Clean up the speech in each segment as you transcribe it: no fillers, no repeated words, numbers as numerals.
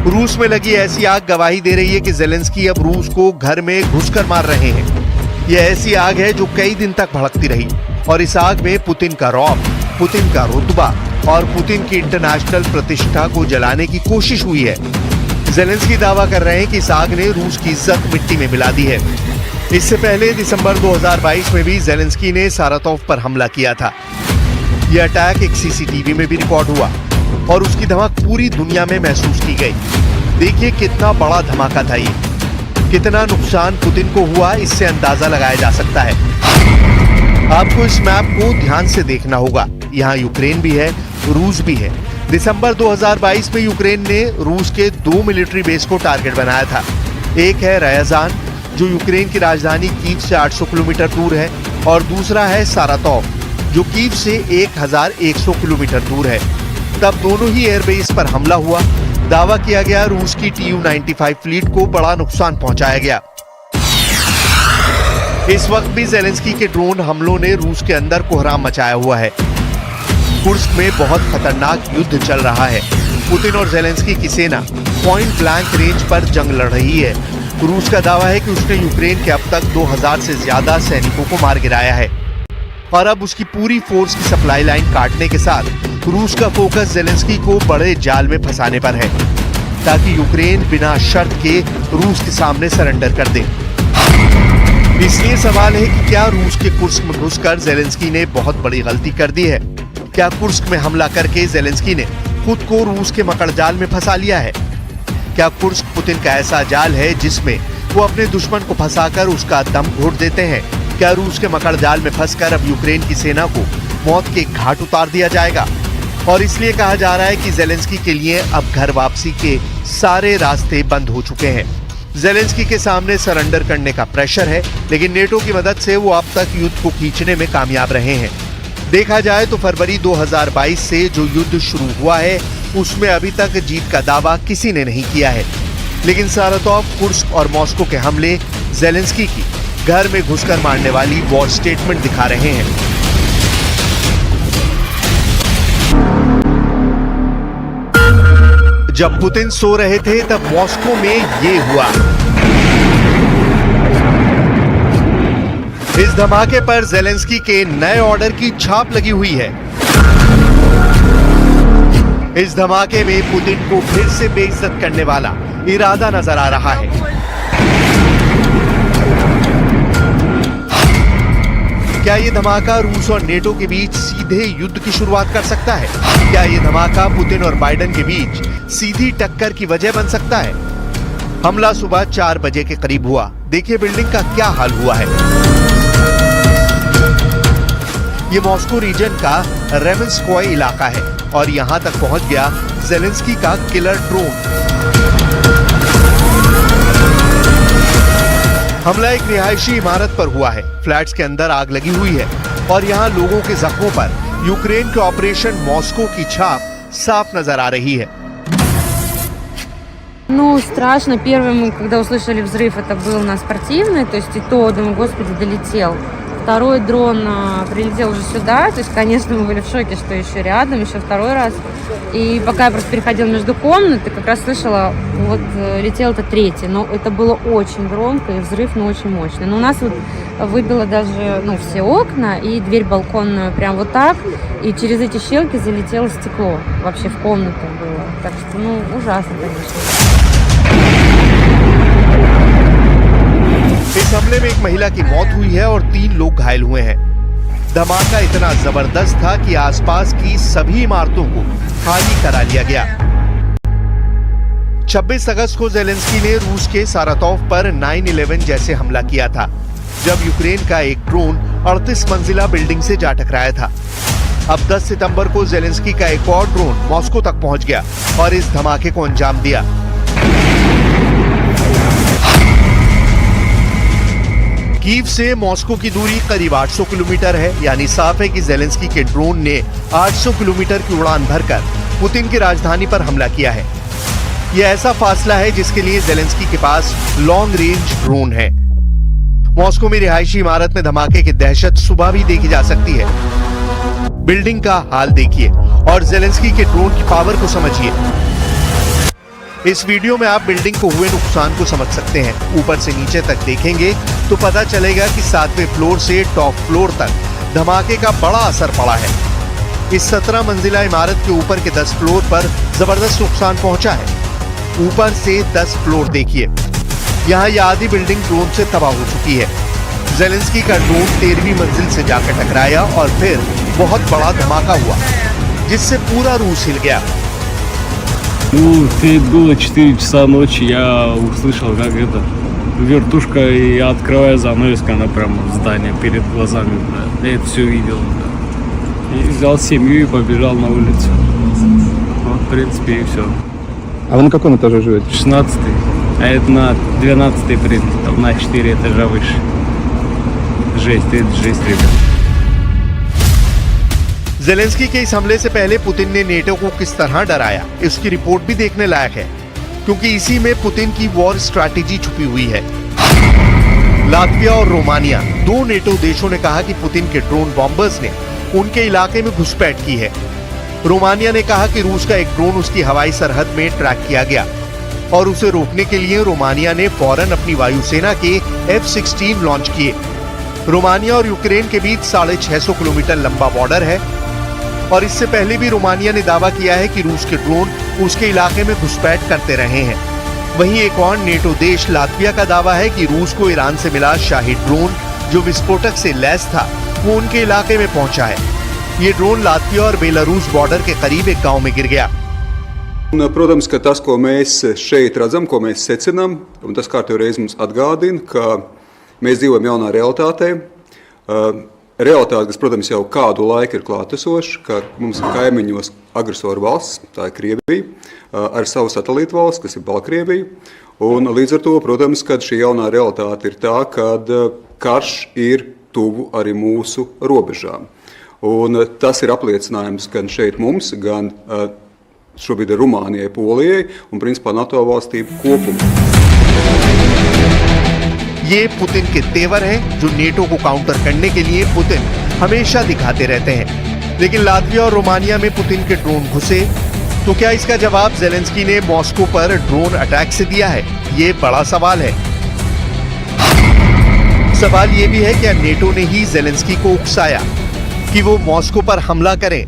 रूस में लगी ऐसी आग गवाही दे रही है कि ज़ेलेंस्की अब रूस को घर में घुसकर मार रहे हैं। यह ऐसी आग है जो कई दिन तक भड़कती रही और इस आग में पुतिन का रौब, पुतिन का रुतबा और पुतिन की इंटरनेशनल प्रतिष्ठा को जलाने की कोशिश हुई है। ज़ेलेंस्की दावा कर रहे हैं कि इस आग ने रूस की इज्जत मिट्टी में मिला दी है। इससे पहले दिसंबर 2022 में भी ज़ेलेंस्की ने सारातोव पर हमला किया था। यह अटैक एक सीसीटीवी में भी रिकॉर्ड हुआ और उसकी धमक पूरी दुनिया में महसूस की गई। देखिए कितना बड़ा धमाका था ये, कितना नुकसान पुतिन को हुआ, इससे अंदाजा लगाया जा सकता है। आपको इस मैप को ध्यान से देखना होगा। यहाँ यूक्रेन भी है, रूस भी है। दिसंबर 2022 में यूक्रेन ने रूस के 2 मिलिट्री बेस को टारगेट बनाया था। एक है रयाजान, जो यूक्रेन की राजधानी कीव से 800 किलोमीटर दूर है, और दूसरा है सारातोव, जो कीव से 1100 किलोमीटर दूर है। तब दोनों ही एयरबेस पर हमला हुआ। दावा किया गया रूस की Tu-95 फ्लीट को बड़ा नुकसान पहुंचाया गया। इस वक्त भी ज़ेलेंस्की के ड्रोन हमलों ने रूस के अंदर कोहराम मचाया हुआ है। कुर्स्क में बहुत खतरनाक युद्ध चल रहा है। पुतिन और ज़ेलेंस्की की सेना पॉइंट ब्लैंक रेंज पर जंग लड़ रही है। रूस का दावा है कि उसने यूक्रेन के अब तक 2000 से ज्यादा सैनिकों को मार गिराया है और अब उसकी पूरी फोर्स की सप्लाई लाइन काटने के साथ रूस का फोकस ज़ेलेंस्की को बड़े जाल में फंसाने पर है, ताकि यूक्रेन बिना शर्त के रूस के सामने सरेंडर कर दे। इसलिए सवाल है कि क्या रूस के कुर्स्क में घुसकर ज़ेलेंस्की ने बहुत बड़ी गलती कर दी है? क्या कुर्स्क में हमला करके ज़ेलेंस्की ने खुद को रूस के मकड़जाल में फंसा लिया है? क्या कुर्स्क पुतिन का ऐसा जाल है जिसमें वो अपने दुश्मन को फंसाकर उसका दम घोट देते हैं? क्या रूस के मकड़जाल में फंसकर अब यूक्रेन की सेना को मौत के घाट उतार दिया जाएगा? और इसलिए कहा जा रहा है कि ज़ेलेंस्की के लिए अब घर वापसी के सारे रास्ते बंद हो चुके हैं। ज़ेलेंस्की के सामने सरेंडर करने का प्रेशर है, लेकिन नेटो की मदद से वो अब तक युद्ध को खींचने में कामयाब रहे हैं। देखा जाए तो फरवरी 2022 से जो युद्ध शुरू हुआ है उसमें अभी तक जीत का दावा किसी ने नहीं किया है, लेकिन सारातोव, कुर्स्क और मॉस्को के हमले ज़ेलेंस्की की घर में घुसकर मारने वाली वॉर स्टेटमेंट दिखा रहे हैं। जब पुतिन सो रहे थे तब मॉस्को में ये हुआ। इस धमाके पर ज़ेलेंस्की के नए ऑर्डर की छाप लगी हुई है। इस धमाके में पुतिन को फिर से बेइज्जत करने वाला इरादा नजर आ रहा है। क्या ये धमाका रूस और नेटो के बीच सीधे युद्ध की शुरुआत कर सकता है? क्या ये धमाका पुतिन और बाइडेन के बीच सीधी टक्कर की वजह बन सकता है? हमला सुबह 4 बजे के करीब हुआ। देखिए बिल्डिंग का क्या हाल हुआ है। ये मॉस्को रीजन का रेमेंस्कोय इलाका है और यहां तक पहुंच गया ज़ेलेंस्की का किलर ड्रोन। हमला एक रिहायशी इमारत पर हुआ है। फ्लैट्स के अंदर आग लगी हुई है और यहाँ लोगों के जख्मों पर यूक्रेन के ऑपरेशन मॉस्को की छाप साफ नजर आ रही है। Ну, страшно. Первый мы, когда услышали взрыв, это был на спортивной, то есть и то, думаю, господи, долетел. Второй дрон прилетел уже сюда, то есть, конечно, мы были в шоке, что еще рядом, еще второй раз. И пока я просто переходила между комнат, как раз слышала, вот летел это третий, но это было очень громко, и взрыв, ну, очень мощный. Но у нас вот выбило даже, ну, все окна и дверь балконную прям вот так, и через эти щелки залетело стекло, вообще в комнату было. Так что, ну, ужасно, конечно. इस हमले में एक महिला की मौत हुई है और 3 लोग घायल हुए हैं। धमाका इतना जबरदस्त था कि आसपास की सभी इमारतों को खाली करा लिया गया। 26 अगस्त को ज़ेलेंस्की ने रूस के सारातोव पर 9/11 जैसे हमला किया था, जब यूक्रेन का एक ड्रोन 38 मंजिला बिल्डिंग से जा टकराया था। अब 10 सितंबर को ज़ेलेंस्की का एक और ड्रोन मॉस्को तक पहुंच गया और इस धमाके को अंजाम दिया। कीव से मॉस्को की दूरी करीब 800 किलोमीटर है, यानी साफ है कि ज़ेलेंस्की के ड्रोन ने 800 किलोमीटर की उड़ान भरकर पुतिन की राजधानी पर हमला किया है। यह ऐसा फासला है जिसके लिए ज़ेलेंस्की के पास लॉन्ग रेंज ड्रोन है। मॉस्को में रिहायशी इमारत में धमाके की दहशत सुबह भी देखी जा सकती है। बिल्डिंग का हाल देखिए और ज़ेलेंस्की के ड्रोन की पावर को समझिए। इस वीडियो में आप बिल्डिंग को हुए नुकसान को समझ सकते हैं। ऊपर से नीचे तक देखेंगे तो पता चलेगा कि 7वें फ्लोर से टॉप फ्लोर तक धमाके का बड़ा असर पड़ा है। इस 17 मंजिला इमारत के ऊपर के 10 फ्लोर पर जबरदस्त नुकसान पहुंचा है। ऊपर से 10 फ्लोर देखिए, यहाँ यह आधी बिल्डिंग ड्रोन से तबाह हो चुकी है। ज़ेलेंस्की का ड्रोन 13वीं मंजिल से जाकर टकराया और फिर बहुत बड़ा धमाका हुआ, जिससे पूरा रूस हिल गया। Было 4 часа ночи, я услышал, как это вертушка, и я открываю занавеску, она прямо в здание перед глазами, бля. Я это все видел, бля. И взял семью и побежал на улицу. Вот, в принципе, и все. А вы на каком этаже живете? 16-й, а это на 12-й принцип, там на 4 этажа выше. Жесть, это жесть, ребят. ज़ेलेंस्की के इस हमले से पहले पुतिन ने नेटो को किस तरह डराया, इसकी रिपोर्ट भी देखने लायक है, क्योंकि इसी में पुतिन की वॉर स्ट्रैटेजी छुपी हुई है। लातविया और रोमानिया, दो नेटो देशों ने कहा कि पुतिन के ड्रोन बॉम्बर्स ने उनके इलाके में घुसपैठ की है। रोमानिया ने कहा कि रूस का एक ड्रोन उसकी हवाई सरहद में ट्रैक किया गया और उसे रोकने के लिए रोमानिया ने फौरन अपनी वायुसेना के F-16 लॉन्च किए। रोमानिया और यूक्रेन के बीच 650 किलोमीटर लंबा बॉर्डर है और इससे पहले भी रोमानिया ने दावा किया है कि रूस के ड्रोन उसके इलाके में घुसपैठ करते रहे हैं। वहीं एक और नेटो देश लातविया का दावा है कि रूस को ईरान से मिला शाही ड्रोन जो विस्फोटक से लैस था, वो उनके इलाके में पहुंचा है। ये ड्रोन लातविया और बेलारूस बॉर्डर के करीब एक गांव में गिर गया। Protams, ka tas, ko mēs šeit redzam, ko mēs secinām, un tas kārtīgi reiz mums atgādina, ka mēs dzīvojam jaunā realitātē. Realitāte, kas, protams, jau kādu laiku ir klātesoša, ka mums ir kaimiņos agresoru valsts, tā ir Krievija, ar savu satelītu valsts, kas ir Baltkrievija. Un līdz ar to, protams, kad šī jaunā realitāte ir tā, kad karš ir tuvu arī mūsu robežām. Un tas ir apliecinājums gan šeit mums, gan šobrīd ir Rumānijai, Polijai un principā NATO valstīm kopumā. ये Putin के तेवर हैं जो NATO को counter करने के लिए Putin हमेशा दिखाते रहते हैं। लेकिन लातविया और रोमानिया में पुतिन के ड्रोन घुसे, तो क्या इसका जवाब ज़ेलेंस्की ने मॉस्को पर ड्रोन अटैक से दिया है? ये बड़ा सवाल है। सवाल ये भी है क्या नेटो ने ही ज़ेलेंस्की को उकसाया कि वो मॉस्को पर हमला करें?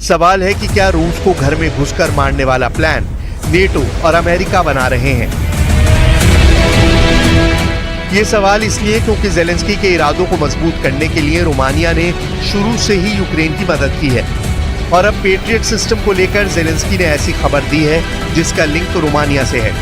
सवाल है कि क्या रूस को घर में घुसकर मारने वाला प्लान नेटो और अमेरिका बना रहे हैं? ये सवाल इसलिए क्योंकि ज़ेलेंस्की के इरादों को मजबूत करने के लिए रोमानिया ने शुरू से ही यूक्रेन की मदद की है और अब पेट्रियट सिस्टम को लेकर ज़ेलेंस्की ने ऐसी खबर दी है जिसका लिंक रोमानिया से है।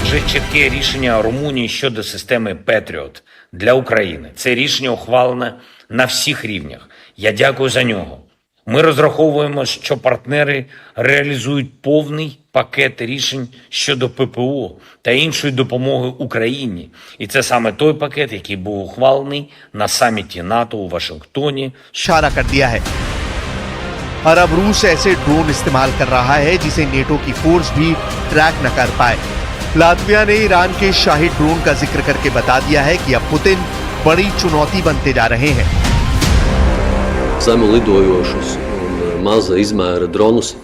Вже чітке рішення Румунії щодо системи Patriot для України. Це рішення ухвалене на всіх рівнях. Я дякую за нього. Ми розраховуємо, що партнери реалізують повний пакет рішень щодо ППО та іншої допомоги Україні. І це саме той пакет, який був ухвалений на саміті НАТО у Вашингтоні. इशारा कर दिया है और अब रूस ऐसे ड्रोन इस्तेमाल कर रहा है जिसे नेटो की फोर्स भी ट्रैक न कर पाए। लातविया ने ईरान के शाही ड्रोन का जिक्र करके बता दिया है कि अब पुतिन बड़ी चुनौती बनते जा रहे हैं। Zemu lidojošus un maza izmēra dronus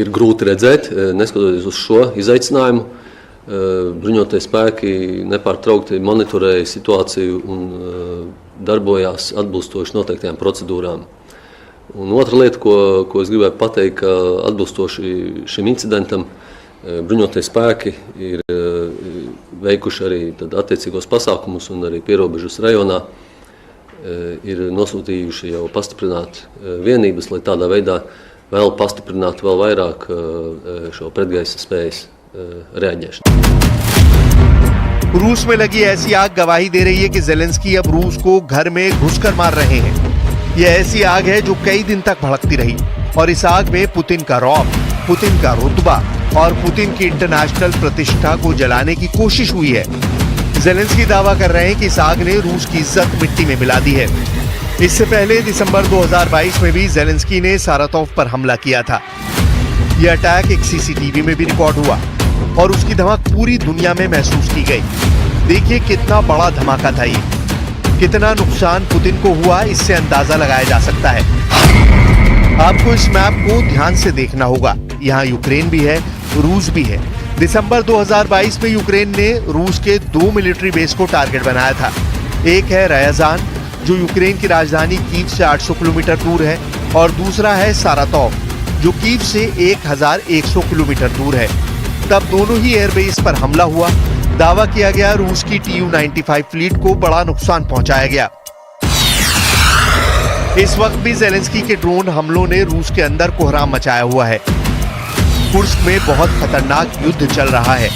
ir grūti redzēt, neskatoties uz šo izaicinājumu. Bruņotie spēki nepārtraukti monitorēja situāciju un darbojās atbilstoši noteiktajām procedūrām. Un otra lieta, ko es gribēju pateikt, ka atbilstoši šim incidentam bruņotie spēki ir veikuši arī attiecīgos pasākumus un arī pierobežas rajonā ir nosūtījuši jau pastiprināt vienības, lai tādā veidā vēl pastiprinātu vēl vairāk šo pretgaisa spējas reaģēšanu. रूस में लगी ऐसी आग गवाही दे रही है कि Zelensky अब रूस को घर में घुसकर मार रहे हैं। यह ऐसी आग है जो कई दिन तक भड़कती रही और इस आग में पुतिन का रौब, पुतिन का रुतबा और पुतिन की इंटरनेशनल प्रतिष्ठा को जलाने की कोशिश हुई है। ज़ेलेंस्की दावा कर रहे हैं कि इस आग ने रूस की इज्जत मिट्टी में मिला दी है। इससे पहले दिसंबर 2022 में भी ज़ेलेंस्की ने सारातोव पर हमला किया था। यह अटैक एक सीसीटीवी में भी रिकॉर्ड हुआ और उसकी धमक पूरी दुनिया में महसूस की गई। देखिए कितना बड़ा धमाका था ये, कितना नुकसान पुतिन को हुआ, इससे अंदाजा लगाया जा सकता है। आपको इस मैप को ध्यान से देखना होगा। यहाँ यूक्रेन भी है, रूस भी है। दिसंबर 2022 में यूक्रेन ने रूस के 2 मिलिट्री बेस को टारगेट बनाया था। एक है रयाजान, जो यूक्रेन की राजधानी कीव से 800 किलोमीटर दूर है, और दूसरा है सारातोव, जो कीव से 1100 किलोमीटर दूर है। तब दोनों ही एयरबेस पर हमला हुआ। दावा किया गया रूस की Tu-95 फ्लीट को बड़ा नुकसान पहुंचाया गया। इस वक्त भी ज़ेलेंस्की के ड्रोन हमलों ने रूस के अंदर कोहराम मचाया हुआ है। कुर्स्क में बहुत खतरनाक युद्ध चल रहा है।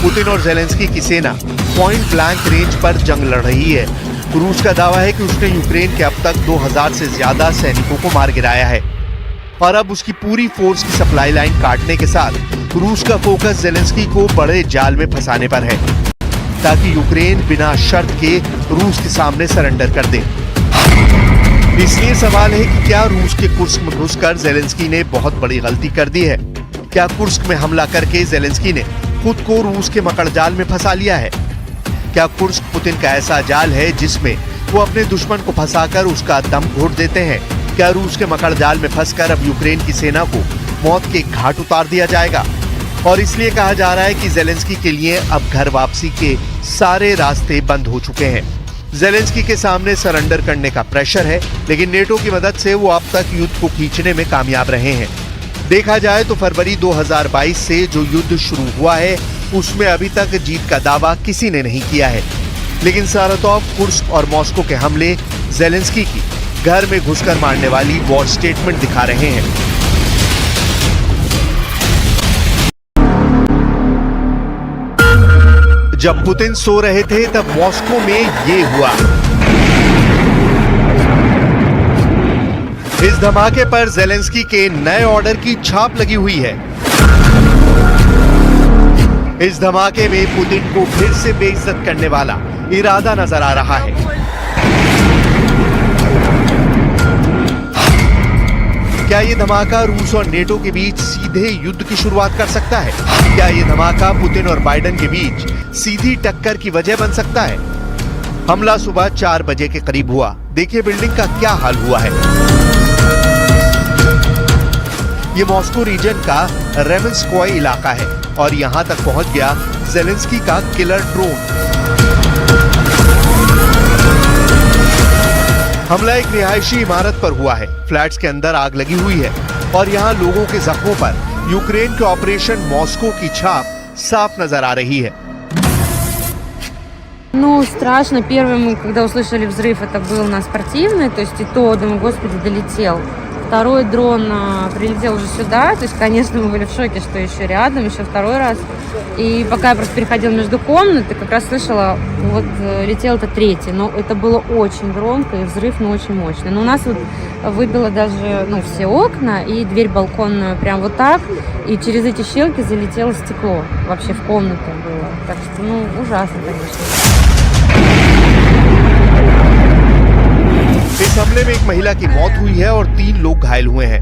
पुतिन और ज़ेलेंस्की की सेना पॉइंट ब्लैंक रेंज पर जंग लड़ रही है। रूस का दावा है कि उसने यूक्रेन के अब तक 2000 से ज्यादा सैनिकों को मार गिराया है, और अब उसकी पूरी फोर्स की सप्लाई लाइन काटने के साथ रूस का फोकस ज़ेलेंस्की को बड़े जाल में फंसाने पर है, ताकि यूक्रेन बिना शर्त के रूस के सामने सरेंडर कर दे। इसलिए सवाल है कि क्या रूस के कुर्स्क में घुसकर ज़ेलेंस्की ने बहुत बड़ी गलती कर दी है? क्या कुर्स्क में हमला करके ज़ेलेंस्की ने खुद को रूस के मकड़जाल में फंसा लिया है? क्या कुर्स्क पुतिन का ऐसा जाल है जिसमें वो अपने दुश्मन को फंसाकर उसका दम घोट देते हैं? क्या रूस के मकड़जाल में फंसकर अब यूक्रेन की सेना को मौत के घाट उतार दिया जाएगा? और इसलिए कहा जा रहा है कि ज़ेलेंस्की के लिए अब घर वापसी के सारे रास्ते बंद हो चुके हैं। ज़ेलेंस्की के सामने सरेंडर करने का प्रेशर है, लेकिन नेटो की मदद से वो अब तक युद्ध को खींचने में कामयाब रहे हैं। देखा जाए तो फरवरी 2022 से जो युद्ध शुरू हुआ है, उसमें अभी तक जीत का दावा किसी ने नहीं किया है। लेकिन सारातोव, कुर्स्क और मॉस्को के हमले ज़ेलेंस्की की घर में घुसकर मारने वाली वॉर स्टेटमेंट दिखा रहे हैं। जब पुतिन सो रहे थे तब मॉस्को में ये हुआ। इस धमाके पर ज़ेलेंस्की के नए ऑर्डर की छाप लगी हुई है। इस धमाके में पुतिन को फिर से बेइज्जत करने वाला इरादा नजर आ रहा है। क्या ये धमाका रूस और नेटो के बीच सीधे युद्ध की शुरुआत कर सकता है? क्या ये धमाका पुतिन और बाइडेन के बीच सीधी टक्कर की वजह बन सकता है? हमला सुबह 4 बजे के करीब हुआ। देखिए बिल्डिंग का क्या हाल हुआ है। ये मॉस्को रीजन का रेमेंस्कोय इलाका है, और यहां तक पहुंच गया ज़ेलेंस्की का किलर ड्रोन। हमला एक रिहायशी इमारत पर हुआ है। फ्लैट्स के अंदर आग लगी हुई है, और यहाँ लोगों के जख्मों पर यूक्रेन के ऑपरेशन मॉस्को की छाप साफ नजर आ रही है। Ну, страшно. Первый мы, когда услышали взрыв, это был на спортивной, то есть и то, думаю, господи, долетел. Второй дрон прилетел уже сюда, то есть, конечно, мы были в шоке, что еще рядом, еще второй раз. И пока я просто переходила между комнат, и как раз слышала, вот летел это третий, но это было очень громко, и взрыв, ну, очень мощный. Но у нас вот выбило даже, ну, все окна, и дверь балконную прям вот так, и через эти щелки залетело стекло, вообще в комнату было. Так что, ну, ужасно, конечно. इस हमले में एक महिला की मौत हुई है और 3 लोग घायल हुए हैं।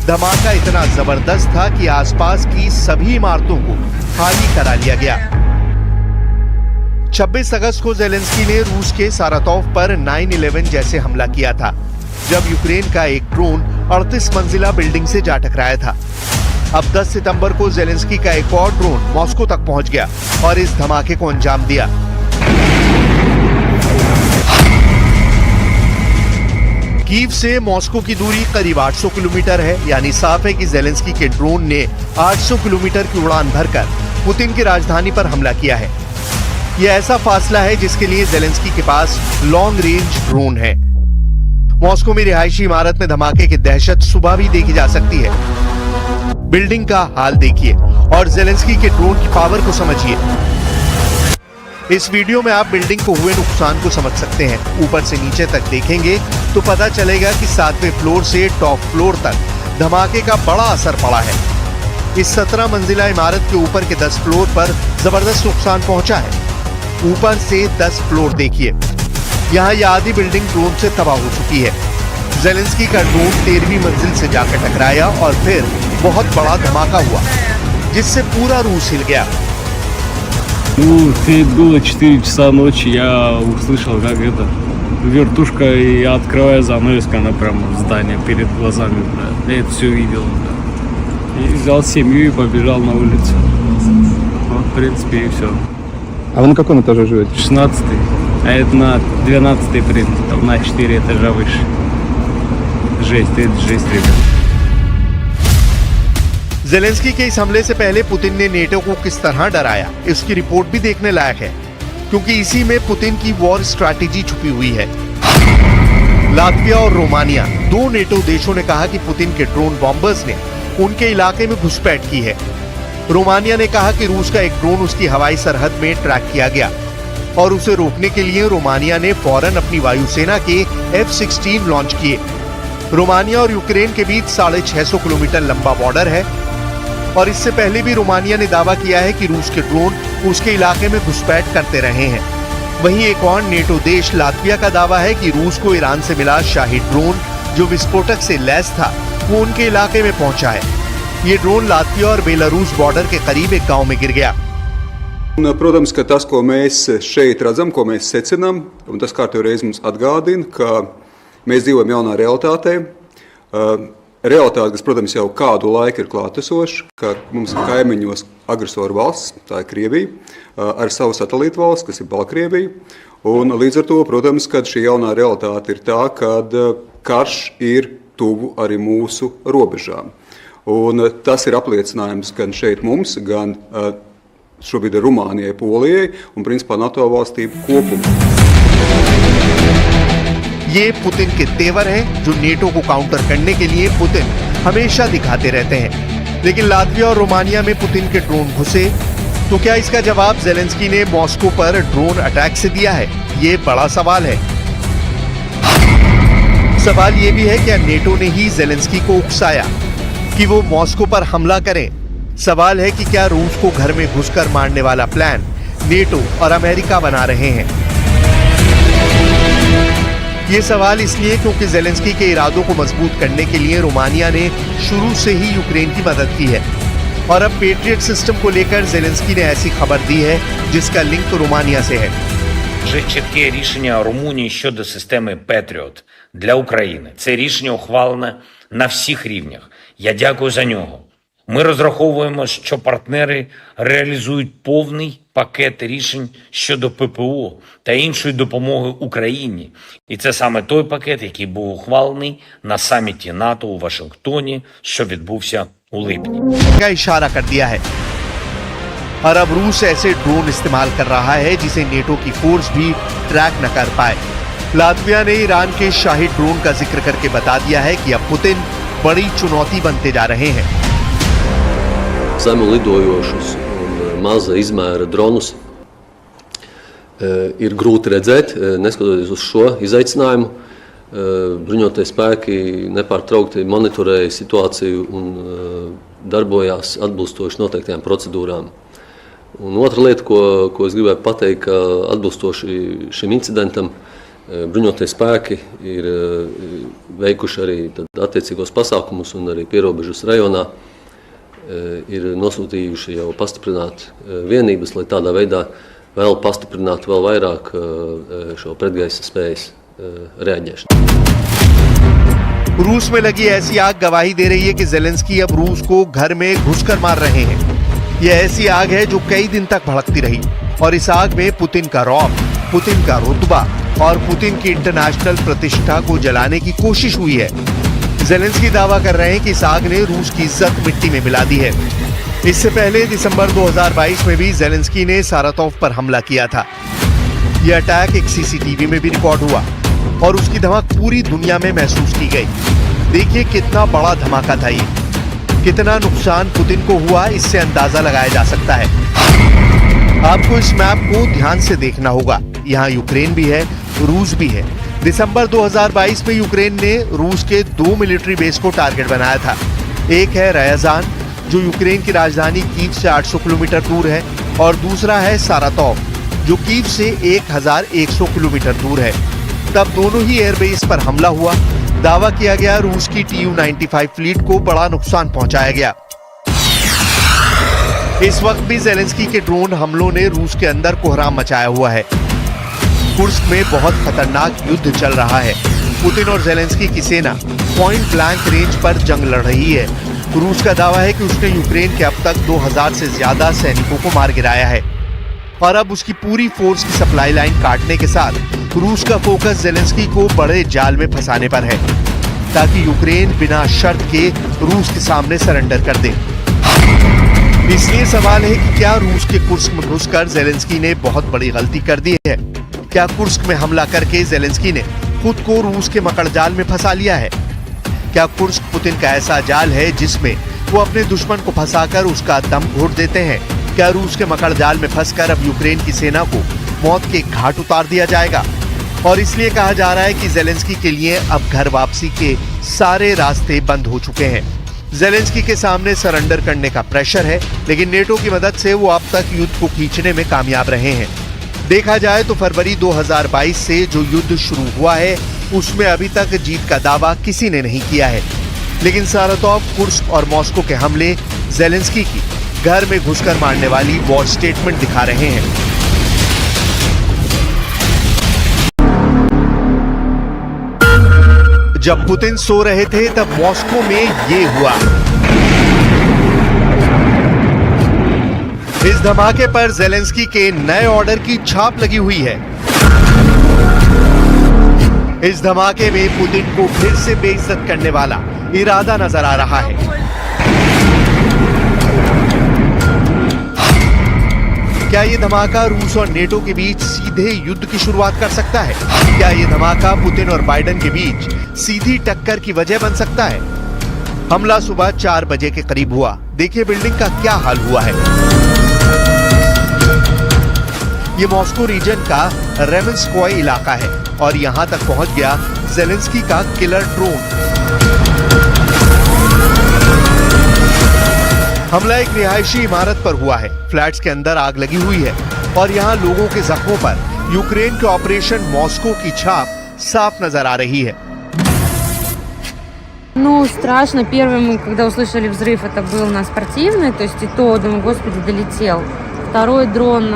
धमाका इतना जबरदस्त था कि आसपास की सभी इमारतों को खाली करा लिया गया। 26 अगस्त को ज़ेलेंस्की ने रूस के सारातोव पर 9/11 जैसे हमला किया था, जब यूक्रेन का एक ड्रोन 38 मंजिला बिल्डिंग से जा टकराया था। अब 10 सितंबर को ज़ेलेंस्की का एक और ड्रोन मॉस्को तक पहुंच गया और इस धमाके को अंजाम दिया। कीव से मॉस्को की दूरी करीब 800 किलोमीटर है, यानी साफ है कि ज़ेलेंस्की के ड्रोन ने 800 किलोमीटर की उड़ान भरकर पुतिन की राजधानी पर हमला किया है। यह ऐसा फासला है जिसके लिए ज़ेलेंस्की के पास लॉन्ग रेंज ड्रोन है। मॉस्को में रिहायशी इमारत में धमाके की दहशत सुबह भी देखी जा सकती है। बिल्डिंग का हाल देखिए और ज़ेलेंस्की के ड्रोन की पावर को समझिए। इस वीडियो में आप बिल्डिंग को हुए नुकसान को समझ सकते हैं। ऊपर से नीचे तक देखेंगे तो पता चलेगा कि 7वें फ्लोर से टॉप फ्लोर तक धमाके का बड़ा असर पड़ा है। इस 17 मंजिला इमारत के ऊपर के 10 फ्लोर पर जबरदस्त नुकसान पहुंचा है। ऊपर से 10 फ्लोर देखिए, यहाँ ये आधी बिल्डिंग ड्रोन से तबाह हो चुकी है। ज़ेलेंस्की का ड्रोन 13वीं मंजिल से जाकर टकराया और फिर बहुत बड़ा धमाका हुआ, जिससे पूरा रूस हिल गया। Ну, было 4 часа ночи, я услышал, как это вертушка, и открывая занавеску, она прямо в здание перед глазами, да. Я это все видел, да. И взял семью и побежал на улицу. Вот, в принципе, и все. А вы на каком этаже живете? 16-й, а это на 12-й принцип, там на 4 этажа выше. Жесть, это жесть, ребят. जेलेंस्की के इस हमले से पहले पुतिन ने नेटो को किस तरह डराया, इसकी रिपोर्ट भी देखने लायक है, क्योंकि इसी में पुतिन की वॉर स्ट्रैटेजी छुपी हुई है। लातविया और रोमानिया, दो नेटो देशों ने कहा कि पुतिन के ड्रोन बॉम्बर्स ने उनके इलाके में घुसपैठ की है। रोमानिया ने कहा कि रूस का एक ड्रोन उसकी हवाई सरहद में ट्रैक किया गया और उसे रोकने के लिए रोमानिया ने फौरन अपनी वायुसेना के F-16 लॉन्च किए। रोमानिया और यूक्रेन के बीच 650 किलोमीटर लंबा बॉर्डर है और इससे पहले भी रोमानिया ने दावा किया है कि रूस के ड्रोन उसके इलाके में घुसपैठ करते रहे हैं। वहीं एक और नेटो देश लातविया का दावा है कि रूस को ईरान से मिला शाहिद ड्रोन, जो विस्फोटक से लैस था, वो उनके इलाके में पहुंचा है। ये ड्रोन लातविया और बेलारूस बॉर्डर के करीब एक गांव में गिर गया। Protams, ka tas, ko mēs šeit redzam, ko mēs secinām, un tas kārtējo reizi mums atgādina, ka mēs dzīvojam jaunā realitātē. Realitāte, kas, protams, jau kādu laiku ir klātesoša, ka mums ir kaimiņos agresoru valsts, tā ir Krievija, ar savu satelītu valsts, kas ir Baltkrievija. Un līdz ar to, protams, kad šī jaunā realitāte ir tā, kad karš ir tuvu arī mūsu robežām. Un tas ir apliecinājums gan šeit mums, gan šobrīd ir Rumānijai, Polijai un principā NATO valstīm kopumā. ये Putin के तेवर हैं जो NATO को counter करने के लिए Putin हमेशा दिखाते रहते हैं। लेकिन लातविया और रोमानिया में पुतिन के ड्रोन घुसे, तो क्या इसका जवाब जेलेंस्की ने मॉस्को पर ड्रोन अटैक से दिया है? ये बड़ा सवाल है। सवाल ये भी है क्या नेटो ने ही जेलेंस्की को उकसाया कि वो मॉस्को पर हमला करें? सवाल है कि क्या रूस को घर में घुसकर मारने वाला प्लान नेटो और अमेरिका बना रहे हैं? ये सवाल इसलिए क्योंकि जेलेंस्की के इरादों को मजबूत करने के लिए रोमानिया ने शुरू से ही यूक्रेन की मदद की है और अब पेट्रियट सिस्टम को लेकर जेलेंस्की ने ऐसी खबर दी है जिसका लिंक रोमानिया से है। Вже чітке рішення Румунії щодо системи Patriot для України. Це рішення ухвалене на всіх рівнях. Я дякую за нього. Ми розраховуємо, що партнери реалізують повний пакет рішень щодо ППО та іншої допомоги Україні. І це саме той пакет, який був ухвалений на саміті НАТО у Вашингтоні, що відбувся у липні. का इशारा कर दिया है और अब रूस ऐसे ड्रोन इस्तेमाल कर रहा है जिसे नेटो की फोर्स भी ट्रैक न कर पाए। लातविया ने ईरान के शाहिद ड्रोन का जिक्र करके बता दिया है कि अब पुतिन बड़ी चुनौती बनते जा रहे हैं। Zemu lidojošus un maza izmēra dronus ir grūti redzēt, neskatoties uz šo izaicinājumu. Bruņotie spēki nepārtraukti monitorēja situāciju un darbojās atbilstoši noteiktām procedūrām. Un otra lieta, ko es gribēju pateikt, ka atbilstoši šim incidentam bruņotie spēki ir veikuši arī attiecīgos pasākumus un arī pierobežas rajonā ir nosūtījuši jau pastiprināt vienības, lai tādā veidā vēl pastiprinātu vēl vairāk šo pretgaisa spējas reaģēšanu. रूस में लगी ऐसी आग गवाही दे रही है कि Zelensky अब रूस को घर में घुसकर मार रहे हैं। यह ऐसी आग है जो कई दिन तक भड़कती रही और इस आग में पुतिन का रौब, पुतिन का रुतबा और पुतिन की इंटरनेशनल प्रतिष्ठा को जलाने की कोशिश हुई है। जेलेंस्की दावा कर रहे हैं कि इस आग ने रूस की इज्जत मिट्टी में मिला दी है। इससे पहले दिसंबर 2022 में भी जेलेंस्की ने सारातोव पर हमला किया था। यह अटैक एक सीसीटीवी में भी रिकॉर्ड हुआ और उसकी धमक पूरी दुनिया में महसूस की गई। देखिए कितना बड़ा धमाका था ये, कितना नुकसान पुतिन को हुआ, इससे अंदाजा लगाया जा सकता है। आपको इस मैप को ध्यान से देखना होगा। यहाँ यूक्रेन भी है, रूस भी है। दिसंबर 2022 में यूक्रेन ने रूस के 2 मिलिट्री बेस को टारगेट बनाया था। एक है रयाजान, जो यूक्रेन की राजधानी कीव से 800 किलोमीटर दूर है, और दूसरा है सारातोव, जो कीव से 1100 किलोमीटर दूर है। तब दोनों ही एयरबेस पर हमला हुआ। दावा किया गया रूस की Tu-95 फ्लीट को बड़ा नुकसान पहुंचाया गया। इस वक्त भी जेलेंस्की के ड्रोन हमलों ने रूस के अंदर कोहराम मचाया हुआ है। कुर्स्क में बहुत खतरनाक युद्ध चल रहा है। पुतिन और जेलेंस्की की सेना पॉइंट ब्लैंक रेंज पर जंग लड़ रही है रूस का दावा है कि उसने यूक्रेन के अब तक 2000 से ज्यादा सैनिकों को मार गिराया है और अब उसकी पूरी फोर्स की सप्लाई लाइन काटने के साथ रूस का फोकस जेलेंस्की को बड़े जाल में फंसाने पर है ताकि यूक्रेन बिना शर्त के रूस के सामने सरेंडर कर दे। इसलिए सवाल है कि क्या रूस के कुर्स्क में घुसकर जेलेंस्की ने बहुत बड़ी गलती कर दी है? क्या कुर्स्क में हमला करके जेलेंस्की ने खुद को रूस के मकड़जाल में फंसा लिया है? क्या कुर्स्क पुतिन का ऐसा जाल है जिसमें वो अपने दुश्मन को फंसाकर उसका दम घोट देते हैं? क्या रूस के मकड़जाल में फंसकर अब यूक्रेन की सेना को मौत के घाट उतार दिया जाएगा? और इसलिए कहा जा रहा है कि जेलेंस्की के लिए अब घर वापसी के सारे रास्ते बंद हो चुके हैं। जेलेंस्की के सामने सरेंडर करने का प्रेशर है, लेकिन नेटो की मदद से वो अब तक युद्ध को खींचने में कामयाब रहे हैं। देखा जाए तो फरवरी 2022 से जो युद्ध शुरू हुआ है उसमें अभी तक जीत का दावा किसी ने नहीं किया है, लेकिन सारातोव, कुर्स्क और मॉस्को के हमले जेलेंस्की की घर में घुसकर मारने वाली वॉर स्टेटमेंट दिखा रहे हैं। जब पुतिन सो रहे थे तब मॉस्को में ये हुआ। इस धमाके पर जेलेंस्की के नए ऑर्डर की छाप लगी हुई है। इस धमाके में पुतिन को फिर से बेइज्जत करने वाला इरादा नजर आ रहा है। क्या ये धमाका रूस और नेटो के बीच सीधे युद्ध की शुरुआत कर सकता है? क्या ये धमाका पुतिन और बाइडेन के बीच सीधी टक्कर की वजह बन सकता है? हमला सुबह 4 बजे के करीब हुआ। देखिए बिल्डिंग का क्या हाल हुआ है। ये मॉस्को रीजन का रेमेंस्कोय इलाका है और यहां तक पहुंच गया जेलेंस्की का किलर ड्रोन। हमला एक रिहायशी इमारत पर हुआ है। फ्लैट्स के अंदर आग लगी हुई है और यहाँ लोगों के जख्मों पर यूक्रेन के ऑपरेशन मॉस्को की छाप साफ नजर आ रही है। Ну, страшно. Первый мы, когда услышали взрыв, это был на спортивной, то есть и то, думаю, господи, долетел. Второй дрон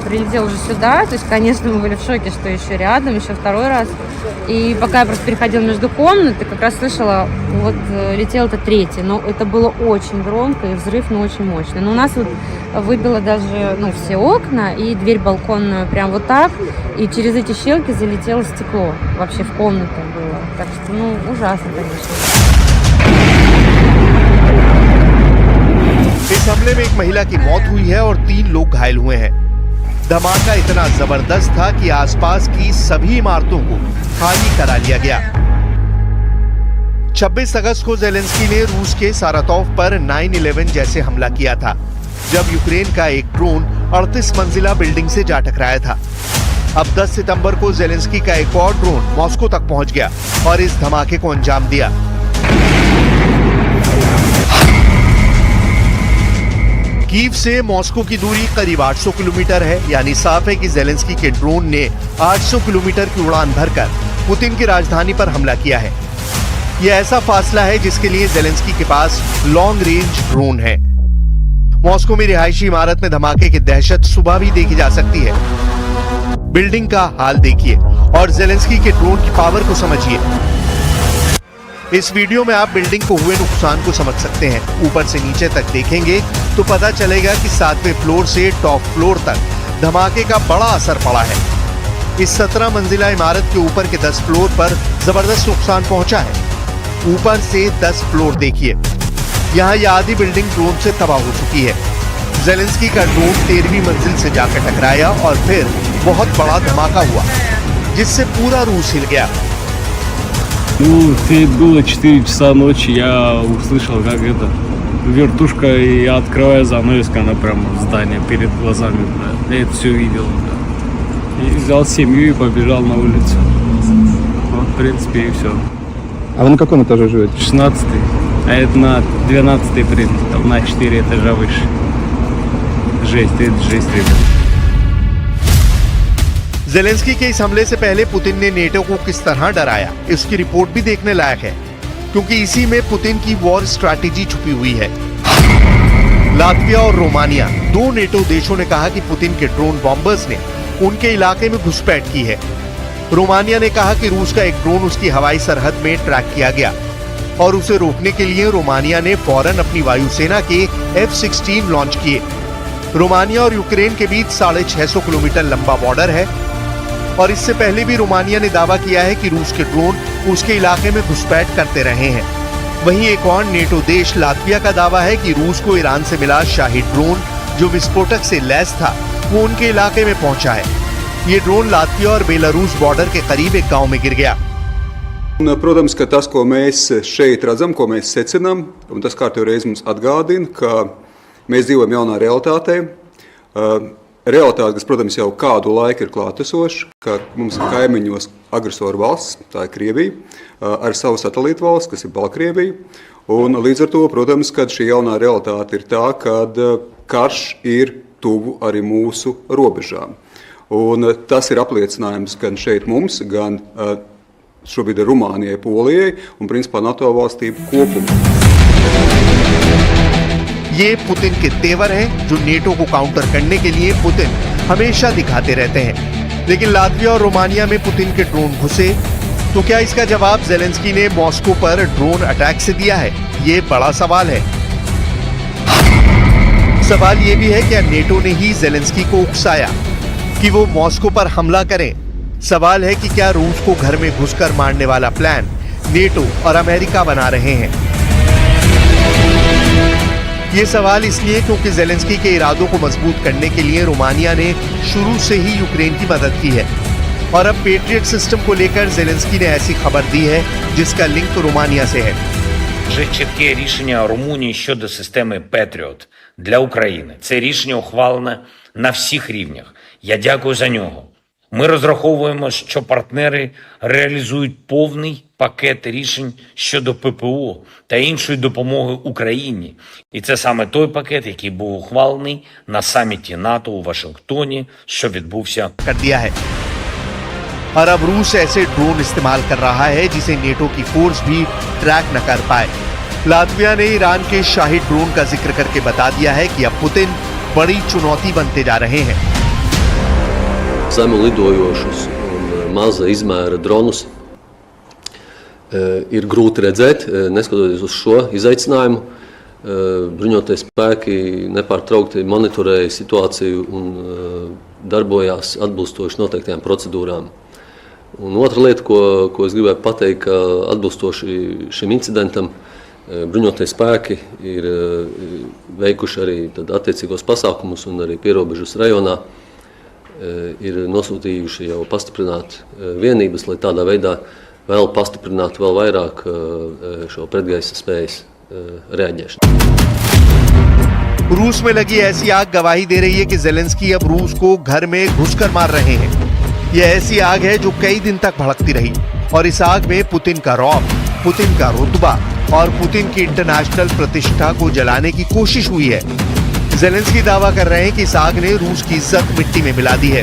прилетел уже сюда, то есть, конечно, мы были в шоке, что еще рядом, еще второй раз. И пока я просто переходила между комнат, как раз слышала, вот летел это третий, но это было очень громко и взрыв, ну, очень мощный. Но у нас вот выбило даже, ну, все окна и дверь балконную прям вот так, и через эти щелки залетело стекло, вообще в комнату было. Так что, ну, ужасно, конечно. इस हमले में एक महिला की मौत हुई है और 3 लोग घायल हुए हैं। धमाका इतना जबरदस्त था कि आसपास की सभी इमारतों को खाली करा लिया गया। 26 अगस्त को जेलेंस्की ने रूस के सारातोव पर 9/11 जैसे हमला किया था, जब यूक्रेन का एक ड्रोन 38 मंजिला बिल्डिंग से जा टकराया था। अब 10 सितंबर को जेलेंस्की का एक और ड्रोन मॉस्को तक पहुंच गया और इस धमाके को अंजाम दिया। कीव से मॉस्को की दूरी करीब 800 किलोमीटर है, यानी साफ है कि जेलेंस्की के ड्रोन ने 800 किलोमीटर की उड़ान भरकर पुतिन की राजधानी पर हमला किया है। यह ऐसा फासला है जिसके लिए जेलेंस्की के पास लॉन्ग रेंज ड्रोन है। मॉस्को में रिहायशी इमारत में धमाके की दहशत सुबह भी देखी जा सकती है। बिल्डिंग का हाल देखिए और जेलेंस्की के ड्रोन की पावर को समझिए। इस वीडियो में आप बिल्डिंग को हुए नुकसान को समझ सकते हैं। ऊपर से नीचे तक देखेंगे तो पता चलेगा कि 7वें फ्लोर से टॉप फ्लोर तक धमाके का बड़ा असर पड़ा है। इस 17 मंजिला इमारत के ऊपर के 10 फ्लोर पर जबरदस्त नुकसान पहुंचा है। ऊपर से 10 फ्लोर देखिए, यहाँ यह आधी बिल्डिंग ड्रोन से तबाह हो चुकी है। जेलेंस्की का ड्रोन 13वीं मंजिल से जाकर टकराया और फिर बहुत बड़ा धमाका हुआ जिससे पूरा रूस हिल गया। Ну, это было 4 часа ночи, я услышал, как это вертушка, и я открываю занавеску, она прямо в здание перед глазами, бля. Я это все видел, бля. И взял семью и побежал на улицу. Вот, в принципе, и все. А вы на каком этаже живете? 16-й, а это на 12-й принцип, на 4 этажа выше. Жесть, это жесть, ребят. जेलेंस्की के इस हमले से पहले पुतिन ने नेटो को किस तरह डराया, इसकी रिपोर्ट भी देखने लायक है, क्योंकि इसी में पुतिन की वॉर स्ट्रैटेजी छुपी हुई है। लातविया और रोमानिया, 2 नेटो देशों ने कहा कि पुतिन के ड्रोन बॉम्बर्स ने उनके इलाके में घुसपैठ की है। रोमानिया ने कहा कि रूस का एक ड्रोन उसकी हवाई सरहद में ट्रैक किया गया। और उसे रोकने के लिए रोमानिया ने फौरन अपनी वायुसेना के F-16 लॉन्च किए। रोमानिया और यूक्रेन के बीच 650 किलोमीटर लंबा बॉर्डर है और इससे पहले भी रोमानिया ने दावा किया है कि रूस के ड्रोन उसके इलाके में घुसपैठ करते रहे हैं। वहीं एक और नेटो देश लातविया का दावा है कि रूस को ईरान से मिला शाही ड्रोन जो विस्फोटक से लैस था वो उनके इलाके में पहुंचा है। ये ड्रोन लातविया और बेलारूस बॉर्डर के करीब एक गांव में गिर गया। Protams, ka tas, ko mēs šeit redzam, ko mēs secinām, un tas kārtīgi reiz mums atgādina, ka mēs dzīvojam jaunā realitātē. Realitāte, kas, protams, jau kādu laiku ir klātesoša, ka mums ir kaimiņos agresoru valsts, tā ir Krievija, ar savu satelītu valsts, kas ir Baltkrievija. Un līdz ar to, protams, kad šī jaunā realitāte ir tā, kad karš ir tuvu arī mūsu robežām. Un tas ir apliecinājums gan šeit mums, gan šobrīd Rumānijai, Polijai un principā NATO valstīm kopumā. ये Putin के तेवर हैं जो NATO को counter करने के लिए Putin हमेशा दिखाते रहते हैं। लेकिन लातविया और रोमानिया में पुतिन के ड्रोन घुसे तो क्या इसका जवाब ज़ेलेंस्की ने मॉस्को पर ड्रोन अटैक से दिया है? ये बड़ा सवाल है। सवाल ये भी है क्या नेटो ने ही ज़ेलेंस्की को उकसाया कि वो मॉस्को पर हमला करें? सवाल है कि क्या रूस को घर में घुसकर मारने वाला प्लान नेटो और अमेरिका बना रहे हैं? ये सवाल इसलिए क्योंकि ज़ेलेंस्की के इरादों को मजबूत करने के लिए रोमानिया ने शुरू से ही यूक्रेन की मदद की है और अब पेट्रियट सिस्टम को लेकर ज़ेलेंस्की ने ऐसी खबर दी है जिसका लिंक रोमानिया से है। Вже чітке рішення Румунії щодо системи Петріот для України. Це рішення ухвалене на всіх рівнях. Я дякую за нього. Ми розраховуємо, що партнери реалізують повний пакет рішень щодо ППО та іншої допомоги Україні. І це саме той пакет, який був ухвалений на саміті НАТО у Вашингтоні, що відбувся. कर दिया है और अब रूस ऐसे ड्रोन इस्तेमाल कर रहा है जिसे नेटो की फोर्स भी ट्रैक न कर पाए। लातविया ने ईरान के शाही ड्रोन का जिक्र करके बता दिया है कि अब पुतिन बड़ी चुनौती बनते जा रहे हैं। Zemu lidojošus un maza izmēra dronus ir grūti redzēt, neskatoties uz šo izaicinājumu. Bruņotie spēki nepārtraukti monitorēja situāciju un darbojās atbilstoši noteiktām procedūrām. Un otra lieta, ko es gribētu pateikt, ka atbilstoši šim incidentam bruņotie spēki ir veikuši arī attiecīgos pasākumus un arī pierobežas rajonā ir nosūtījuši jau pastiprināt vienības, lai tādā veidā vēl pastiprinātu vēl vairāk šo pretgaisa spējas reaģēšanu. रूस में लगी ऐसी आग गवाही दे रही है कि Zelensky अब रूस को घर में घुसकर मार रहे हैं। यह ऐसी आग है जो कई दिन तक भड़कती रही और इस आग में पुतिन का रौब, पुतिन का रुतबा और पुतिन की इंटरनेशनल प्रतिष्ठा को जलाने की कोशिश हुई है। ज़ेलेंस्की दावा कर रहे हैं कि इस आग ने रूस की इज्जत मिट्टी में मिला दी है।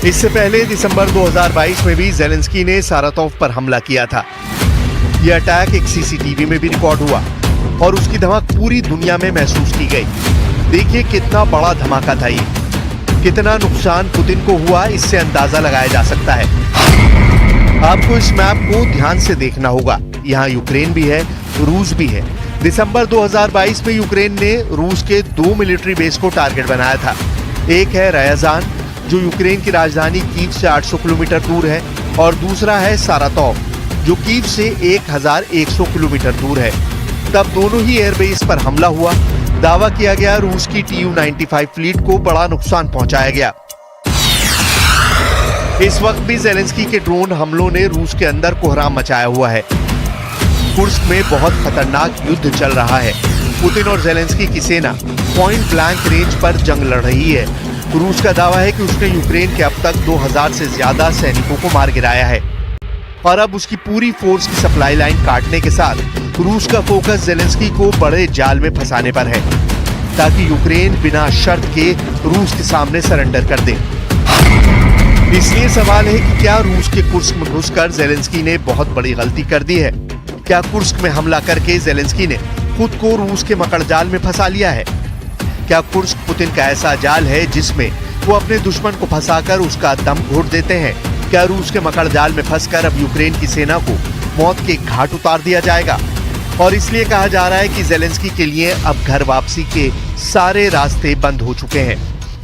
इससे पहले दिसंबर 2022 में भी ज़ेलेंस्की ने सारातोव पर हमला किया था। यह अटैक एक सीसीटीवी में भी रिकॉर्ड हुआ और उसकी धमक पूरी दुनिया में महसूस की गई। देखिए कितना बड़ा धमाका था ये, कितना नुकसान पुतिन को हुआ, इससे अंदाजा लगाया जा सकता है। आपको इस मैप को ध्यान से देखना होगा। यहाँ यूक्रेन भी है, रूस भी है। दिसंबर 2022 में यूक्रेन ने रूस के 2 मिलिट्री बेस को टारगेट बनाया था। एक है रयाजान जो यूक्रेन की राजधानी कीव से 800 किलोमीटर दूर है और दूसरा है सारातोव जो कीव से 1100 किलोमीटर दूर है। तब दोनों ही एयरबेस पर हमला हुआ। दावा किया गया रूस की Tu-95 फ्लीट को बड़ा नुकसान पहुंचाया गया। इस वक्त भी ज़ेलेंस्की के ड्रोन हमलों ने रूस के अंदर कोहराम मचाया हुआ है। कुर्स्क में बहुत खतरनाक युद्ध चल रहा है। पुतिन और ज़ेलेंस्की की सेना पॉइंट ब्लैंक रेंज पर जंग लड़ रही है। रूस का दावा है कि उसने यूक्रेन के अब तक 2000 से ज्यादा सैनिकों को मार गिराया है और अब उसकी पूरी फोर्स की सप्लाई लाइन काटने के साथ रूस का फोकस ज़ेलेंस्की को बड़े जाल में फंसाने पर है ताकि यूक्रेन बिना शर्त के रूस के सामने सरेंडर कर दे। इसलिए सवाल है कि क्या रूस के कुर्स्क में घुसकर ज़ेलेंस्की ने बहुत बड़ी गलती कर दी है? क्या कुर्स्क में हमला करके ज़ेलेंस्की ने खुद को रूस के मकड़जाल में फंसा लिया है? क्या कुर्स्क पुतिन का ऐसा जाल है जिसमें वो अपने दुश्मन को फंसाकर उसका दम घोट देते हैं? क्या रूस के मकड़जाल में फंसकर अब यूक्रेन की सेना को मौत के घाट उतार दिया जाएगा? और इसलिए कहा जा रहा है कि जेलेंस्की के लिए अब घर वापसी के सारे रास्ते बंद हो चुके हैं।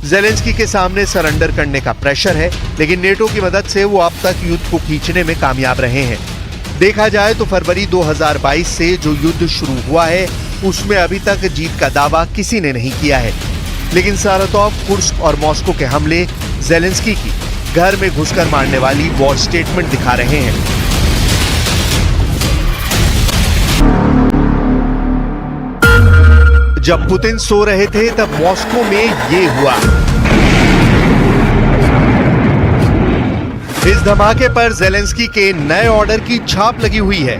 जेलेंस्की के सामने सरेंडर करने का प्रेशर है, लेकिन नेटो की मदद से वो अब तक युद्ध को खींचने में कामयाब रहे हैं। देखा जाए तो फरवरी 2022 से जो युद्ध शुरू हुआ है उसमें अभी तक जीत का दावा किसी ने नहीं किया है, लेकिन सारातोव, कुर्स्क और मॉस्को के हमले जेलेंस्की की घर में घुसकर मारने वाली वॉर स्टेटमेंट दिखा रहे हैं। जब पुतिन सो रहे थे तब मॉस्को में ये हुआ। इस धमाके पर जेलेंस्की के नए ऑर्डर की छाप लगी हुई है।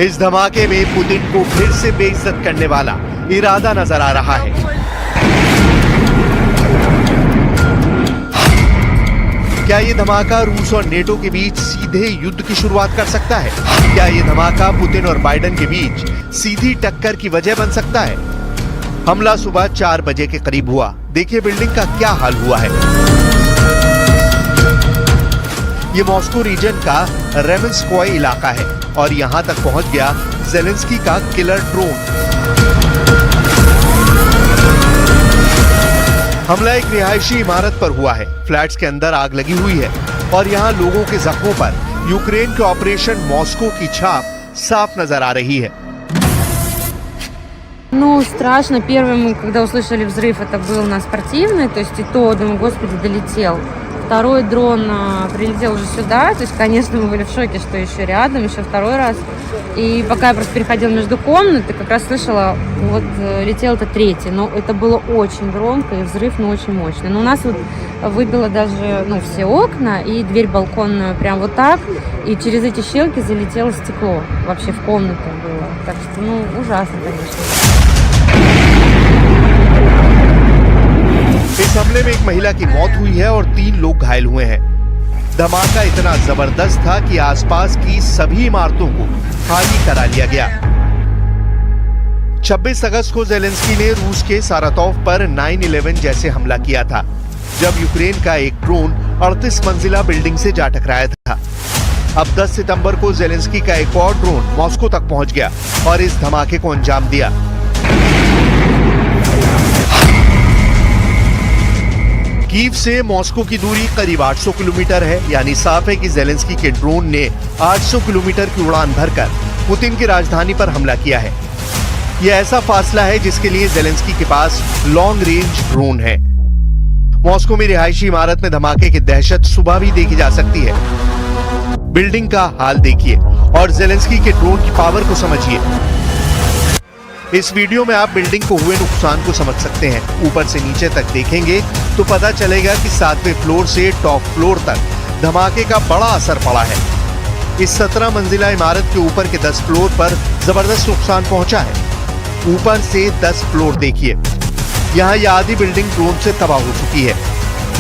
इस धमाके में पुतिन को फिर से बेइज्जत करने वाला इरादा नजर आ रहा है। क्या ये धमाका रूस और नेटो के बीच सीधे युद्ध की शुरुआत कर सकता है? क्या ये धमाका पुतिन और बाइडेन के बीच सीधी टक्कर की वजह बन सकता है? हमला सुबह 4 बजे के करीब हुआ। देखिए बिल्डिंग का क्या हाल हुआ है। ये मॉस्को रीजन का रेमेंस्कोय इलाका है और यहां तक पहुंच गया जेलेंस्की का किलर ड्रोन। हमला एक रिहायशी इमारत पर हुआ है। फ्लैट्स के अंदर आग लगी हुई है और यहाँ लोगों के जख्मों पर यूक्रेन के ऑपरेशन मॉस्को की छाप साफ नजर आ रही है। Ну, страшно. Первый мы, когда услышали взрыв, это был на спортивной, то есть и то, думаю, господи, долетел. Второй дрон прилетел уже сюда, то есть, конечно, мы были в шоке, что еще рядом, еще второй раз. И пока я просто переходила между комнат, как раз слышала, вот летел это третий, но это было очень громко и взрыв, ну, очень мощный. Но у нас вот выбило даже, ну, все окна и дверь балконную прям вот так, и через эти щелки залетело стекло, вообще в комнату было. Так что, ну, ужасно, конечно. इस हमले में एक महिला की मौत हुई है और 3 लोग घायल हुए हैं। धमाका इतना जबरदस्त था कि आसपास की सभी इमारतों को खाली करा लिया गया। 26 अगस्त को जेलेंस्की ने रूस के सारातोव पर 9/11 जैसे हमला किया था, जब यूक्रेन का एक ड्रोन 38 मंजिला बिल्डिंग से जा टकराया था। अब 10 सितंबर को जेलेंस्की का एक और ड्रोन मॉस्को तक पहुंच गया और इस धमाके को अंजाम दिया। कीव से मॉस्को की दूरी करीब 800 किलोमीटर है, यानी साफ है कि जेलेंस्की के ड्रोन ने 800 किलोमीटर की उड़ान भरकर पुतिन की राजधानी पर हमला किया है। यह ऐसा फासला है जिसके लिए जेलेंस्की के पास लॉन्ग रेंज ड्रोन है। मॉस्को में रिहायशी इमारत में धमाके की दहशत सुबह भी देखी जा सकती है। बिल्डिंग का हाल देखिए और जेलेंस्की के ड्रोन की पावर को समझिए। इस वीडियो में आप बिल्डिंग को हुए नुकसान को समझ सकते हैं। ऊपर से नीचे तक देखेंगे तो पता चलेगा कि 7वें फ्लोर से टॉप फ्लोर तक धमाके का बड़ा असर पड़ा है। इस 17 मंजिला इमारत के ऊपर के 10 फ्लोर पर जबरदस्त नुकसान पहुंचा है। ऊपर से 10 फ्लोर देखिए, यहाँ यह आधी बिल्डिंग ड्रोन से तबाह हो चुकी है।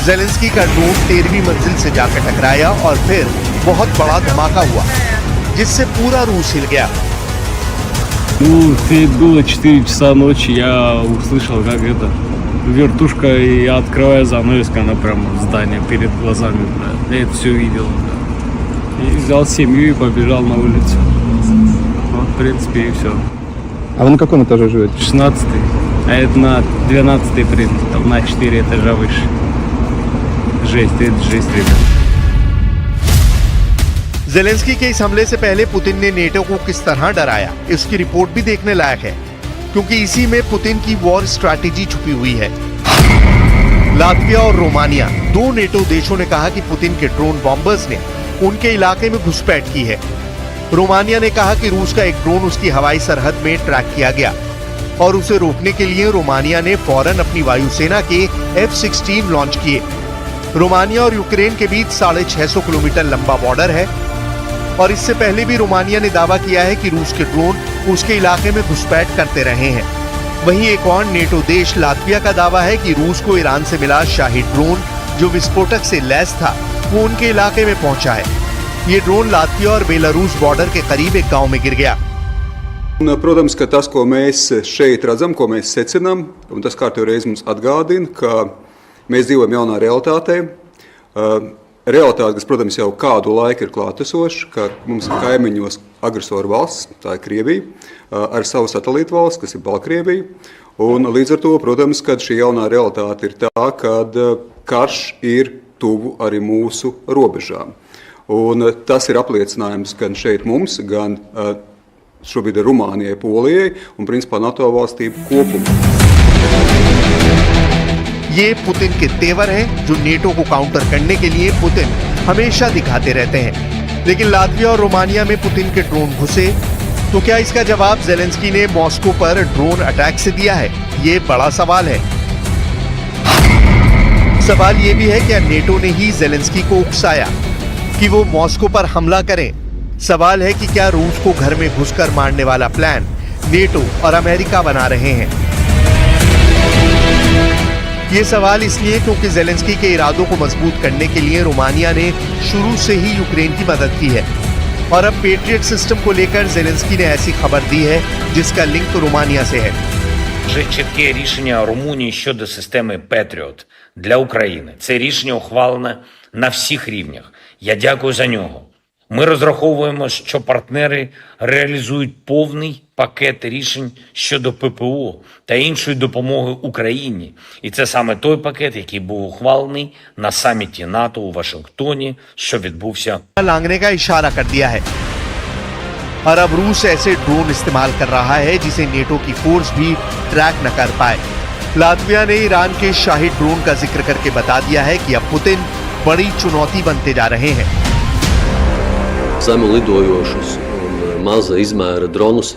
जेलेंस्की का ड्रोन 13वीं मंजिल से जाकर टकराया और फिर बहुत बड़ा धमाका हुआ जिससे पूरा रूस हिल गया। Ну, это было 4 часа ночи, я услышал, как это вертушка, и я открываю занавеску, она прямо в здание перед глазами, бля. Я это все видел, бля. И взял семью и побежал на улицу. Вот, в принципе, и все. А вы на каком этаже живете? 16-й, а это на 12-й принцип, там на 4 этажа выше. Жесть, это жесть, ребят. जेलेंस्की के इस हमले से पहले पुतिन ने नेटो को किस तरह डराया, इसकी रिपोर्ट भी देखने लायक है, क्योंकि इसी में पुतिन की वॉर स्ट्रैटेजी छुपी हुई है। लातविया और रोमानिया, 2 नेटो देशों ने कहा कि पुतिन के ड्रोन बॉम्बर्स ने उनके इलाके में घुसपैठ की है। रोमानिया ने कहा कि रूस का एक ड्रोन उसकी हवाई सरहद में ट्रैक किया गया और उसे रोकने के लिए रोमानिया ने फौरन अपनी वायुसेना के F-16 लॉन्च किए। रोमानिया और यूक्रेन के बीच 650 किलोमीटर लंबा बॉर्डर है और इससे पहले भी रोमानिया ने दावा किया है कि रूस के ड्रोन उसके इलाके में घुसपैठ करते रहे हैं। वहीं एक और नेटो देश लातविया का दावा है कि रूस को ईरान से मिला शाही ड्रोन जो विस्फोटक से लैस था वो उनके इलाके में पहुंचा है। ये ड्रोन लातविया और बेलारूस बॉर्डर के करीब एक गांव में गिर गया। Protams, ka tas, ko mēs šeit redzam, ko mēs secinām, un tas kārtīgi reiz mums atgādina, ka mēs dzīvojam jaunā realitātē. realitāte, kas, protams, jau kādu laiku ir klātesoša, ka mums ir kaimiņos agresoru valsts, tā ir Krievija, ar savu satelītu valsts, kas ir Baltkrievija. Un līdz ar to, protams, ka šī jaunā realitāte ir tā, ka karš ir tuvu arī mūsu robežām. Un tas ir apliecinājums gan šeit mums, gan šobrīd Rumānijai, Polijai un principā NATO valstīm kopumā. ये Putin के तेवर हैं जो NATO को counter करने के लिए Putin हमेशा दिखाते रहते हैं। लेकिन लातविया और रोमानिया में पुतिन के ड्रोन घुसे तो क्या इसका जवाब जेलेंस्की ने मॉस्को पर ड्रोन अटैक से दिया है? ये बड़ा सवाल है। सवाल ये भी है क्या नेटो ने ही जेलेंस्की को उकसाया कि वो मॉस्को पर हमला करें? सवाल है कि क्या रूस को घर में घुसकर मारने वाला प्लान नेटो और अमेरिका बना रहे हैं? ये सवाल इसलिए क्योंकि जेलेंस्की के इरादों को मजबूत करने के लिए रोमानिया ने शुरू से ही यूक्रेन की मदद की है और अब पेट्रियट सिस्टम को लेकर जेलेंस्की ने ऐसी खबर दी है जिसका लिंक रोमानिया से है। Вже чітке рішення Румунії щодо системи Patriot для України. Це рішення ухвалене на всіх рівнях. Я дякую за нього. Ми розраховуємо, що партнери реалізують повний пакет рішень щодо ППО та іншої допомоги Україні. І це саме той пакет, який був ухвалений на саміті НАТО у Вашингтоні, що відбувся. लांघने का इशारा कर दिया है और अब रूस ऐसे ड्रोन इस्तेमाल कर रहा है जिसे नेटो की फोर्स भी ट्रैक न कर पाए। लातविया ने ईरान के शाही ड्रोन का जिक्र करके बता दिया है कि अब पुतिन बड़ी चुनौती बनते जा रहे हैं। Zemu lidojošus un maza izmēra dronus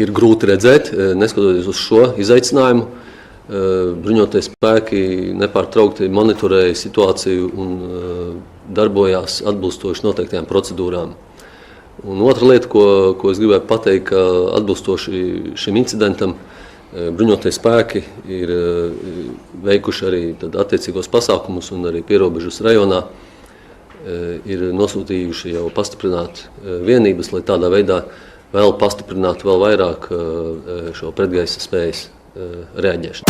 ir grūti redzēt, neskatoties uz šo izaicinājumu. Bruņotie spēki nepārtraukti monitorēja situāciju un darbojās atbilstoši noteiktajām procedūrām. Un otra lieta, ko es gribēju pateikt, ka atbilstoši šim incidentam bruņotie spēki ir veikuši arī attiecīgos pasākumus un arī pierobežas rajonā ir nosūtījuši jau pastiprināt vienības, lai tādā veidā vēl pastiprinātu vēl vairāk šo pretgaisa spējas reaģēšanu.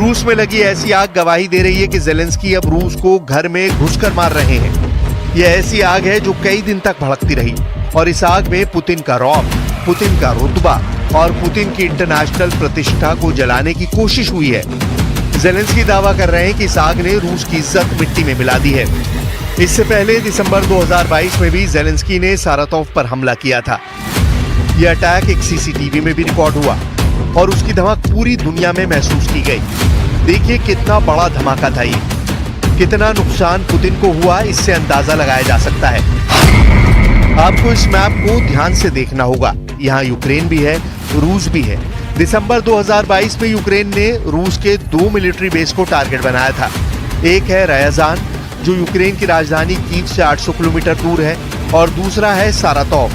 रूस में लगी ऐसी आग गवाही दे रही है कि Zelensky अब रूस को घर में घुसकर मार रहे हैं। यह ऐसी आग है जो कई दिन तक भड़कती रही और इस आग में पुतिन का रौब, पुतिन का रुतबा और पुतिन की इंटरनेशनल प्रतिष्ठा को जलाने की कोशिश हुई है। जेलेंस्की दावा कर रहे हैं कि इस आग ने रूस की इज्जत मिट्टी में मिला दी है। इससे पहले दिसंबर 2022 में भी जेलेंस्की ने सारातोव पर हमला किया था। यह अटैक एक सीसीटीवी में भी रिकॉर्ड हुआ और उसकी धमक पूरी दुनिया में महसूस की गई। देखिए कितना बड़ा धमाका था ये, कितना नुकसान पुतिन को हुआ, इससे अंदाजा लगाया जा सकता है। आपको इस मैप को ध्यान से देखना होगा। यहाँ यूक्रेन भी है, रूस भी है। दिसंबर 2022 में यूक्रेन ने रूस के 2 मिलिट्री बेस को टारगेट बनाया था। एक है रयाजान जो यूक्रेन की राजधानी कीव से 800 किलोमीटर दूर है और दूसरा है सारातोव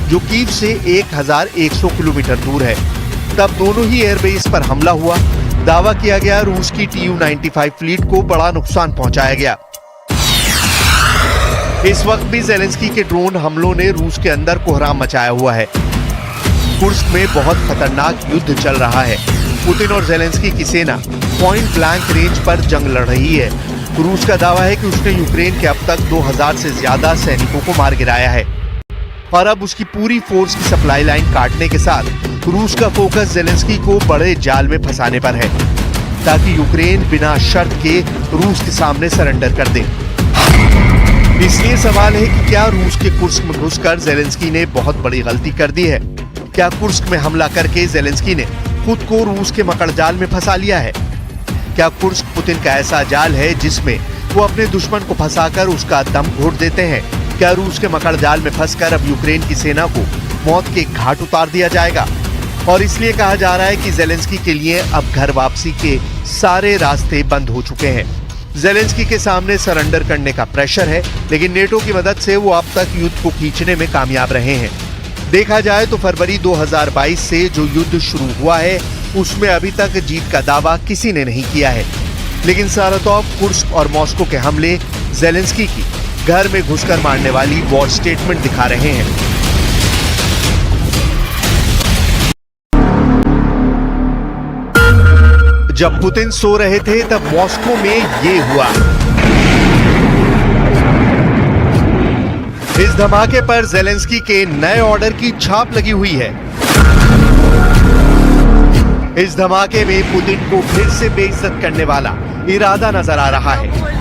जो कीव से 1100 किलोमीटर दूर है। तब दोनों ही एयरबेस पर हमला हुआ। दावा किया गया रूस की Tu-95 फ्लीट को बड़ा नुकसान पहुंचाया गया। इस वक्त भी जेलेंस्की के ड्रोन हमलों ने रूस के अंदर कोहराम मचाया हुआ है। कुर्स्क में बहुत खतरनाक युद्ध चल रहा है। पुतिन और जेलेंस्की की सेना पॉइंट ब्लैंक रेंज पर जंग लड़ रही है। रूस का दावा है कि उसने यूक्रेन के अब तक 2000 से ज्यादा सैनिकों को मार गिराया है और अब उसकी पूरी फोर्स की सप्लाई लाइन काटने के साथ रूस का फोकस जेलेंस्की को बड़े जाल में फंसाने पर है ताकि यूक्रेन बिना शर्त के रूस के सामने सरेंडर कर दे। इसलिए सवाल है कि क्या रूस के कुर्स्क में घुसकर जेलेंस्की ने बहुत बड़ी गलती कर दी है? क्या कुर्स्क में हमला करके जेलेंस्की ने खुद को रूस के मकड़जाल में फंसा लिया है? क्या कुर्स्क पुतिन का ऐसा जाल है जिसमें वो अपने दुश्मन को फंसाकर उसका दम घोट देते हैं? क्या रूस के मकड़जाल में फंसकर अब यूक्रेन की सेना को मौत के घाट उतार दिया जाएगा? और इसलिए कहा जा रहा है कि जेलेंस्की के लिए अब घर वापसी के सारे रास्ते बंद हो चुके हैं। जेलेंस्की के सामने सरेंडर करने का प्रेशर है, लेकिन नेटो की मदद से वो अब तक युद्ध को खींचने में कामयाब रहे हैं। देखा जाए तो फरवरी 2022 से जो युद्ध शुरू हुआ है उसमें अभी तक जीत का दावा किसी ने नहीं किया है, लेकिन सारातोव, कुर्स्क और मॉस्को के हमले जेलेंस्की की घर में घुसकर मारने वाली वॉर स्टेटमेंट दिखा रहे हैं। जब पुतिन सो रहे थे तब मॉस्को में ये हुआ। इस धमाके पर जेलेंस्की के नए ऑर्डर की छाप लगी हुई है। इस धमाके में पुतिन को फिर से बेइज्जत करने वाला इरादा नजर आ रहा है।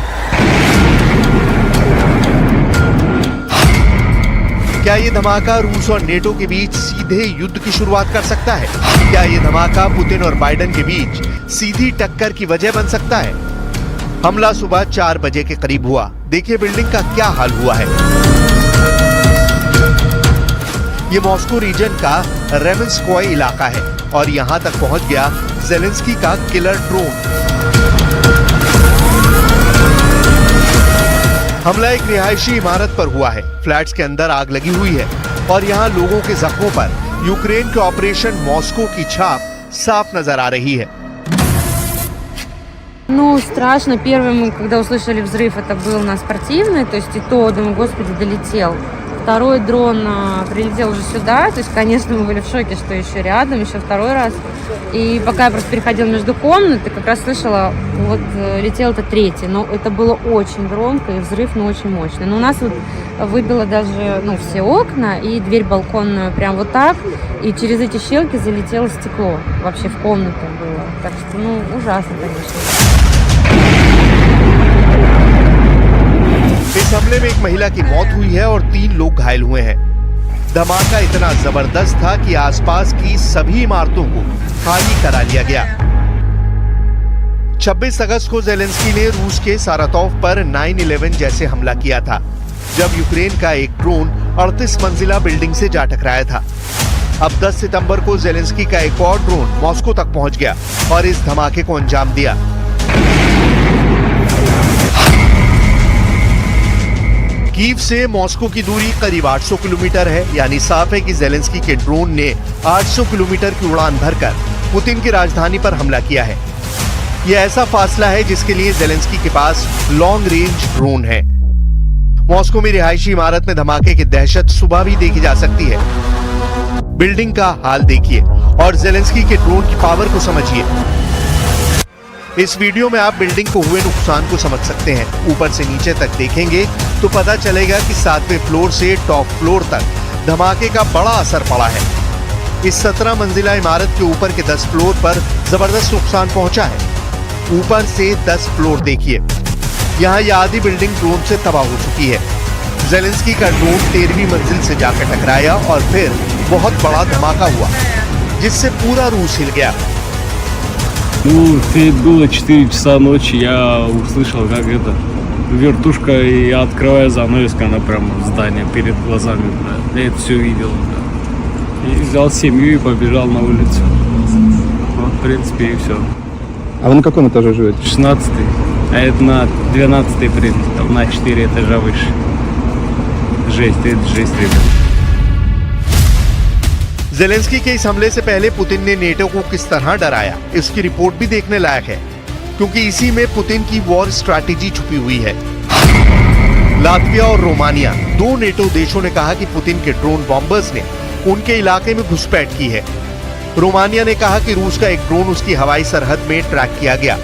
क्या ये धमाका रूस और नेटो के बीच सीधे युद्ध की शुरुआत कर सकता है? क्या ये धमाका पुतिन और बाइडेन के बीच सीधी टक्कर की वजह बन सकता है? हमला सुबह 4 बजे के करीब हुआ। देखिए बिल्डिंग का क्या हाल हुआ है। ये मॉस्को रीजन का रेमेंस्कोय इलाका है और यहां तक पहुंच गया जेलेंस्की का किलर ड्रोन। हमला एक रिहायशी इमारत पर हुआ है। फ्लैट्स के अंदर आग लगी हुई है और यहाँ लोगों के जख्मों पर यूक्रेन के ऑपरेशन मॉस्को की छाप साफ नजर आ रही है। Ну, страшно. Первый мы, когда услышали взрыв, это был на спортивной, то есть и то, думаю, господи, долетел. Второй дрон прилетел уже сюда, то есть, конечно, мы были в шоке, что еще рядом, еще второй раз. И пока я просто переходила между комнат, и как раз слышала, вот летел это третий, но это было очень громко, и взрыв, ну, очень мощный. Но у нас вот выбило даже, ну, все окна, и дверь балконную прям вот так, и через эти щелки залетело стекло, вообще в комнату было. Так что, ну, ужасно, конечно. इस हमले में एक महिला की मौत हुई है और 3 लोग घायल हुए हैं। धमाका इतना जबरदस्त था कि आसपास की सभी इमारतों को खाली करा लिया गया। 26 अगस्त को जेलेंस्की ने रूस के सारातोव पर 9/11 जैसे हमला किया था, जब यूक्रेन का एक ड्रोन 38 मंजिला बिल्डिंग से जा टकराया था। अब 10 सितंबर को जेलेंस्की का एक और ड्रोन मॉस्को तक पहुंच गया और इस धमाके को अंजाम दिया। कीव से मॉस्को की दूरी करीब 800 किलोमीटर है, यानी साफ है कि जेलेंस्की के ड्रोन ने 800 किलोमीटर की उड़ान भरकर पुतिन की राजधानी पर हमला किया है। यह ऐसा फासला है जिसके लिए जेलेंस्की के पास लॉन्ग रेंज ड्रोन है। मॉस्को में रिहायशी इमारत में धमाके की दहशत सुबह भी देखी जा सकती है। बिल्डिंग का हाल देखिए और जेलेंस्की के ड्रोन की पावर को समझिए। इस वीडियो में आप बिल्डिंग को हुए नुकसान को समझ सकते हैं। ऊपर से नीचे तक देखेंगे तो पता चलेगा कि 7वें फ्लोर से टॉप फ्लोर तक धमाके का बड़ा असर पड़ा है। इस 17 मंजिला इमारत के ऊपर के 10 फ्लोर पर जबरदस्त नुकसान पहुंचा है। ऊपर से 10 फ्लोर देखिए, यहाँ यह आधी बिल्डिंग ड्रोन से तबाह हो चुकी है। जेलेंस्की का ड्रोन 13वीं मंजिल से जाकर टकराया और फिर बहुत बड़ा धमाका हुआ जिससे पूरा रूस हिल गया। Ну, было 4 часа ночи, я услышал, как это вертушка, и я открываю занавеску, она прямо в здание перед глазами, да. Я это все видел, да. И взял семью и побежал на улицу. Вот, в принципе, и все. А вы на каком этаже живете? 16-й, а это на 12-й, в принципе, там на 4 этажа выше. Жесть, это жесть, ребят. जेलेंस्की के इस हमले से पहले पुतिन ने नेटो को किस तरह डराया, इसकी रिपोर्ट भी देखने लायक है, क्योंकि इसी में पुतिन की वॉर स्ट्रैटेजी छुपी हुई है। लातविया और रोमानिया, 2 नेटो देशों ने कहा कि पुतिन के ड्रोन बॉम्बर्स ने उनके इलाके में घुसपैठ की है। रोमानिया ने कहा कि रूस का एक ड्रोन उसकी हवाई सरहद में ट्रैक किया गया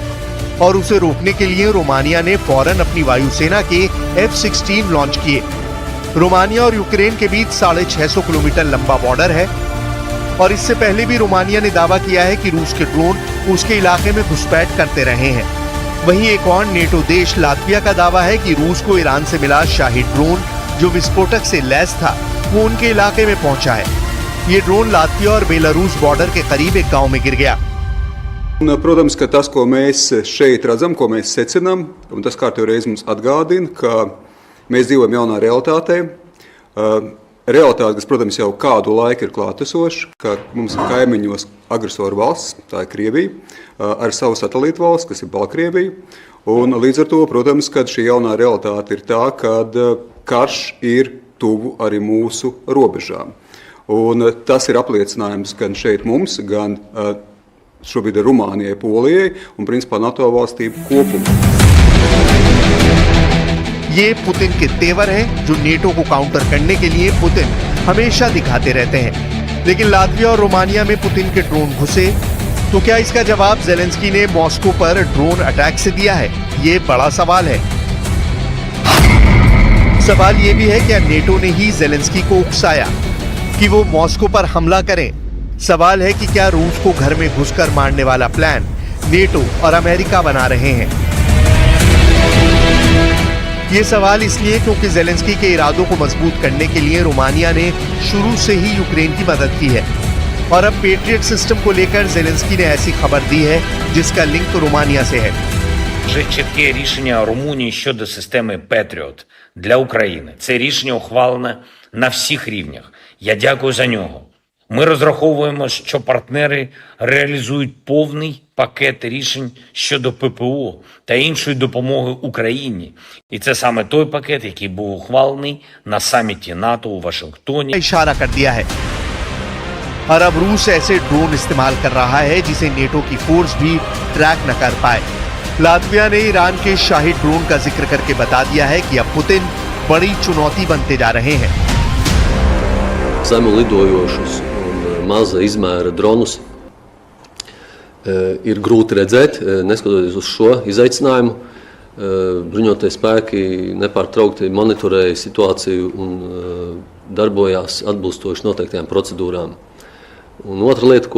और उसे रोकने के लिए रोमानिया ने फौरन अपनी वायुसेना के F-16 लॉन्च किए। रोमानिया और यूक्रेन के बीच 650 किलोमीटर लंबा बॉर्डर है और इससे पहले भी रोमानिया ने दावा किया है कि रूस के ड्रोन उसके इलाके में घुसपैठ करते रहे हैं। वहीं एक और नेटो देश लातविया का दावा है कि रूस को ईरान से मिला शाही ड्रोन जो विस्फोटक से लैस था वो उनके इलाके में पहुंचा है। ये ड्रोन लातविया और बेलारूस बॉर्डर के करीब एक गांव में गिर गया। Protams, ka tas, ko mēs šeit redzam, ko mēs secinām, un tas kārtīgi reiz mums atgādina, ka mēs dzīvojam jaunā realitātē. Realitāte, kas, protams, jau kādu laiku ir klātesoša, ka mums ir kaimiņos agresoru valsts, tā ir Krievija, ar savu satelītu valsts, kas ir Baltkrievija. Un līdz ar to, protams, kad šī jaunā realitāte ir tā, kad karš ir tuvu arī mūsu robežām. Un tas ir apliecinājums gan šeit mums, gan šobrīd Rumānijai, Polijai un principā NATO valstīm kopumā. ये Putin के तेवर हैं जो NATO को counter करने के लिए Putin हमेशा दिखाते रहते हैं। लेकिन लातविया और रोमानिया में पुतिन के ड्रोन घुसे, तो क्या इसका जवाब जेलेंस्की ने मॉस्को पर ड्रोन अटैक से दिया है? ये बड़ा सवाल है। सवाल ये भी है क्या नेटो ने ही जेलेंस्की को उकसाया कि वो मॉस्को पर हमला करें? सवाल है कि क्या रूस को घर में घुसकर मारने वाला प्लान नेटो और अमेरिका बना रहे हैं? ये सवाल इसलिए क्योंकि जेलेंस्की के इरादों को मजबूत करने के लिए रोमानिया ने शुरू से ही यूक्रेन की मदद की है और अब पेट्रियट सिस्टम को लेकर जेलेंस्की ने ऐसी खबर दी है जिसका लिंक रोमानिया से है। Вже чітке рішення Румунії щодо системи Patriot для України. Це рішення ухвалене на всіх рівнях. Я дякую за нього. Ми розраховуємо, що партнери реалізують повний пакет рішень щодо ППО та іншої допомоги Україні. І це саме той пакет, який був ухвалений на саміті НАТО у Вашингтоні. इशारा कर दिया है और अब रूस ऐसे ड्रोन इस्तेमाल कर रहा है जिसे नेटो की फोर्स भी ट्रैक न कर पाए। लातविया ने ईरान के शाही ड्रोन का जिक्र करके बता दिया है कि अब पुतिन बड़ी चुनौती बनते जा रहे हैं। Zemu lidojošus un maza izmēra dronus ir grūti redzēt, neskatoties uz šo izaicinājumu. Bruņotie spēki nepārtraukti monitorēja situāciju un darbojās atbilstoši noteiktajām procedūrām. Un otra lieta,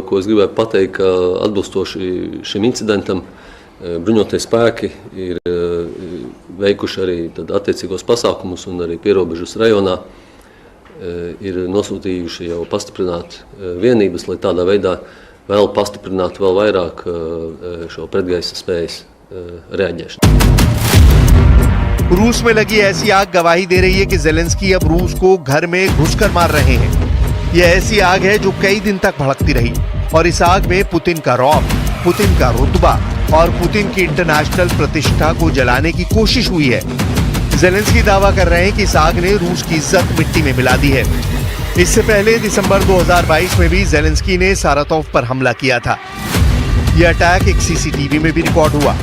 ko es gribēju pateikt, ka atbilstoši šim incidentam bruņotie spēki ir veikuši arī attiecīgos pasākumus un arī pierobežas rajonā ir nosūtījuši jau pastiprināt vienības, lai tādā veidā vēl pastiprinātu vēl vairāk šo pretgaisa spējas reaģēšanu. रूस में लगी ऐसी आग गवाही दे रही है कि Zelensky अब रूस को घर में घुसकर मार रहे हैं। यह ऐसी आग है जो कई दिन तक भड़कती रही और इस आग में पुतिन का रौब, पुतिन का रुतबा और पुतिन की इंटरनेशनल प्रतिष्ठा को जलाने की कोशिश हुई है। जेलेंस्की दावा कर रहे हैं कि इस आग ने रूस की इज्जत मिट्टी में मिला दी है। इससे पहले दिसंबर 2022 में भी जेलेंस्की ने सारातोव पर हमला किया था। यह अटैक एक सीसीटीवी में भी रिकॉर्ड हुआ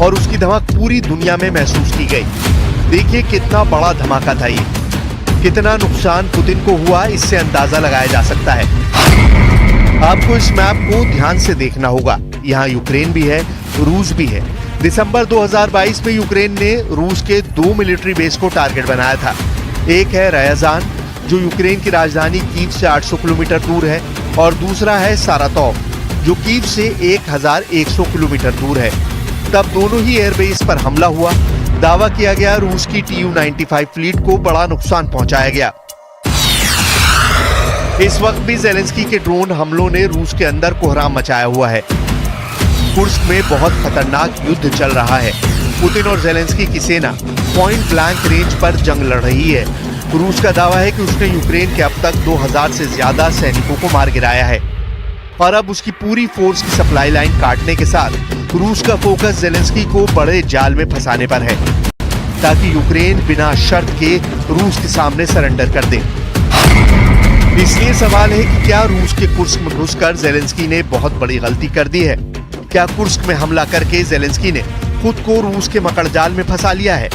और उसकी धमक पूरी दुनिया में महसूस की गई। देखिए कितना बड़ा धमाका था ये, कितना नुकसान पुतिन को हुआ, इससे अंदाजा लगाया जा सकता है। आपको इस मैप को ध्यान से देखना होगा। यहाँ यूक्रेन भी है, रूस भी है। दिसंबर 2022 में यूक्रेन ने रूस के 2 मिलिट्री बेस को टारगेट बनाया था। एक है रयाजान, जो यूक्रेन की राजधानी कीव से 800 किलोमीटर दूर है, और दूसरा है सारातोव, जो कीव से 1100 किलोमीटर दूर है। तब दोनों ही एयरबेस पर हमला हुआ। दावा किया गया रूस की Tu-95 फ्लीट को बड़ा नुकसान पहुंचाया गया। इस वक्त भी जेलेंस्की के ड्रोन हमलों ने रूस के अंदर कोहराम मचाया हुआ है। कुर्स्क में बहुत खतरनाक युद्ध चल रहा है। पुतिन और जेलेंस्की की सेना पॉइंट ब्लैंक रेंज पर जंग लड़ रही है। रूस का दावा है कि उसने यूक्रेन के अब तक 2000 से ज्यादा सैनिकों को मार गिराया है और अब उसकी पूरी फोर्स की सप्लाई लाइन काटने के साथ रूस का फोकस जेलेंस्की को बड़े जाल में फंसाने पर है, ताकि यूक्रेन बिना शर्त के रूस के सामने सरेंडर कर दे। इसलिए सवाल है कि क्या रूस के कुर्स्क में घुसकर जेलेंस्की ने बहुत बड़ी गलती कर दी है? क्या कुर्स्क में हमला करके जेलेंस्की ने खुद को रूस के मकड़जाल में फंसा लिया है?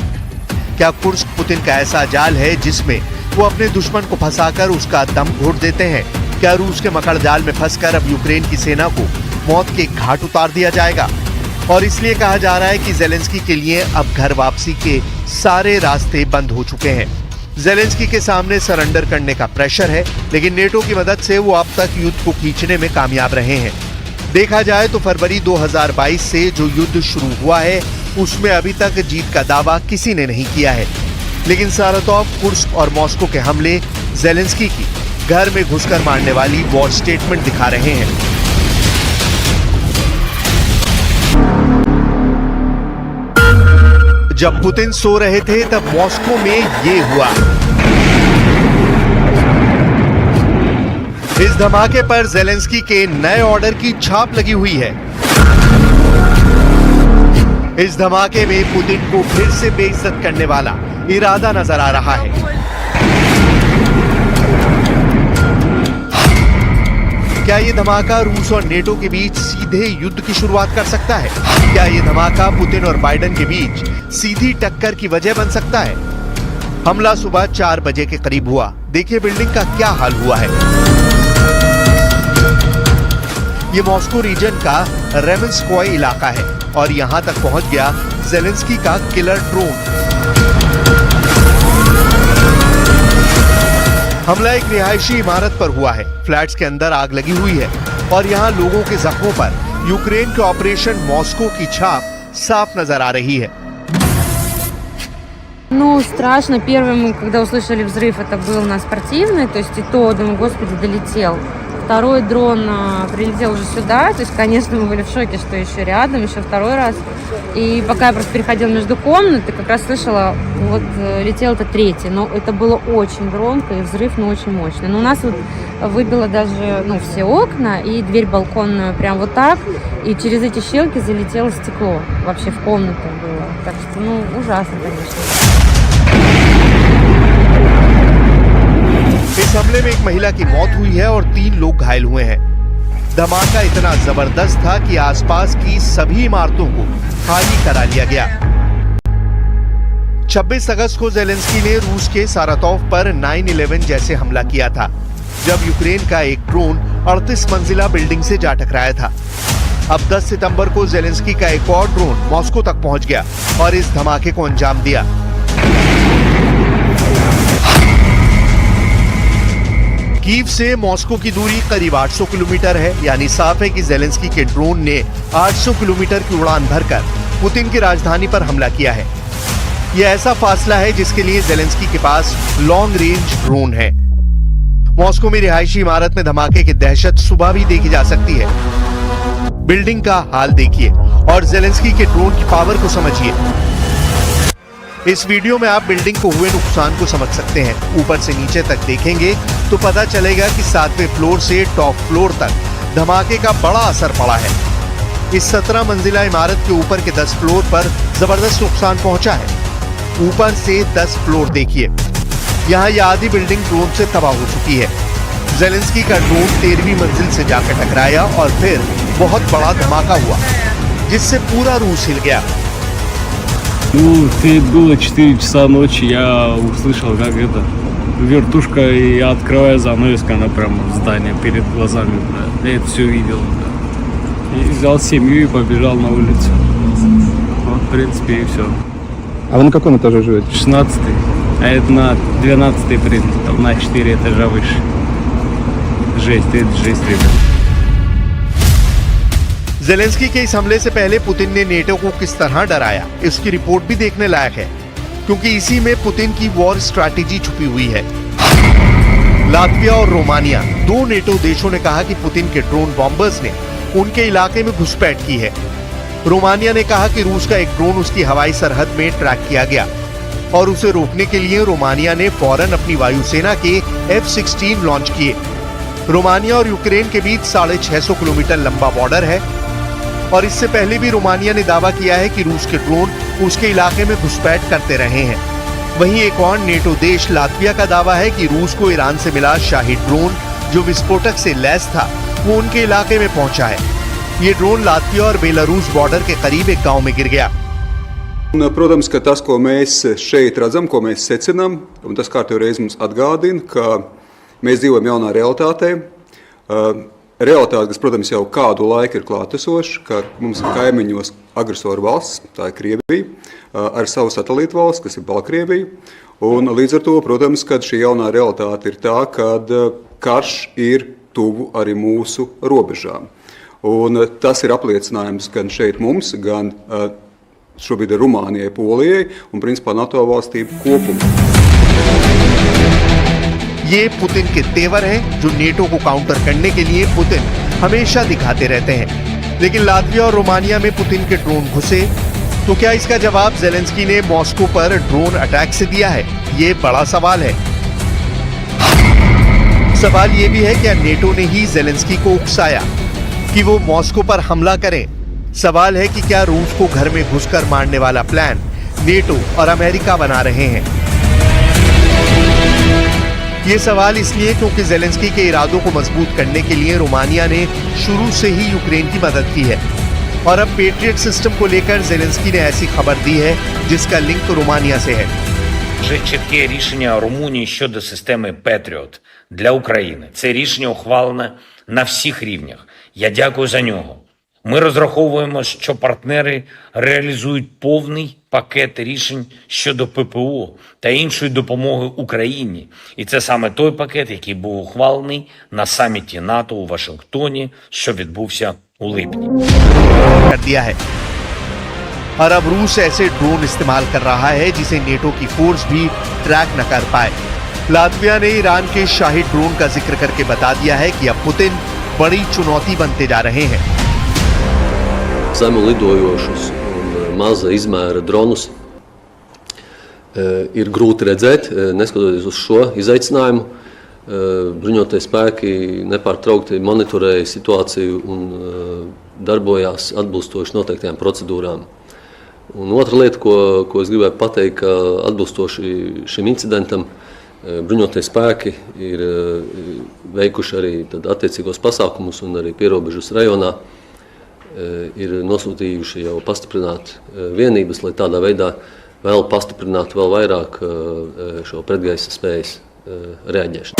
क्या कुर्स्क पुतिन का ऐसा जाल है जिसमें वो अपने दुश्मन को फंसाकर उसका दम घोट देते हैं? क्या रूस के मकड़जाल में फंसकर अब यूक्रेन की सेना को मौत के घाट उतार दिया जाएगा? और इसलिए कहा जा रहा है कि जेलेंस्की के लिए अब घर वापसी के सारे रास्ते बंद हो चुके हैं। जेलेंस्की के सामने सरेंडर करने का प्रेशर है, लेकिन नेटो की मदद से वो अब तक युद्ध को खींचने में कामयाब रहे हैं। देखा जाए तो फरवरी 2022 से जो युद्ध शुरू हुआ है उसमें अभी तक जीत का दावा किसी ने नहीं किया है, लेकिन सारातोव, कुर्स्क और मॉस्को के हमले जेलेंस्की की घर में घुसकर मारने वाली वॉर स्टेटमेंट दिखा रहे हैं। जब पुतिन सो रहे थे तब मॉस्को में ये हुआ। इस धमाके पर जेलेंस्की के नए ऑर्डर की छाप लगी हुई है। इस धमाके में पुतिन को फिर से बेइज्जत करने वाला इरादा नजर आ रहा है। क्या ये धमाका रूस और नेटो के बीच सीधे युद्ध की शुरुआत कर सकता है? क्या ये धमाका पुतिन और बाइडेन के बीच सीधी टक्कर की वजह बन सकता है? हमला सुबह 4 बजे के करीब हुआ। देखिए बिल्डिंग का क्या हाल हुआ है। ये मॉस्को रीजन का रेमेंस्कोय इलाका है और यहाँ तक पहुंच गया जेलेंस्की का किलर ड्रोन। हमला एक रिहायशी इमारत पर हुआ है। फ्लैट्स के अंदर आग लगी हुई है और यहाँ लोगों के जख्मों पर यूक्रेन के ऑपरेशन मॉस्को की छाप साफ नजर आ रही है। Ну, страшно. Первый мы, когда услышали взрыв, это был на спортивной, то есть и то, думаю, господи, долетел. Второй дрон прилетел уже сюда, то есть, конечно, мы были в шоке, что еще рядом, еще второй раз. И пока я просто переходила между комнат, и как раз слышала, вот летел это третий, но это было очень громко, и взрыв, ну, очень мощный. Но у нас вот выбило даже, ну, все окна и дверь балконную прям вот так, и через эти щелки залетело стекло, вообще в комнату было. Так что, ну, ужасно, конечно. इस हमले में एक महिला की मौत हुई है और 3 लोग घायल हुए हैं। धमाका इतना जबरदस्त था कि आसपास की सभी इमारतों को खाली करा लिया गया। 26 अगस्त को जेलेंस्की ने रूस के सारातोव पर 9/11 जैसे हमला किया था, जब यूक्रेन का एक ड्रोन 38 मंजिला बिल्डिंग से जा टकराया था। अब 10 सितंबर को जेलेंस्की का एक और ड्रोन मॉस्को तक पहुंच गया और इस धमाके को अंजाम दिया। कीव से मॉस्को की दूरी करीब 800 किलोमीटर है, यानी साफ है कि जेलेंस्की के ड्रोन ने 800 किलोमीटर की उड़ान भरकर पुतिन की राजधानी पर हमला किया है। यह ऐसा फासला है जिसके लिए जेलेंस्की के पास लॉन्ग रेंज ड्रोन है। मॉस्को में रिहायशी इमारत में धमाके की दहशत सुबह भी देखी जा सकती है। बिल्डिंग का हाल देखिए और जेलेंस्की के ड्रोन की पावर को समझिए। इस वीडियो में आप बिल्डिंग को हुए नुकसान को समझ सकते हैं। ऊपर से नीचे तक देखेंगे तो पता चलेगा कि 7वें फ्लोर से टॉप फ्लोर तक धमाके का बड़ा असर पड़ा है। इस 17 मंजिला इमारत के ऊपर के 10 फ्लोर पर जबरदस्त नुकसान पहुंचा है। ऊपर से 10 फ्लोर देखिए, यहाँ यह आधी बिल्डिंग ड्रोन से तबाह हो चुकी है। जेलेंस्की का ड्रोन 13वीं मंजिल से जाकर टकराया और फिर बहुत बड़ा धमाका हुआ, जिससे पूरा रूस हिल गया। Ну, это было 4 часа ночи, я услышал, как это вертушка, и я открываю занавеску, она прямо в здание перед глазами, да. Я это все видел, да. И взял семью и побежал на улицу. Вот, в принципе, и все. А вы на каком этаже живете? 16-й, а это на 12-й принцип, там на 4 этажа выше. Жесть, это жесть, ребят. जेलेंस्की के इस हमले से पहले पुतिन ने नेटो को किस तरह डराया, इसकी रिपोर्ट भी देखने लायक है, क्योंकि इसी में पुतिन की वॉर स्ट्रैटेजी छुपी हुई है। लातविया और रोमानिया, 2 नेटो देशों ने कहा कि पुतिन के ड्रोन बॉम्बर्स ने उनके इलाके में घुसपैठ की है। रोमानिया ने कहा कि रूस का एक ड्रोन उसकी हवाई सरहद में ट्रैक किया गया और उसे रोकने के लिए रोमानिया ने फौरन अपनी वायुसेना के F-16 लॉन्च किए। रोमानिया और यूक्रेन के बीच 650 किलोमीटर लंबा बॉर्डर है और इससे पहले भी रोमानिया ने दावा किया है कि रूस के ड्रोन उसके इलाके में घुसपैठ करते रहे हैं। वहीं एक और नेटो देश लातविया का दावा है कि रूस को ईरान से मिला शाही ड्रोन, जो विस्फोटक से लैस था, वो उनके इलाके में पहुंचा है। ये ड्रोन लातविया और बेलारूस बॉर्डर के करीब एक गांव में गिर गया। Protams, ka tas, ko mēs šeit redzam, ko mēs secinām, un tas kārtējo reizi mums atgādina, ka mēs dzīvojam jaunā realitātē. Realitāte, kas, protams, jau kādu laiku ir klātesoša, ka mums ir kaimiņos agresoru valsts, tā ir Krievija, ar savu satelītu valsts, kas ir Baltkrievija. Un līdz ar to, protams, kad šī jaunā realitāte ir tā, kad karš ir tuvu arī mūsu robežām. Un tas ir apliecinājums gan šeit mums, gan šobrīd ir Rumānijai, Polijai un principā NATO valstīm kopumā. ये Putin के तेवर हैं, जो NATO को counter करने के लिए Putin हमेशा दिखाते रहते हैं। लेकिन लातविया और रोमानिया में पुतिन के ड्रोन घुसे, तो क्या इसका जवाब जेलेंस्की ने मॉस्को पर ड्रोन अटैक से दिया है? ये बड़ा सवाल है। सवाल ये भी है, क्या नेटो ने ही जेलेंस्की को उकसाया कि वो मॉस्को पर हमला करें? सवाल है कि क्या रूस को घर में घुसकर मारने वाला प्लान नेटो और अमेरिका बना रहे हैं? ये सवाल इसलिए क्योंकि जेलेंस्की के इरादों को मजबूत करने के लिए रोमानिया ने शुरू से ही यूक्रेन की मदद की है और अब पेट्रियट सिस्टम को लेकर जेलेंस्की ने ऐसी खबर दी है जिसका लिंक रोमानिया से है। Вже чітке рішення Румунії щодо системи Patriot для України. Це рішення ухвалене на всіх рівнях. Я дякую за нього. Ми розраховуємо, що партнери реалізують повний пакет рішень щодо ППО та іншої допомоги Україні. І це саме той пакет, який був ухвалений на саміті НАТО у Вашингтоні, що відбувся у липні. कर दिया है और अब रूस ऐसे ड्रोन इस्तेमाल कर रहा है जिसे नेटो की फोर्स भी ट्रैक न कर पाए। लातविया ने ईरान के शाही ड्रोन का जिक्र करके बता दिया है कि अब पुतिन बड़ी चुनौती बनते जा रहे हैं। Zemu lidojošus un maza izmēra dronus ir grūti redzēt, neskatoties uz šo izaicinājumu. Bruņotie spēki nepārtraukti monitorēja situāciju un darbojās atbilstoši noteiktām procedūrām. Un otra lieta, ko es gribēju pateikt, ka atbilstoši šim incidentam bruņotie spēki ir veikuši arī attiecīgos pasākumus un arī pierobežas rajonā ir nosūtījuši jau pastiprināt vienības, lai tādā veidā vēl pastiprinātu vēl vairāk šo pretgaisa spējas reaģēšanu.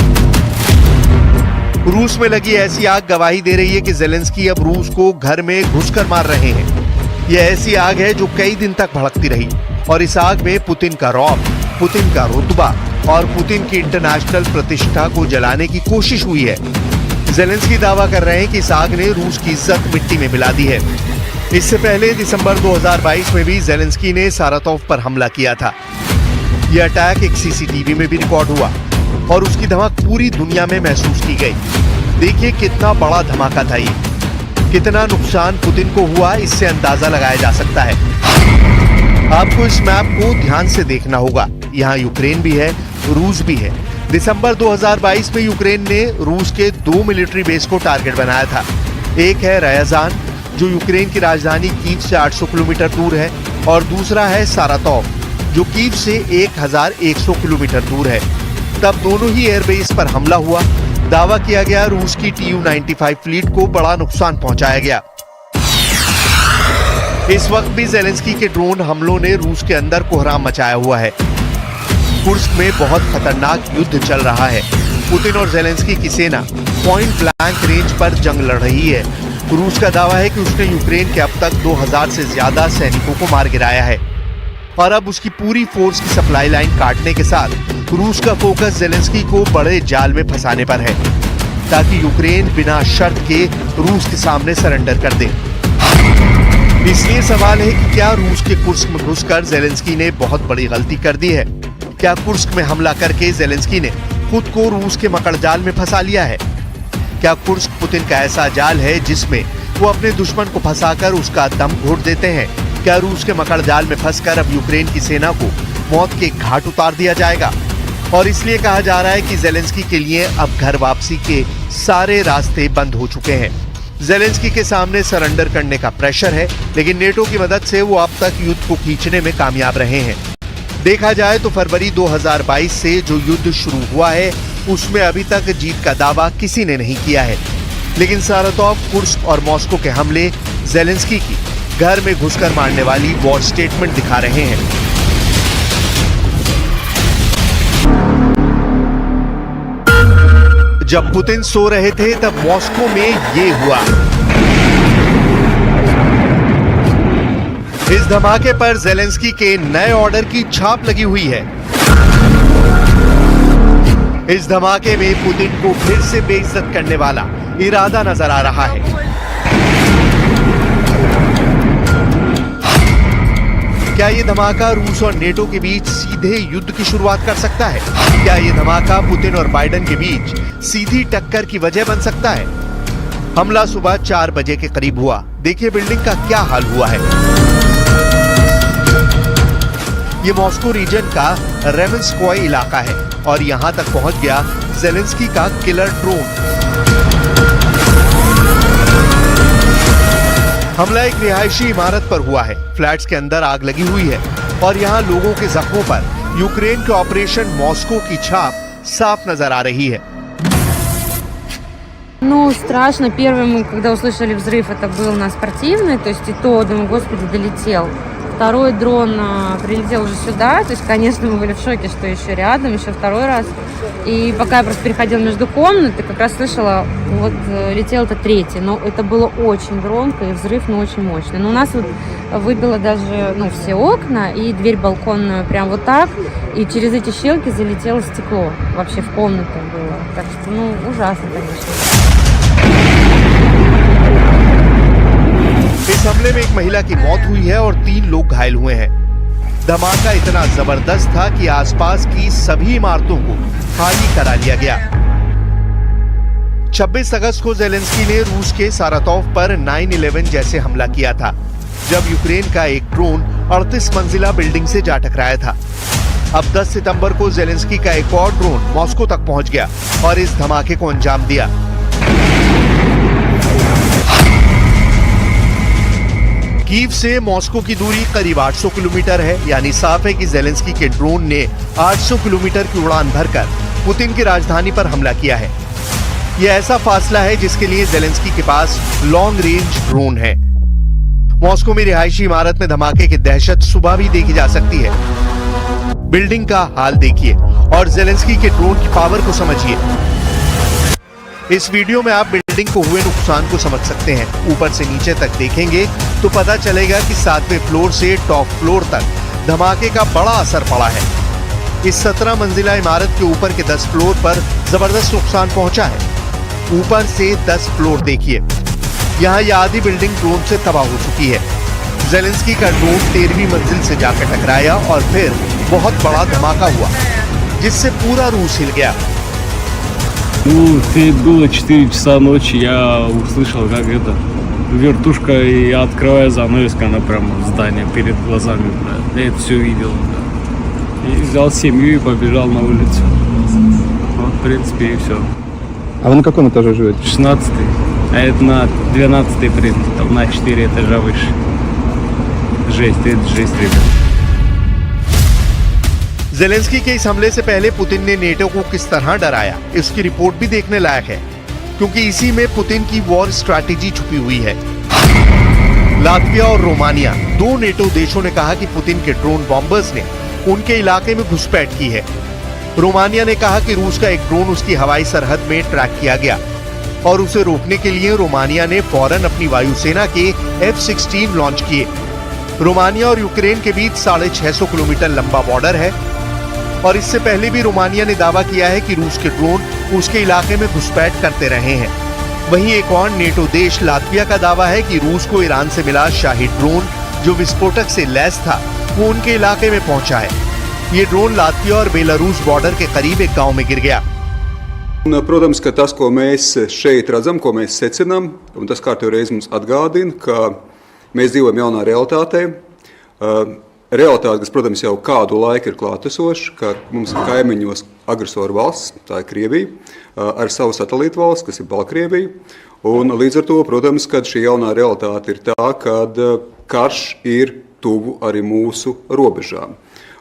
रूस में लगी ऐसी आग गवाही दे रही है कि Zelensky अब रूस को घर में घुसकर मार रहे हैं। यह ऐसी आग है जो कई दिन तक भड़कती रही और इस आग में पुतिन का रौब, पुतिन का रुतबा और पुतिन की इंटरनेशनल प्रतिष्ठा को जलाने की कोशिश हुई है। जेलेंस्की दावा कर रहे हैं कि इस आग ने रूस की इज्जत मिट्टी में मिला दी है। इससे पहले दिसंबर 2022 में भी जेलेंस्की ने सारातोव पर हमला किया था। यह अटैक एक सीसीटीवी में भी रिकॉर्ड हुआ और उसकी धमक पूरी दुनिया में महसूस की गई। देखिए कितना बड़ा धमाका था ये, कितना नुकसान पुतिन को हुआ, इससे अंदाजा लगाया जा सकता है। आपको इस मैप को ध्यान से देखना होगा। यहाँ यूक्रेन भी है, रूस भी है। दिसंबर 2022 में यूक्रेन ने रूस के 2 मिलिट्री बेस को टारगेट बनाया था। एक है रयाजान, जो यूक्रेन की राजधानी कीव से 800 किलोमीटर दूर है, और दूसरा है सारातोव, जो कीव से 1100 किलोमीटर दूर है। तब दोनों ही एयरबेस पर हमला हुआ। दावा किया गया रूस की Tu-95 फ्लीट को बड़ा नुकसान पहुंचाया गया। इस वक्त भी जेलेंस्की के ड्रोन हमलों ने रूस के अंदर कोहराम मचाया हुआ है। कुर्स्क में बहुत खतरनाक युद्ध चल रहा है। पुतिन और जेलेंस्की की सेना पॉइंट ब्लैंक रेंज पर जंग लड़ रही है। रूस का दावा है कि उसने यूक्रेन के अब तक 2000 से ज्यादा सैनिकों को मार गिराया है और अब उसकी पूरी फोर्स की सप्लाई लाइन काटने के साथ रूस का फोकस जेलेंस्की को बड़े जाल में फंसाने पर है, ताकि यूक्रेन बिना शर्त के रूस के सामने सरेंडर कर दे। इसलिए सवाल है कि क्या रूस के कुर्स्क में घुसकर जेलेंस्की ने बहुत बड़ी गलती कर दी है? क्या कुर्स्क में हमला करके जेलेंस्की ने खुद को रूस के मकड़जाल में फंसा लिया है? क्या कुर्स्क पुतिन का ऐसा जाल है जिसमें वो अपने दुश्मन को फंसाकर उसका दम घोट देते हैं? क्या रूस के मकड़जाल में फंसकर अब यूक्रेन की सेना को मौत के घाट उतार दिया जाएगा? और इसलिए कहा जा रहा है कि जेलेंस्की के लिए अब घर वापसी के सारे रास्ते बंद हो चुके हैं। जेलेंस्की के सामने सरेंडर करने का प्रेशर है, लेकिन नेटो की मदद से वो अब तक युद्ध को खींचने में कामयाब रहे हैं। देखा जाए तो फरवरी 2022 से जो युद्ध शुरू हुआ है उसमें अभी तक जीत का दावा किसी ने नहीं किया है, लेकिन सारातोव, कुर्स्क और मॉस्को के हमले जेलेंस्की की घर में घुसकर मारने वाली वॉर स्टेटमेंट दिखा रहे हैं। जब पुतिन सो रहे थे तब मॉस्को में ये हुआ। इस धमाके पर जेलेंस्की के नए ऑर्डर की छाप लगी हुई है। इस धमाके में पुतिन को फिर से बेइज्जत करने वाला इरादा नजर आ रहा है। क्या ये धमाका रूस और नेटो के बीच सीधे युद्ध की शुरुआत कर सकता है? क्या ये धमाका पुतिन और बाइडेन के बीच सीधी टक्कर की वजह बन सकता है? हमला सुबह 4 बजे के करीब हुआ। देखिए बिल्डिंग का क्या हाल हुआ है। ये मॉस्को रीजन का रेमेंस्कोय इलाका है और यहाँ तक पहुंच गया जेलेंस्की का किलर ड्रोन। हमला एक रिहायशी इमारत पर हुआ है। फ्लैट्स के अंदर आग लगी हुई है और यहाँ लोगों के जख्मों पर यूक्रेन के ऑपरेशन मॉस्को की छाप साफ नजर आ रही है। Ну, страшно. Первым, когда услышали взрыв, это был на Спортивной, то есть и то, думаю, господи, долетел. Второй дрон прилетел уже сюда. То есть, конечно, мы были в шоке, что еще рядом, еще второй раз. И пока я просто переходила между комнат, и как раз слышала, вот летел это третий. Но это было очень громко, и взрыв, очень мощный. Но у нас вот выбило даже, все окна, и дверь балконную прям вот так. И через эти щелки залетело стекло. Вообще в комнату было. Так что, ужасно, конечно. इस हमले में एक महिला की मौत हुई है और 3 लोग घायल हुए हैं। धमाका इतना जबरदस्त था कि आसपास की सभी इमारतों को खाली करा लिया गया। 26 अगस्त को ज़ेलेंस्की ने रूस के सारातोव पर 9/11 जैसे हमला किया था, जब यूक्रेन का एक ड्रोन 38 मंजिला बिल्डिंग से जा टकराया था। अब 10 सितंबर को ज़ेलेंस्की का एक और ड्रोन मॉस्को तक पहुंच गया और इस धमाके को अंजाम दिया। कीव से मॉस्को की दूरी करीब 800 किलोमीटर है, यानी साफ है कि ज़ेलेंस्की के ड्रोन ने 800 किलोमीटर की उड़ान भरकर पुतिन की राजधानी पर हमला किया है। यह ऐसा फासला है जिसके लिए ज़ेलेंस्की के पास लॉन्ग रेंज ड्रोन है। मॉस्को में रिहायशी इमारत में धमाके की दहशत सुबह भी देखी जा सकती है। बिल्डिंग का हाल देखिए और ज़ेलेंस्की के ड्रोन की पावर को समझिए। इस वीडियो में आप बिल्डिंग को हुए नुकसान को समझ सकते हैं। ऊपर से नीचे तक देखेंगे तो पता चलेगा कि 7वें फ्लोर से टॉप फ्लोर तक धमाके का बड़ा असर पड़ा है। इस 17 मंजिला इमारत के ऊपर के 10 फ्लोर पर जबरदस्त नुकसान पहुंचा है। ऊपर से 10 फ्लोर देखिए, यहाँ यह आधी बिल्डिंग ड्रोन से तबाह हो चुकी है। ज़ेलेंस्की का ड्रोन 13वीं मंजिल से जाकर टकराया और फिर बहुत बड़ा धमाका हुआ, जिससे पूरा रूस हिल गया। Было 4 часа ночи, я услышал, как это вертушка, и я открываю занавеску, она прямо в здании перед глазами, я это все видел, И взял семью и побежал на улицу. Вот, в принципе, и все. А вы на каком этаже живете? 16-й, а это на 12-й, в принципе, там на 4 этажа выше. Жесть, это жесть, ребят. ज़ेलेंस्की के इस हमले से पहले पुतिन ने नेटो को किस तरह डराया, इसकी रिपोर्ट भी देखने लायक है, क्योंकि इसी में पुतिन की वॉर स्ट्रैटेजी छुपी हुई है। लातविया और रोमानिया, 2 नेटो देशों ने कहा कि पुतिन के ड्रोन बॉम्बर्स ने उनके इलाके में घुसपैठ की है। रोमानिया ने कहा कि रूस का एक ड्रोन उसकी हवाई सरहद में ट्रैक किया गया और उसे रोकने के लिए रोमानिया ने फौरन अपनी वायुसेना के F-16 लॉन्च किए। रोमानिया और यूक्रेन के बीच 650 किलोमीटर लंबा बॉर्डर है और इससे पहले भी रोमानिया ने दावा किया है कि रूस के ड्रोन उसके इलाके में घुसपैठ करते रहे हैं। वहीं एक और नेटो देश लातविया का दावा है कि रूस को ईरान से मिला शाही ड्रोन, जो विस्फोटक से लैस था, वो उनके इलाके में पहुंचा है। ये ड्रोन लातविया और बेलारूस बॉर्डर के करीब एक गांव में गिर गया। Protams, ka tas, ko mēs šeit redzam, ko mēs secinām, un tas kārtīgi reiz mums atgādina, ka mēs dzīvojam jaunā realitātē. Realitāte, kas, protams, jau kādu laiku ir klātesoša, ka mums ir kaimiņos agresoru valsts, tā ir Krievija, ar savu satelītu valsts, kas ir Baltkrievija. Un līdz ar to, protams, kad šī jaunā realitāte ir tā, kad karš ir tuvu arī mūsu robežām.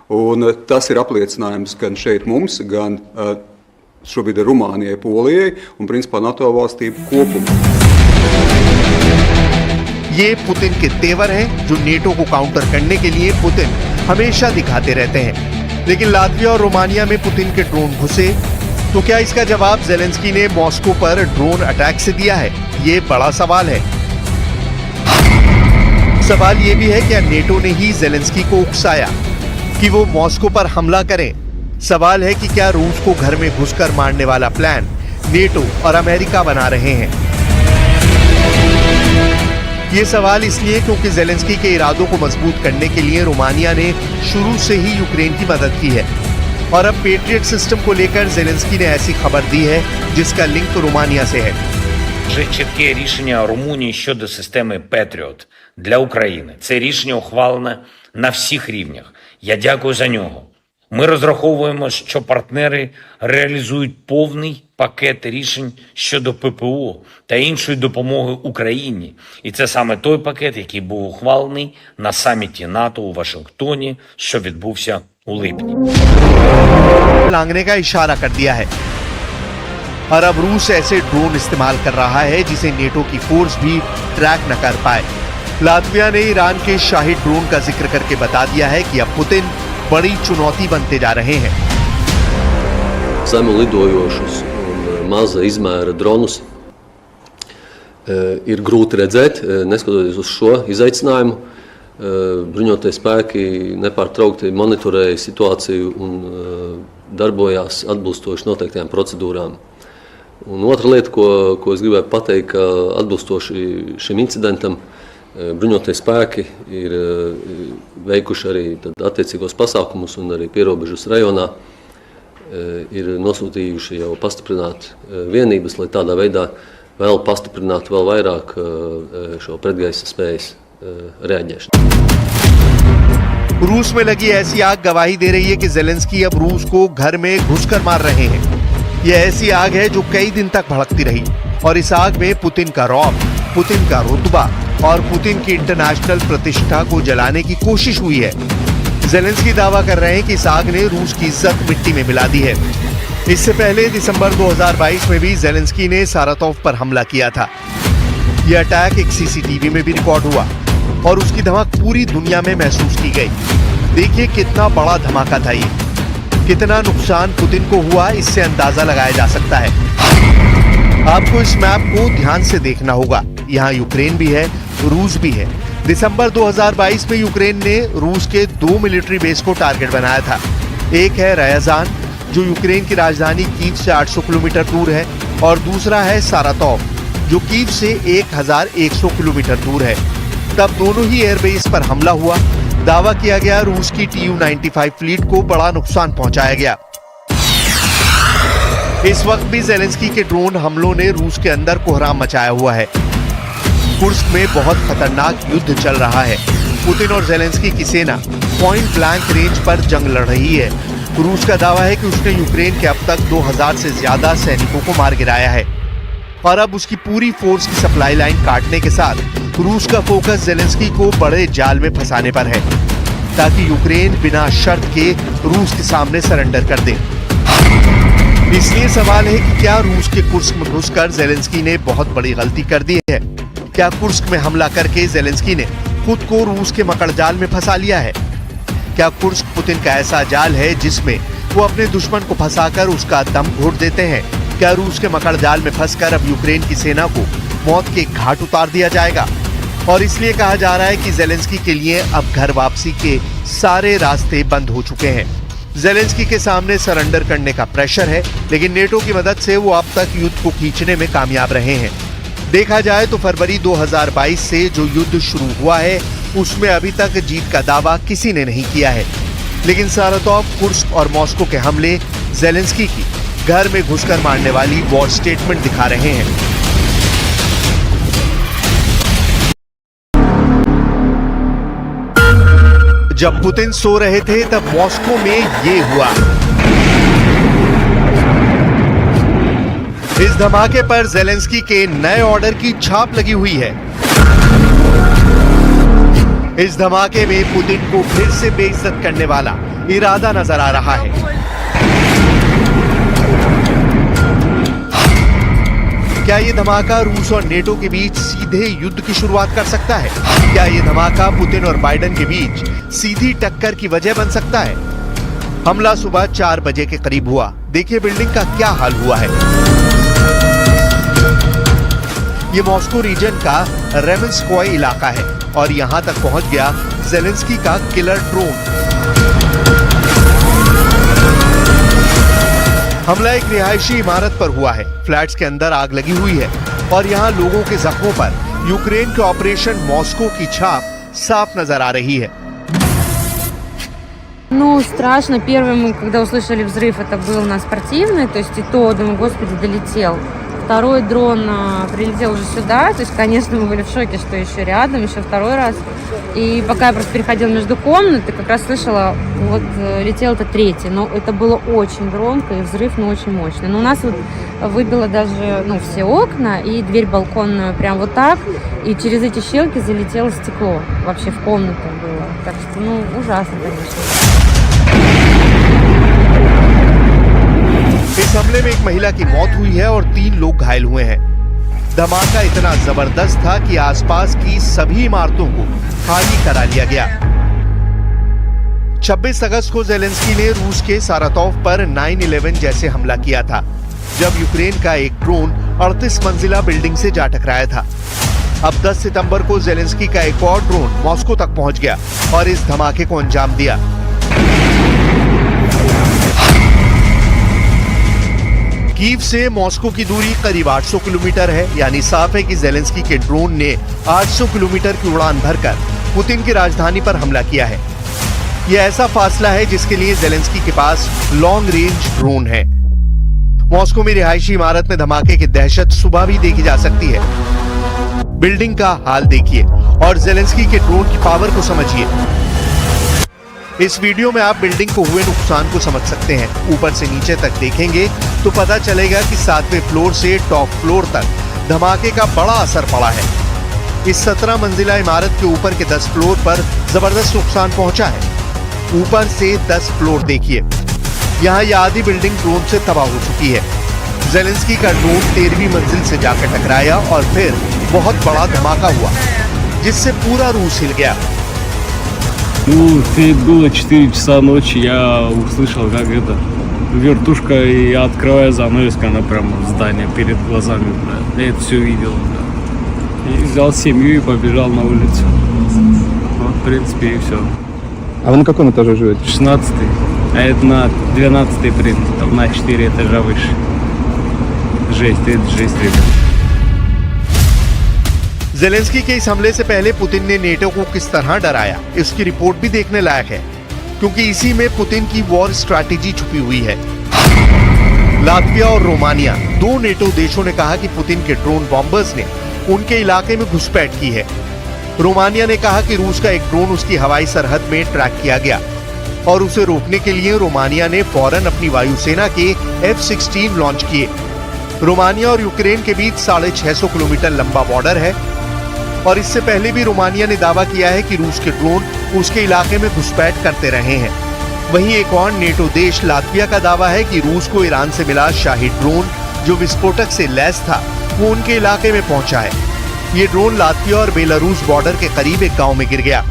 Un tas ir apliecinājums gan šeit mums, gan šobrīd ir Rumānijai, Polijai un principā NATO valstīm kopumā. ये Putin के तेवर हैं, जो NATO को counter करने के लिए Putin हमेशा दिखाते रहते हैं। लेकिन लातविया और रोमानिया में पुतिन के ड्रोन घुसे, तो क्या इसका जवाब ज़ेलेंस्की ने मॉस्को पर ड्रोन अटैक से दिया है? ये बड़ा सवाल है। सवाल ये भी है, क्या नेटो ने ही ज़ेलेंस्की को उकसाया कि वो मॉस्को पर हमला करें? सवाल है कि क्या रूस को घर में घुसकर मारने वाला प्लान नेटो और अमेरिका बना रहे हैं? ये सवाल इसलिए क्योंकि ज़ेलेंस्की के इरादों को मजबूत करने के लिए रोमानिया ने शुरू से ही यूक्रेन की मदद की है और अब पेट्रियट सिस्टम को लेकर ज़ेलेंस्की ने ऐसी खबर दी है जिसका लिंक रोमानिया से है। Вже чітке рішення Румунії щодо системи Patriot для України. Це рішення ухвалене на всіх рівнях. Я дякую за нього. Ми розраховуємо, що партнери реалізують повний пакет рішень щодо ППО та іншої допомоги Україні. І це саме той пакет, який був ухвалений на саміті НАТО у Вашингтоні, що відбувся у липні. लांघने का इशारा कर दिया है और अब रूस ऐसे ड्रोन इस्तेमाल कर रहा है जिसे नेटो की फोर्स भी ट्रैक न कर पाए। लातविया ने ईरान के शाही ड्रोन का जिक्र करके बता दिया है कि अब पुतिन बड़ी चुनौती बनते जा रहे हैं। Zemu lidojošus un maza izmēra dronus ir grūti redzēt, neskatoties uz šo izaicinājumu. Bruņotie spēki nepārtraukti monitorēja situāciju un darbojās atbilstoši noteiktajām procedūrām. Un otra lieta, ko es gribēju pateikt, ka atbilstoši šim incidentam bruņotie spēki ir veikuši arī attiecīgos pasākumus un arī pierobežas rajonā ir nosūtījuši jau pastiprināt vienības, lai tādā veidā vēl pastiprinātu vēl vairāk šo pretgaisa spējas reaģēšanu. रूस में लगी ऐसी आग गवाही दे रही है कि Zelensky अब रूस को घर में घुसकर मार रहे हैं। यह ऐसी आग है जो कई दिन तक भड़कती रही और इस आग में पुतिन का रौब, पुतिन का रुतबा और पुतिन की इंटरनेशनल प्रतिष्ठा को जलाने की कोशिश हुई है। ज़ेलेंस्की दावा कर रहे हैं कि इस आग ने रूस की इज्जत मिट्टी में मिला दी है। इससे पहले दिसंबर 2022 में भी ज़ेलेंस्की ने सारातोव पर हमला किया था। यह अटैक एक सीसीटीवी में भी रिकॉर्ड हुआ और उसकी धमक पूरी दुनिया में महसूस की गई। देखिए कितना बड़ा धमाका था ये, कितना नुकसान पुतिन को हुआ, इससे अंदाजा लगाया जा सकता है। आपको इस मैप को ध्यान से देखना होगा। यहाँ यूक्रेन भी है, रूस भी है। दिसंबर 2022 में यूक्रेन ने रूस के 2 मिलिट्री बेस को टारगेट बनाया था। एक है रयाजान, जो यूक्रेन की राजधानी कीव से 800 किलोमीटर दूर है, और दूसरा है सारातोव, जो कीव से 1100 किलोमीटर दूर है। तब दोनों ही एयरबेस पर हमला हुआ। दावा किया गया रूस की Tu-95 फ्लीट को बड़ा नुकसान पहुंचाया गया। इस वक्त भी ज़ेलेंस्की के ड्रोन हमलों ने रूस के अंदर कोहराम मचाया हुआ है। कुर्स्क में बहुत खतरनाक युद्ध चल रहा है। पुतिन और ज़ेलेंस्की की सेना पॉइंट ब्लैंक रेंज पर जंग लड़ रही है। रूस का दावा है कि उसने यूक्रेन के अब तक 2000 से ज्यादा सैनिकों को मार गिराया है और अब उसकी पूरी फोर्स की सप्लाई लाइन काटने के साथ रूस का फोकस ज़ेलेंस्की को बड़े जाल में फंसाने पर है, ताकि यूक्रेन बिना शर्त के रूस के सामने सरेंडर कर दे। इसलिए सवाल है कि क्या रूस के कुर्स्क में घुसकर ज़ेलेंस्की ने बहुत बड़ी गलती कर दी है? क्या कुर्स्क में हमला करके ज़ेलेंस्की ने खुद को रूस के मकड़जाल में फंसा लिया है? क्या कुर्स्क पुतिन का ऐसा जाल है जिसमें वो अपने दुश्मन को फंसाकर उसका दम घोट देते हैं? क्या रूस के मकड़जाल में फंसकर अब यूक्रेन की सेना को मौत के घाट उतार दिया जाएगा? और इसलिए कहा जा रहा है कि ज़ेलेंस्की के लिए अब घर वापसी के सारे रास्ते बंद हो चुके हैं। ज़ेलेंस्की के सामने सरेंडर करने का प्रेशर है, लेकिन नेटो की मदद से वो अब तक युद्ध को खींचने में कामयाब रहे हैं। देखा जाए तो फरवरी 2022 से जो युद्ध शुरू हुआ है उसमें अभी तक जीत का दावा किसी ने नहीं किया है, लेकिन सारातोव, कुर्स्क और मॉस्को के हमले ज़ेलेंस्की की घर में घुसकर मारने वाली वॉर स्टेटमेंट दिखा रहे हैं। जब पुतिन सो रहे थे तब मॉस्को में ये हुआ। इस धमाके पर ज़ेलेंस्की के नए ऑर्डर की छाप लगी हुई है। इस धमाके में पुतिन को फिर से बेइज्जत करने वाला इरादा नजर आ रहा है। क्या ये धमाका रूस और नेटो के बीच सीधे युद्ध की शुरुआत कर सकता है? क्या ये धमाका पुतिन और बाइडेन के बीच सीधी टक्कर की वजह बन सकता है? हमला सुबह 4 बजे के करीब हुआ। देखिए बिल्डिंग का क्या हाल हुआ है। ये मॉस्को रीजन का रेमेंस्कोय इलाका है और यहां तक पहुंच गया ज़ेलेंस्की का किलर ड्रोन। हमला एक रिहायशी इमारत पर हुआ है। फ्लैट्स के अंदर आग लगी हुई है और यहाँ लोगों के जख्मों पर यूक्रेन के ऑपरेशन मॉस्को की छाप साफ नजर आ रही है। Ну, страшно. Первый мы, когда услышали взрыв, это был на спортивной, то есть и то, думаю, господи, долетел. Второй дрон прилетел уже сюда, то есть, конечно, мы были в шоке, что еще рядом, еще второй раз. И пока я просто переходила между комнат, и как раз слышала, вот летел это третий, но это было очень громко, и взрыв, ну, очень мощный. Но у нас вот выбило даже, ну, все окна, и дверь балконную прям вот так, и через эти щелки залетело стекло, вообще в комнату было. Так что, ну, ужасно, конечно. इस हमले में एक महिला की मौत हुई है और 3 लोग घायल हुए हैं। धमाका इतना जबरदस्त था कि आसपास की सभी इमारतों को खाली करा लिया गया। 26 अगस्त को ज़ेलेंस्की ने रूस के सारातोव पर 9/11 जैसे हमला किया था, जब यूक्रेन का एक ड्रोन 38 मंजिला बिल्डिंग से जा टकराया था। अब 10 सितंबर को ज़ेलेंस्की का एक और ड्रोन मॉस्को तक पहुंच गया और इस धमाके को अंजाम दिया। कीव से मॉस्को की दूरी करीब 800 किलोमीटर है, यानी साफ है कि ज़ेलेंस्की के ड्रोन ने 800 किलोमीटर की उड़ान भरकर पुतिन की राजधानी पर हमला किया है। यह ऐसा फासला है जिसके लिए ज़ेलेंस्की के पास लॉन्ग रेंज ड्रोन है। मॉस्को में रिहायशी इमारत में धमाके की दहशत सुबह भी देखी जा सकती है। बिल्डिंग का हाल देखिए और ज़ेलेंस्की के ड्रोन की पावर को समझिए। इस वीडियो में आप बिल्डिंग को हुए नुकसान को समझ सकते हैं। ऊपर से नीचे तक देखेंगे तो पता चलेगा कि 7वें फ्लोर से टॉप फ्लोर तक धमाके का बड़ा असर पड़ा है। इस 17 मंजिला इमारत के ऊपर के 10 फ्लोर पर जबरदस्त नुकसान पहुंचा है। ऊपर से 10 फ्लोर देखिए, यहाँ यह आधी बिल्डिंग ड्रोन से तबाह हो चुकी है। ज़ेलेंस्की का ड्रोन 13वीं मंजिल से जाकर टकराया और फिर बहुत बड़ा धमाका हुआ, जिससे पूरा रूस हिल गया। Было 4 часа ночи, я услышал, как это вертушка, и открывая занавеску, она прямо в здание перед глазами, бля. Я это все видел, бля. И взял семью и побежал на улицу. Вот, в принципе, и все. А вы на каком этаже живете? 16-й, а это на 12-й, в принципе, там на 4 этажа выше. Жесть, это жесть, ребят. ज़ेलेंस्की के इस हमले से पहले पुतिन ने नेटो को किस तरह डराया, इसकी रिपोर्ट भी देखने लायक है, क्योंकि इसी में पुतिन की वॉर स्ट्रैटेजी छुपी हुई है। लातविया और रोमानिया, दो नेटो देशों ने कहा कि पुतिन के ड्रोन बॉम्बर्स ने उनके इलाके में घुसपैठ की है। रोमानिया ने कहा कि रूस का एक ड्रोन उसकी हवाई सरहद में ट्रैक किया गया और उसे रोकने के लिए रोमानिया ने फौरन अपनी वायुसेना के F-16 लॉन्च किए। रोमानिया और यूक्रेन के बीच 650 किलोमीटर लंबा बॉर्डर है और इससे पहले भी रोमानिया ने दावा किया है कि रूस के ड्रोन उसके इलाके में घुसपैठ करते रहे हैं। वहीं एक और नेटो देश लातविया का दावा है कि रूस को ईरान से मिला शाही ड्रोन, जो विस्फोटक से लैस था, वो उनके इलाके में पहुंचा है। ये ड्रोन लातविया और बेलारूस बॉर्डर के करीब एक गांव में गिर गया।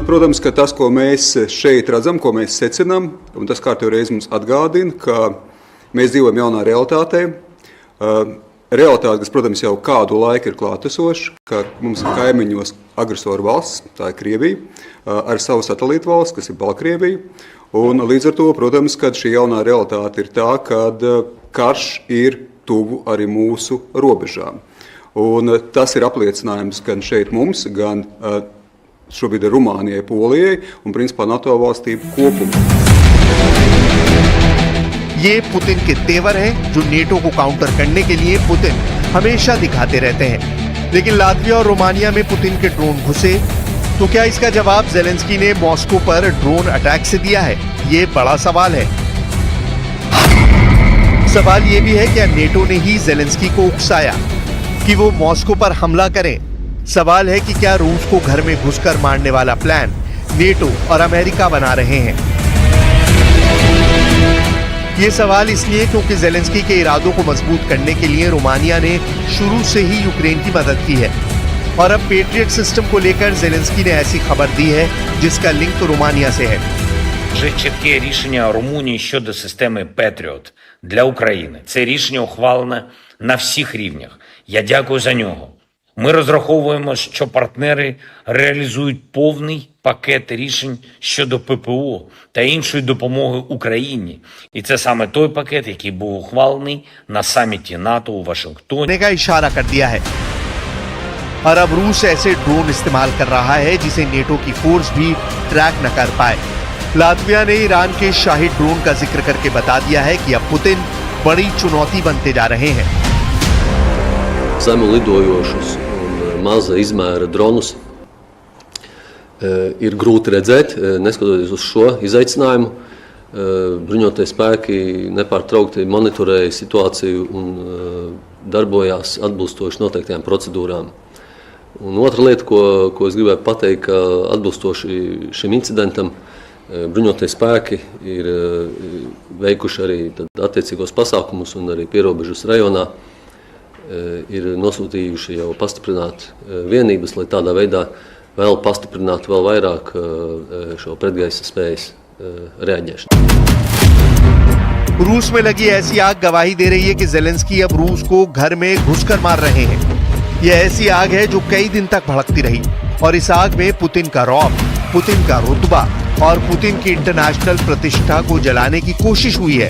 Protams, ka tas, ko mēs šeit redzam, ko mēs secinām, un tas kārtējo reizi mums atgādina, ka mēs dzīvojam jaunā realitātē. Realitāte, kas, protams, jau kādu laiku ir klātesoša, ka mums ir kaimiņos agresoru valsts, tā ir Krievija, ar savu satelītu valsts, kas ir Baltkrievija. Un līdz ar to, protams, kad šī jaunā realitāte ir tā, kad karš ir tuvu arī mūsu robežām. Un tas ir apliecinājums gan šeit mums, gan šobrīd ir Rumānijai, Polijai un principā NATO valstīm kopumā. ये Putin के तेवर हैं, जो NATO को counter करने के लिए Putin हमेशा दिखाते रहते हैं। लेकिन लातविया और रोमानिया में पुतिन के ड्रोन घुसे, तो क्या इसका जवाब ज़ेलेंस्की ने मॉस्को पर ड्रोन अटैक से दिया है? ये बड़ा सवाल है। सवाल ये भी है, क्या नेटो ने ही ज़ेलेंस्की को उकसाया कि वो मॉस्को पर हमला करें? सवाल है कि क्या रूस को घर में घुसकर मारने वाला प्लान नेटो और अमेरिका बना रहे हैं? ये सवाल इसलिए क्योंकि ज़ेलेंस्की के इरादों को मजबूत करने के लिए रोमानिया ने शुरू से ही यूक्रेन की मदद की है और अब पेट्रियट सिस्टम को लेकर ज़ेलेंस्की ने ऐसी खबर दी है जिसका लिंक रोमानिया से है। Вже чітке рішення Румунії щодо системи Patriot для України. Це рішення ухвалене на всіх рівнях. Я дякую за нього. Ми розраховуємо, що партнери реалізують повний пакет рішень щодо ППО та іншої допомоги Україні. І це саме той пакет, який був ухвалений на саміті НАТО у Вашингтоні. का इशारा कर दिया है और अब रूस ऐसे ड्रोन इस्तेमाल कर रहा है जिसे नेटो की फोर्स भी ट्रैक न कर पाए। लातविया ने ईरान के शाही ड्रोन का जिक्र करके बता दिया है कि अब पुतिन बड़ी चुनौती बनते जा रहे हैं। Zemu lidojošus un maza izmēra dronus ir grūti redzēt, neskatoties uz šo izaicinājumu. Bruņotie spēki nepārtraukti monitorēja situāciju un darbojās atbilstoši noteiktajām procedūrām. Un otra lieta, ko es gribēju pateikt, ka atbilstoši šim incidentam bruņotie spēki ir veikuši arī attiecīgos pasākumus un arī pierobežas rajonā ir nosūtījuši jau pastiprināt vienības, lai tādā veidā vēl pastiprinātu vēl vairāk šo pretgaisa spējas reaģēšanu. रूस में लगी ऐसी आग गवाही दे रही है कि Zelensky अब रूस को घर में घुसकर मार रहे हैं। यह ऐसी आग है जो कई दिन तक भड़कती रही और इस आग में पुतिन का रौब, पुतिन का रुतबा और पुतिन की इंटरनेशनल प्रतिष्ठा को जलाने की कोशिश हुई है।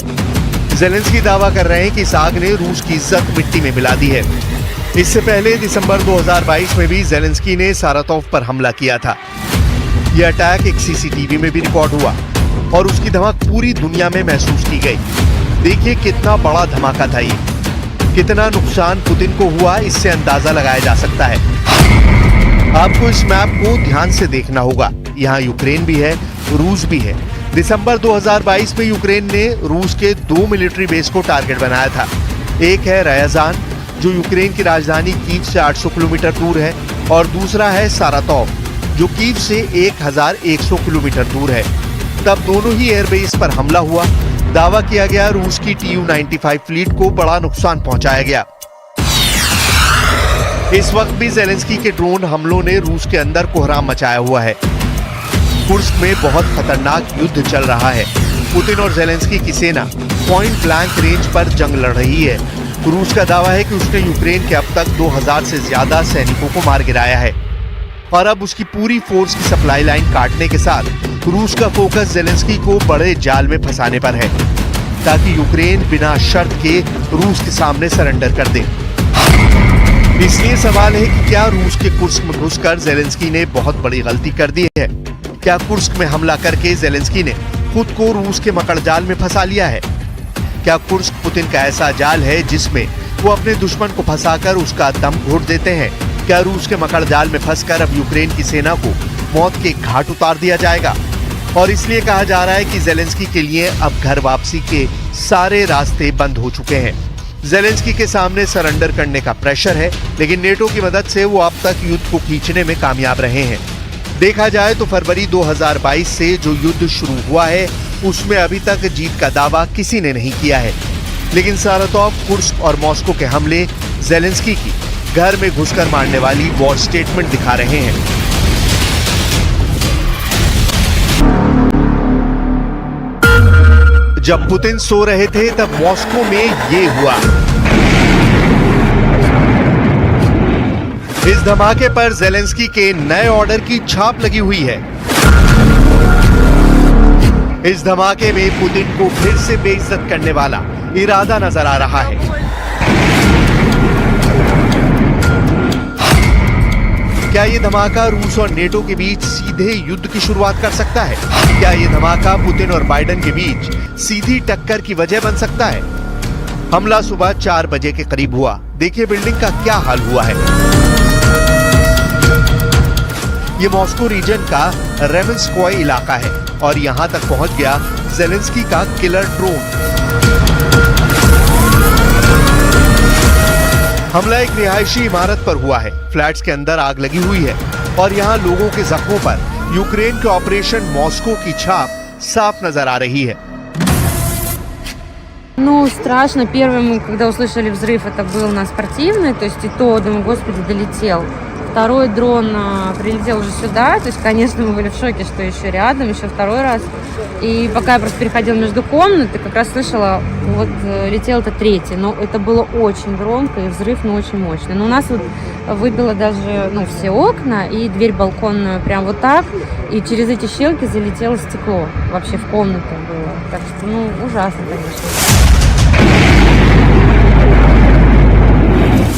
जेलेंस्की दावा कर रहे हैं कि इस आग ने रूस की इज्जत मिट्टी में मिला दी है। इससे पहले दिसंबर 2022 में भी जेलेंस्की ने सारातोव पर हमला किया था। यह अटैक एक सीसीटीवी में भी रिकॉर्ड हुआ और उसकी धमक पूरी दुनिया में महसूस की गई। देखिए कितना बड़ा धमाका था ये, कितना नुकसान पुतिन को हुआ, इससे अंदाजा लगाया जा सकता है। आपको इस मैप को ध्यान से देखना होगा। यहाँ यूक्रेन भी है, रूस भी है। दिसंबर 2022 में यूक्रेन ने रूस के 2 मिलिट्री बेस को टारगेट बनाया था। एक है रयाजान, जो यूक्रेन की राजधानी कीव से 800 किलोमीटर दूर है, और दूसरा है सारातोव, जो कीव से 1100 किलोमीटर दूर है। तब दोनों ही एयरबेस पर हमला हुआ। दावा किया गया रूस की Tu-95 फ्लीट को बड़ा नुकसान पहुंचाया गया। इस वक्त भी जेलेंस्की के ड्रोन हमलों ने रूस के अंदर कोहराम मचाया हुआ है। कुर्स्क में बहुत खतरनाक युद्ध चल रहा है। पुतिन और जेलेंस्की की सेना पॉइंट ब्लैंक रेंज पर जंग लड़ रही है। रूस का दावा है कि उसने यूक्रेन के अब तक 2000 से ज्यादा सैनिकों को मार गिराया है और अब उसकी पूरी फोर्स की सप्लाई लाइन काटने के साथ रूस का फोकस जेलेंस्की को बड़े जाल में फंसाने पर है, ताकि यूक्रेन बिना शर्त के रूस के सामने सरेंडर कर दे। इसलिए सवाल है कि क्या रूस के कुर्स्क में घुसकर जेलेंस्की ने बहुत बड़ी गलती कर दी है? क्या कुर्स्क में हमला करके जेलेंस्की ने खुद को रूस के मकड़जाल में फंसा लिया है? क्या कुर्स्क पुतिन का ऐसा जाल है जिसमें वो अपने दुश्मन को फंसाकर उसका दम घोट देते हैं? क्या रूस के मकड़जाल में फंसकर अब यूक्रेन की सेना को मौत के घाट उतार दिया जाएगा? और इसलिए कहा जा रहा है कि जेलेंस्की के लिए अब घर वापसी के सारे रास्ते बंद हो चुके हैं। जेलेंस्की के सामने सरेंडर करने का प्रेशर है, लेकिन नेटो की मदद से वो अब तक युद्ध को खींचने में कामयाब रहे हैं। देखा जाए तो फरवरी 2022 से जो युद्ध शुरू हुआ है, उसमें अभी तक जीत का दावा किसी ने नहीं किया है। लेकिन सारातोव, कुर्स्क और मॉस्को के हमले जेलेंस्की की घर में घुसकर मारने वाली वॉर स्टेटमेंट दिखा रहे हैं। जब पुतिन सो रहे थे तब मॉस्को में ये हुआ। इस धमाके पर जेलेंस्की के नए ऑर्डर की छाप लगी हुई है। इस धमाके में पुतिन को फिर से बेइज्जत करने वाला इरादा नजर आ रहा है। क्या ये धमाका रूस और नेटो के बीच सीधे युद्ध की शुरुआत कर सकता है? क्या ये धमाका पुतिन और बाइडेन के बीच सीधी टक्कर की वजह बन सकता है? हमला सुबह 4 बजे के करीब हुआ। देखिए बिल्डिंग का क्या हाल हुआ है। ये मॉस्को रीजन का रेमेंस्कोय इलाका है और यहां तक पहुंच गया जेलेंस्की का किलर ड्रोन। हमला एक रिहायशी इमारत पर हुआ है। फ्लैट्स के अंदर आग लगी हुई है और यहाँ लोगों के जख्मों पर यूक्रेन के ऑपरेशन मॉस्को की छाप साफ नजर आ रही है। Ну, страшно. Первый мы, когда услышали взрыв, это был на спортивной, то есть и то, думаю, господи, долетел. Второй дрон прилетел уже сюда, то есть, конечно, мы были в шоке, что еще рядом, еще второй раз. И пока я просто переходила между комнат, и как раз слышала, вот летел это третий, но это было очень громко, и взрыв, ну, очень мощный. Но у нас вот выбило даже, ну, все окна, и дверь балконную прям вот так, и через эти щелки залетело стекло, вообще в комнату было. Так что, ну, ужасно, конечно.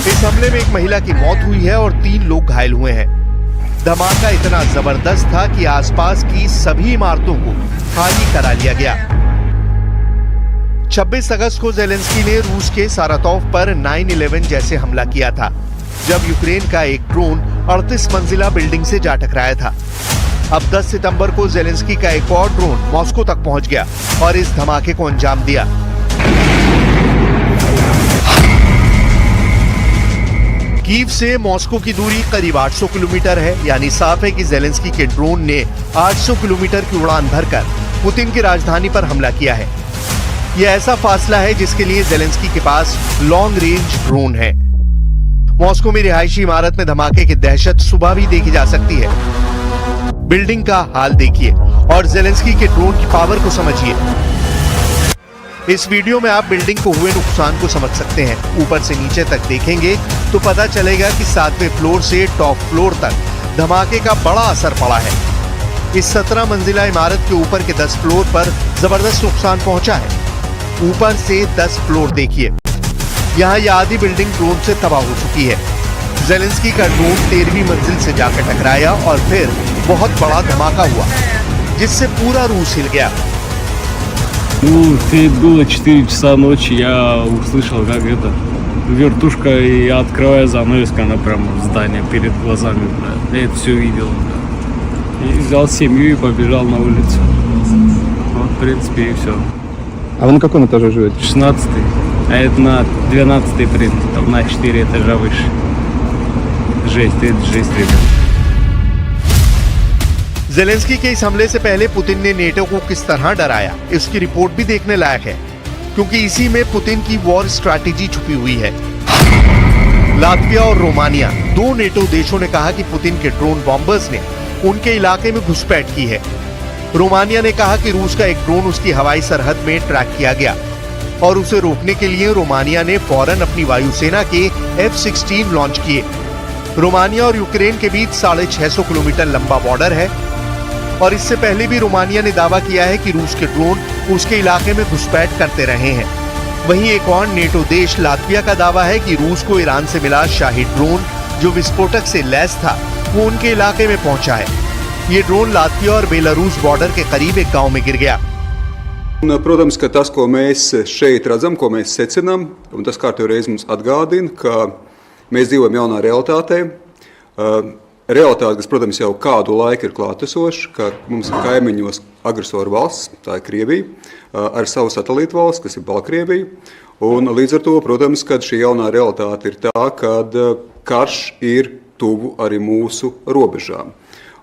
इस हमले में एक महिला की मौत हुई है और 3 लोग घायल हुए हैं। धमाका इतना जबरदस्त था कि आसपास की सभी इमारतों को खाली करा लिया गया। 26 अगस्त को जेलेंस्की ने रूस के सारातोव पर 9/11 जैसे हमला किया था, जब यूक्रेन का एक ड्रोन 38 मंजिला बिल्डिंग से जा टकराया था। अब 10 सितंबर को जेलेंस्की का एक और ड्रोन मॉस्को तक पहुंच गया और इस धमाके को अंजाम दिया। कीव से मॉस्को की दूरी करीब 800 किलोमीटर है, यानी साफ है कि जेलेंस्की के ड्रोन ने 800 किलोमीटर की उड़ान भरकर पुतिन की राजधानी पर हमला किया है। यह ऐसा फासला है जिसके लिए जेलेंस्की के पास लॉन्ग रेंज ड्रोन है। मॉस्को में रिहायशी इमारत में धमाके की दहशत सुबह भी देखी जा सकती है। बिल्डिंग का हाल देखिए और जेलेंस्की के ड्रोन की पावर को समझिए। इस वीडियो में आप बिल्डिंग को हुए नुकसान को समझ सकते हैं। ऊपर से नीचे तक देखेंगे तो पता चलेगा कि 7वें फ्लोर से टॉप फ्लोर तक धमाके का बड़ा असर पड़ा है। इस 17 मंजिला इमारत के ऊपर के 10 फ्लोर पर जबरदस्त नुकसान पहुंचा है। ऊपर से 10 फ्लोर देखिए, यहाँ यह आधी बिल्डिंग ड्रोन से तबाह हो चुकी है। जेलेंस्की का ड्रोन 13वीं मंजिल से जाकर टकराया और फिर बहुत बड़ा धमाका हुआ, जिससे पूरा रूस हिल गया। Было 4 часа ночи, я услышал, как это вертушка, и я открываю занавеску, она прямо здание перед глазами, бля. Я это все видел, бля. И взял семью и побежал на улицу. Вот, в принципе, и все. А вы на каком этаже живете? 16-й, а это на 12-й принцип, там на 4 этажа выше. Жесть, это жесть, ребят. जेलेंस्की के इस हमले से पहले पुतिन ने नेटो को किस तरह डराया, इसकी रिपोर्ट भी देखने लायक है, क्योंकि इसी में पुतिन की वॉर स्ट्रैटेजी छुपी हुई है। लातविया और रोमानिया, दो नेटो देशों ने कहा कि पुतिन के ड्रोन बॉम्बर्स ने उनके इलाके में घुसपैठ की है। रोमानिया ने कहा कि रूस का एक ड्रोन उसकी हवाई सरहद में ट्रैक किया गया और उसे रोकने के लिए रोमानिया ने फौरन अपनी वायुसेना के F-16 लॉन्च किए। रोमानिया और यूक्रेन के बीच 650 किलोमीटर लंबा बॉर्डर है और इससे पहले भी रोमानिया ने दावा किया है कि रूस के ड्रोन उसके इलाके में घुसपैठ करते रहे हैं। वहीं एक और नेटो देश लातविया का दावा है कि रूस को ईरान से मिला शाही ड्रोन जो विस्फोटक से लैस था, वो उनके इलाके में पहुंचा है। ये ड्रोन लातविया और बेलारूस बॉर्डर के करीब एक गांव में गिर गया। Protams, ka tas, ko mēs šeit redzam, ko mēs secinām, un tas kārtīgi reiz mums atgādina, ka mēs dzīvojam jaunā realitātē. Realitāte, kas, protams, jau kādu laiku ir klātesoša, ka mums ir kaimiņos agresoru valsts, tā ir Krievija, ar savu satelītu valsts, kas ir Baltkrievija. Un līdz ar to, protams, kad šī jaunā realitāte ir tā, kad karš ir tuvu arī mūsu robežām.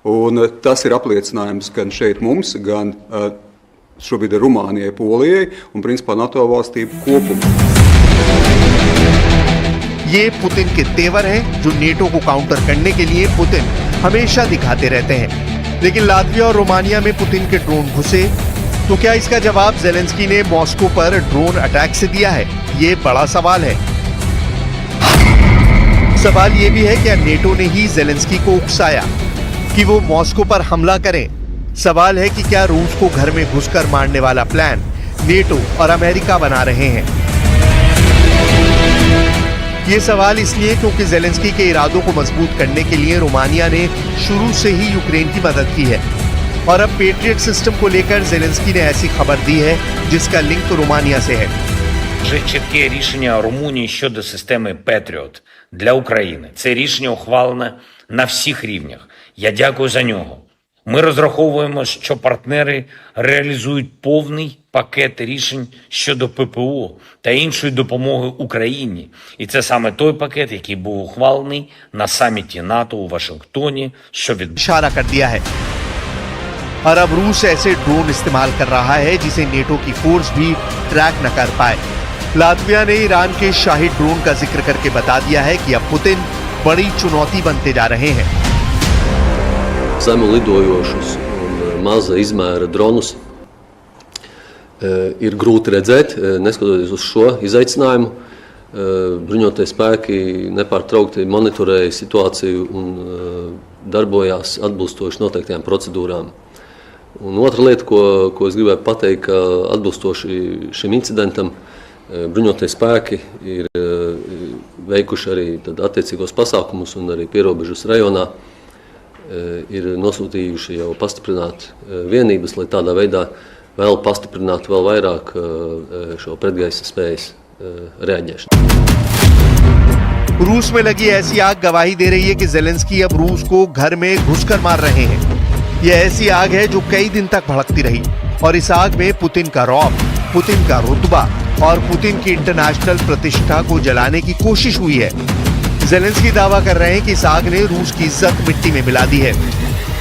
Un tas ir apliecinājums gan šeit mums, gan šobrīd ir Rumānijai, Polijai un principā NATO valstīm kopumā. ये Putin के तेवर हैं जो NATO को counter करने के लिए Putin हमेशा दिखाते रहते हैं। लेकिन लातविया और रोमानिया में पुतिन के ड्रोन घुसे, तो क्या इसका जवाब जेलेंस्की ने मॉस्को पर ड्रोन अटैक से दिया है? ये बड़ा सवाल है। सवाल ये भी है, क्या नेटो ने ही जेलेंस्की को उकसाया कि वो मॉस्को पर हमला करें? सवाल है कि क्या रूस को घर में घुसकर मारने वाला प्लान नेटो और अमेरिका बना रहे हैं? ये सवाल इसलिए क्योंकि जेलेंस्की के इरादों को मजबूत करने के लिए रोमानिया ने शुरू से ही यूक्रेन की मदद की है और अब पेट्रियट सिस्टम को लेकर जेलेंस्की ने ऐसी खबर दी है जिसका लिंक रोमानिया से है। Вже чітке рішення Румунії щодо системи Patriot для України. Це рішення ухвалене на всіх рівнях. Я дякую за нього. Ми розраховуємо, що партнери реалізують повний пакет рішень щодо ППО та іншої допомоги Україні. І це саме той пакет, який був ухвалений на саміті НАТО у Вашингтоні, що इशारा कर दिया है और अब रूस ऐसे ड्रोन इस्तेमाल कर रहा है जिसे नेटो की फोर्स भी ट्रैक न कर पाए। लातविया ने ईरान के शाही ड्रोन का जिक्र करके बता दिया है कि अब पुतिन बड़ी चुनौती बनते जा रहे हैं। Zemu lidojošus un maza izmēra dronus ir grūti redzēt, neskatoties uz šo izaicinājumu. Bruņotie spēki nepārtraukti monitorēja situāciju un darbojās atbilstoši noteiktajām procedūrām. Un otra lieta, ko es gribēju pateikt, ka atbilstoši šim incidentam bruņotie spēki ir veikuši arī attiecīgos pasākumus un arī pierobežas rajonā ir nosūtījuši jau pastiprināt vienības, lai tādā veidā vēl pastiprinātu vēl vairāk šo pretgaisa spējas reaģēšanu. रूस में लगी ऐसी आग गवाही दे रही है कि Zelensky अब रूस को घर में घुसकर मार रहे हैं। यह ऐसी आग है जो कई दिन तक भड़कती रही और इस आग में पुतिन का रौब, पुतिन का रुतबा और पुतिन की इंटरनेशनल प्रतिष्ठा को जलाने की कोशिश हुई है। जेलेंस्की दावा कर रहे हैं कि इस आग ने रूस की इज्जत मिट्टी में मिला दी है।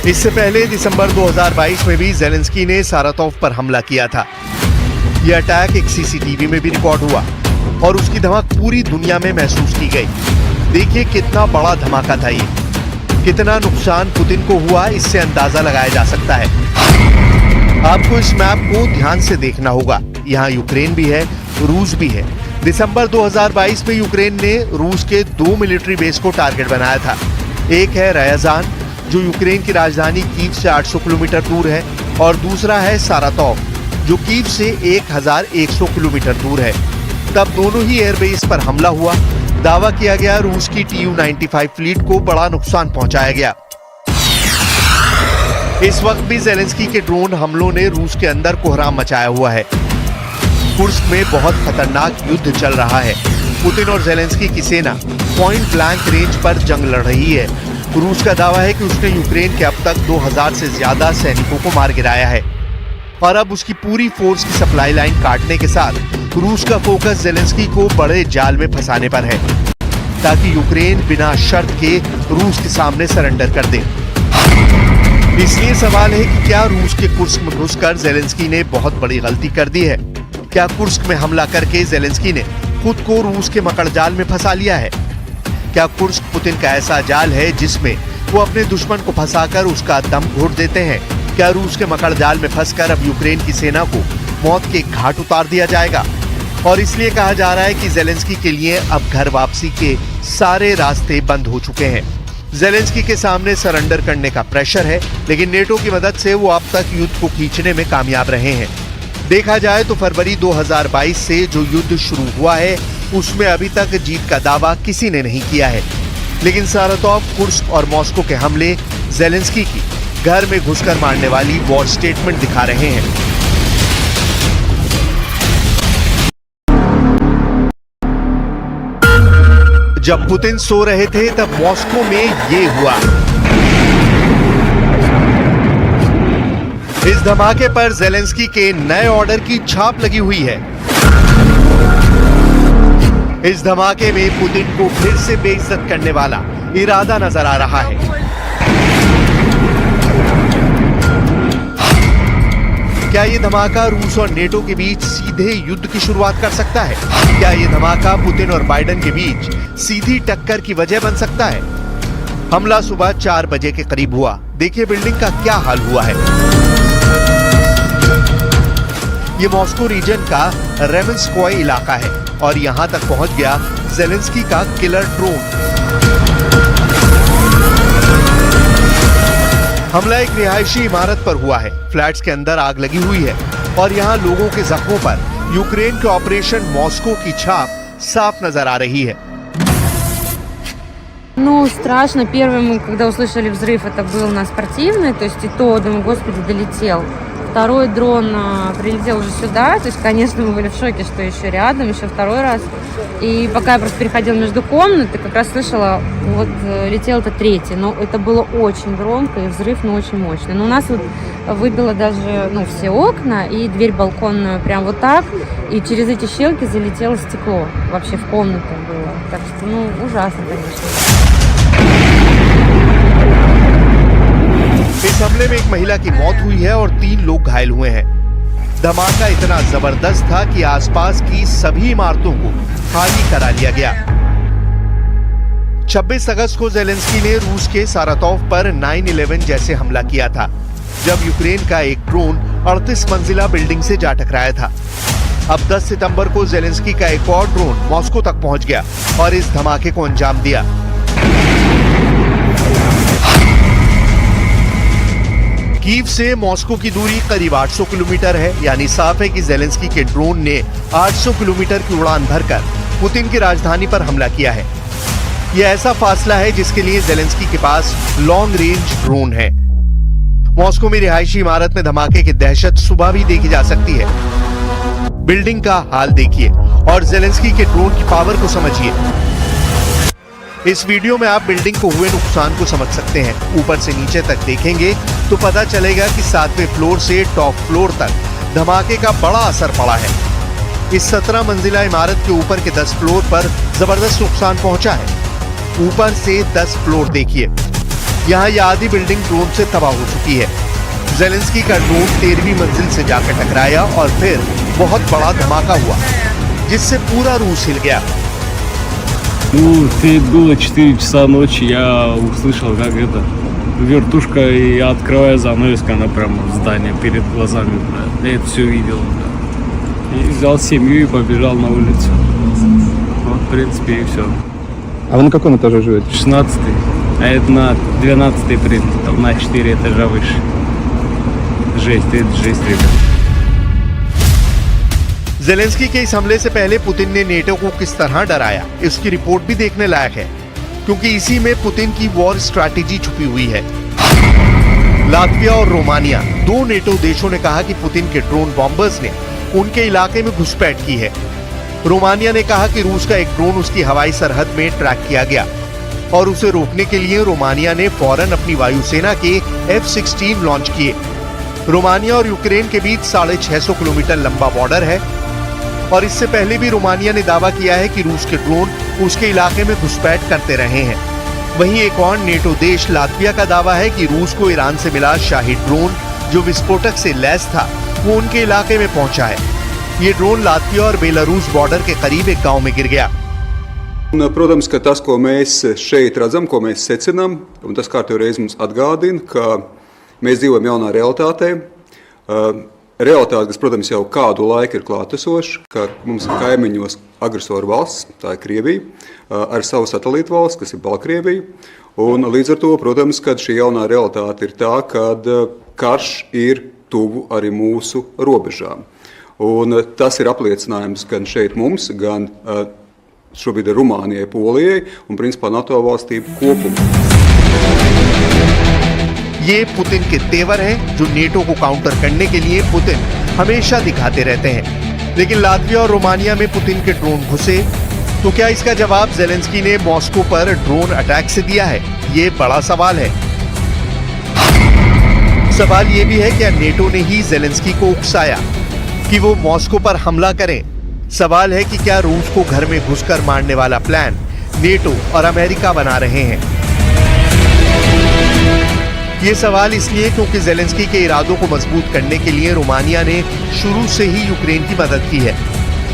इससे पहले दिसंबर 2022 में भी जेलेंस्की ने सारातोव पर हमला किया था। यह अटैक एक सीसीटीवी में भी रिकॉर्ड हुआ और उसकी धमक पूरी दुनिया में महसूस की गई। देखिए कितना बड़ा धमाका था ये, कितना नुकसान पुतिन को हुआ इससे अंदाजा लगाया जा सकता है। आपको इस मैप को ध्यान से देखना होगा। यहाँ यूक्रेन भी है, रूस भी है। दिसंबर 2022 में यूक्रेन ने रूस के 2 मिलिट्री बेस को टारगेट बनाया था। एक है रयाजान, जो यूक्रेन की राजधानी कीव से 800 किलोमीटर दूर है, और दूसरा है सारातोव, जो कीव से 1100 किलोमीटर दूर है। तब दोनों ही एयरबेस पर हमला हुआ। दावा किया गया रूस की Tu-95 फ्लीट को बड़ा नुकसान पहुंचाया गया। इस वक्त भी ज़ेलेंस्की के ड्रोन हमलों ने रूस के अंदर कोहराम मचाया हुआ है। कुर्स्क में बहुत खतरनाक युद्ध चल रहा है। पुतिन और ज़ेलेंस्की की सेना पॉइंट ब्लैंक रेंज पर जंग लड़ रही है। रूस का दावा है कि उसने यूक्रेन के अब तक 2000 से ज्यादा सैनिकों को मार गिराया है, और अब उसकी पूरी फोर्स की सप्लाई लाइन काटने के साथ रूस का फोकस ज़ेलेंस्की को बड़े जाल में फंसाने पर है, ताकि यूक्रेन बिना शर्त के रूस के सामने सरेंडर कर दे। इसलिए सवाल है कि क्या रूस के कुर्स्क में घुसकर ज़ेलेंस्की ने बहुत बड़ी गलती कर दी है? क्या कुर्स्क में हमला करके ज़ेलेंस्की ने खुद को रूस के मकड़जाल में फंसा लिया है? क्या कुर्स्क पुतिन का ऐसा जाल है जिसमें वो अपने दुश्मन को फंसाकर उसका दम घोट देते हैं? क्या रूस के मकड़जाल में फंसकर अब यूक्रेन की सेना को मौत के घाट उतार दिया जाएगा? और इसलिए कहा जा रहा है कि ज़ेलेंस्की के लिए अब घर वापसी के सारे रास्ते बंद हो चुके हैं। ज़ेलेंस्की के सामने सरेंडर करने का प्रेशर है, लेकिन नेटो की मदद से वो अब तक युद्ध को खींचने में कामयाब रहे हैं। देखा जाए तो फरवरी 2022 से जो युद्ध शुरू हुआ है उसमें अभी तक जीत का दावा किसी ने नहीं किया है, लेकिन सारातोव, कुर्स्क और मॉस्को के हमले ज़ेलेंस्की की घर में घुसकर मारने वाली वॉर स्टेटमेंट दिखा रहे हैं। जब पुतिन सो रहे थे तब मॉस्को में ये हुआ। इस धमाके पर ज़ेलेंस्की के नए ऑर्डर की छाप लगी हुई है। इस धमाके में पुतिन को फिर से बेइज्जत करने वाला इरादा नजर आ रहा है। क्या ये धमाका रूस और नेटो के बीच सीधे युद्ध की शुरुआत कर सकता है? क्या ये धमाका पुतिन और बाइडेन के बीच सीधी टक्कर की वजह बन सकता है? हमला सुबह 4 बजे के करीब हुआ। देखिए बिल्डिंग का क्या हाल हुआ है। ये मॉस्को रीजन का रेमेंस्कोय इलाका है और यहां तक पहुंच गया ज़ेलेंस्की का किलर ड्रोन। हमला एक रिहायशी इमारत पर हुआ है। फ्लैट्स के अंदर आग लगी हुई है और यहाँ लोगों के जख्मों पर यूक्रेन के ऑपरेशन मॉस्को की छाप साफ नजर आ रही है। Ну, страшно. Первый мы, когда услышали взрыв, это был на спортивной, то есть и то, думаю, господи, долетел. Второй дрон прилетел уже сюда, то есть, конечно, мы были в шоке, что еще рядом, еще второй раз. И пока я просто переходила между комнат, и как раз слышала, вот летел это третий, но это было очень громко, и взрыв, ну, очень мощный. Но у нас вот выбило даже, ну, все окна, и дверь балконную прям вот так, и через эти щелки залетело стекло, вообще в комнату было. Так что, ну, ужасно, конечно. इस हमले में एक महिला की मौत हुई है और 3 लोग घायल हुए हैं। धमाका इतना जबरदस्त था कि आसपास की सभी इमारतों को खाली करा लिया गया। 26 अगस्त को ज़ेलेंस्की ने रूस के सारातोव पर 9/11 जैसे हमला किया था, जब यूक्रेन का एक ड्रोन 38 मंजिला बिल्डिंग से जा टकराया था। अब 10 सितंबर को ज़ेलेंस्की का एक और ड्रोन मॉस्को तक पहुंच गया और इस धमाके को अंजाम दिया। कीव से मॉस्को की दूरी करीब 800 किलोमीटर है, यानी साफ है कि ज़ेलेंस्की के ड्रोन ने 800 किलोमीटर की उड़ान भरकर पुतिन की राजधानी पर हमला किया है। यह ऐसा फासला है जिसके लिए ज़ेलेंस्की के पास लॉन्ग रेंज ड्रोन है। मॉस्को में रिहायशी इमारत में धमाके की दहशत सुबह भी देखी जा सकती है। बिल्डिंग का हाल देखिए और ज़ेलेंस्की के ड्रोन की पावर को समझिए। इस वीडियो में आप बिल्डिंग को हुए नुकसान को समझ सकते हैं। ऊपर से नीचे तक देखेंगे तो पता चलेगा कि 7वें फ्लोर से टॉप फ्लोर तक धमाके का बड़ा असर पड़ा है। इस 17 मंजिला इमारत के ऊपर के 10 फ्लोर पर जबरदस्त नुकसान पहुंचा है। ऊपर से 10 फ्लोर देखिए, यहाँ यह आधी बिल्डिंग ड्रोन से तबाह हो चुकी है। ज़ेलेंस्की का ड्रोन 13वीं मंजिल से जाकर टकराया और फिर बहुत बड़ा धमाका हुआ जिससे पूरा रूस हिल गया। Ну, было 4 часа ночи, я услышал, как это вертушка, и я открываю занавеску, она прямо в здание перед глазами, бля. Я это все видел, бля. И взял семью и побежал на улицу. Вот, в принципе, и все. А вы на каком этаже живете? 16-й, а это на 12-й принцип, там на 4 этажа выше. Жесть, это жесть, ребят. जेलेंस्की के इस हमले से पहले पुतिन ने नेटो को किस तरह डराया, इसकी रिपोर्ट भी देखने लायक है, क्योंकि इसी में पुतिन की वॉर स्ट्रैटेजी छुपी हुई है। लातविया और रोमानिया, दो नेटो देशों ने कहा कि पुतिन के ड्रोन बॉम्बर्स ने उनके इलाके में घुसपैठ की है। रोमानिया ने कहा कि रूस का एक ड्रोन उसकी हवाई सरहद में ट्रैक किया गया और उसे रोकने के लिए रोमानिया ने फौरन अपनी वायुसेना के F-16 लॉन्च किए। रोमानिया और यूक्रेन के बीच 650 किलोमीटर लंबा बॉर्डर है और इससे पहले भी रोमानिया ने दावा किया है कि रूस के ड्रोन उसके इलाके में घुसपैठ करते रहे हैं। वहीं एक और नेटो देश लातविया का दावा है कि रूस को ईरान से मिला शाही ड्रोन जो विस्फोटक से लैस था वो उनके इलाके में पहुंचा है। ये ड्रोन लातविया और बेलारूस बॉर्डर के करीब एक गांव में गिर गया। Protams, ka tas, ko mēs šeit redzam, ko mēs secinām, un tas kārtējo reizi mums atgādina, ka mēs dzīvojam jaunā realitātē. Realitāte, kas, protams, jau kādu laiku ir klātesoša, ka mums ir kaimiņos agresoru valsts, tā ir Krievija, ar savu satelītu valsts, kas ir Baltkrievija. Un līdz ar to, protams, kad šī jaunā realitāte ir tā, kad karš ir tuvu arī mūsu robežām. Un tas ir apliecinājums gan šeit mums, gan šobrīd ir Rumānijai, Polijai un principā NATO valstīm kopumā. ये Putin के तेवर हैं जो NATO को counter करने के लिए Putin हमेशा दिखाते रहते हैं। लेकिन लातविया और रोमानिया में पुतिन के ड्रोन घुसे तो क्या इसका जवाब जेलेंस्की ने मॉस्को पर ड्रोन अटैक से दिया है? ये बड़ा सवाल है। सवाल ये भी है क्या नेटो ने ही जेलेंस्की को उकसाया कि वो मॉस्को पर हमला करें? सवाल है कि क्या रूस को घर में घुसकर मारने वाला प्लान नेटो और अमेरिका बना रहे हैं? ये सवाल इसलिए क्योंकि जेलेंस्की के इरादों को मजबूत करने के लिए रोमानिया ने शुरू से ही यूक्रेन की मदद की है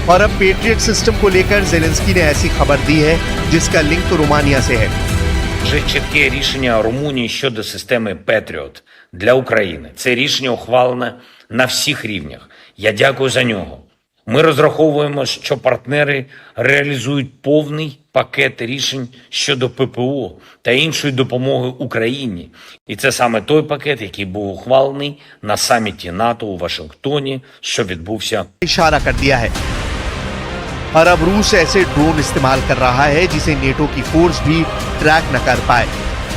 और अब पेट्रियट सिस्टम को लेकर जेलेंस्की ने ऐसी खबर दी है जिसका लिंक रोमानिया से है। Вже чітке рішення Румунії щодо системи Patriot для України. Це рішення ухвалене на всіх рівнях. Я дякую за нього. Ми розраховуємо, що партнери реалізують повний пакет рішень щодо ППО та іншої допомоги Україні. І це саме той пакет, який був ухвалений на саміті НАТО у Вашингтоні, що відбувся. इशारा कर दिया है और अब रूस ऐसे ड्रोन इस्तेमाल कर रहा है जिसे नेटो की फोर्स भी ट्रैक न कर पाए।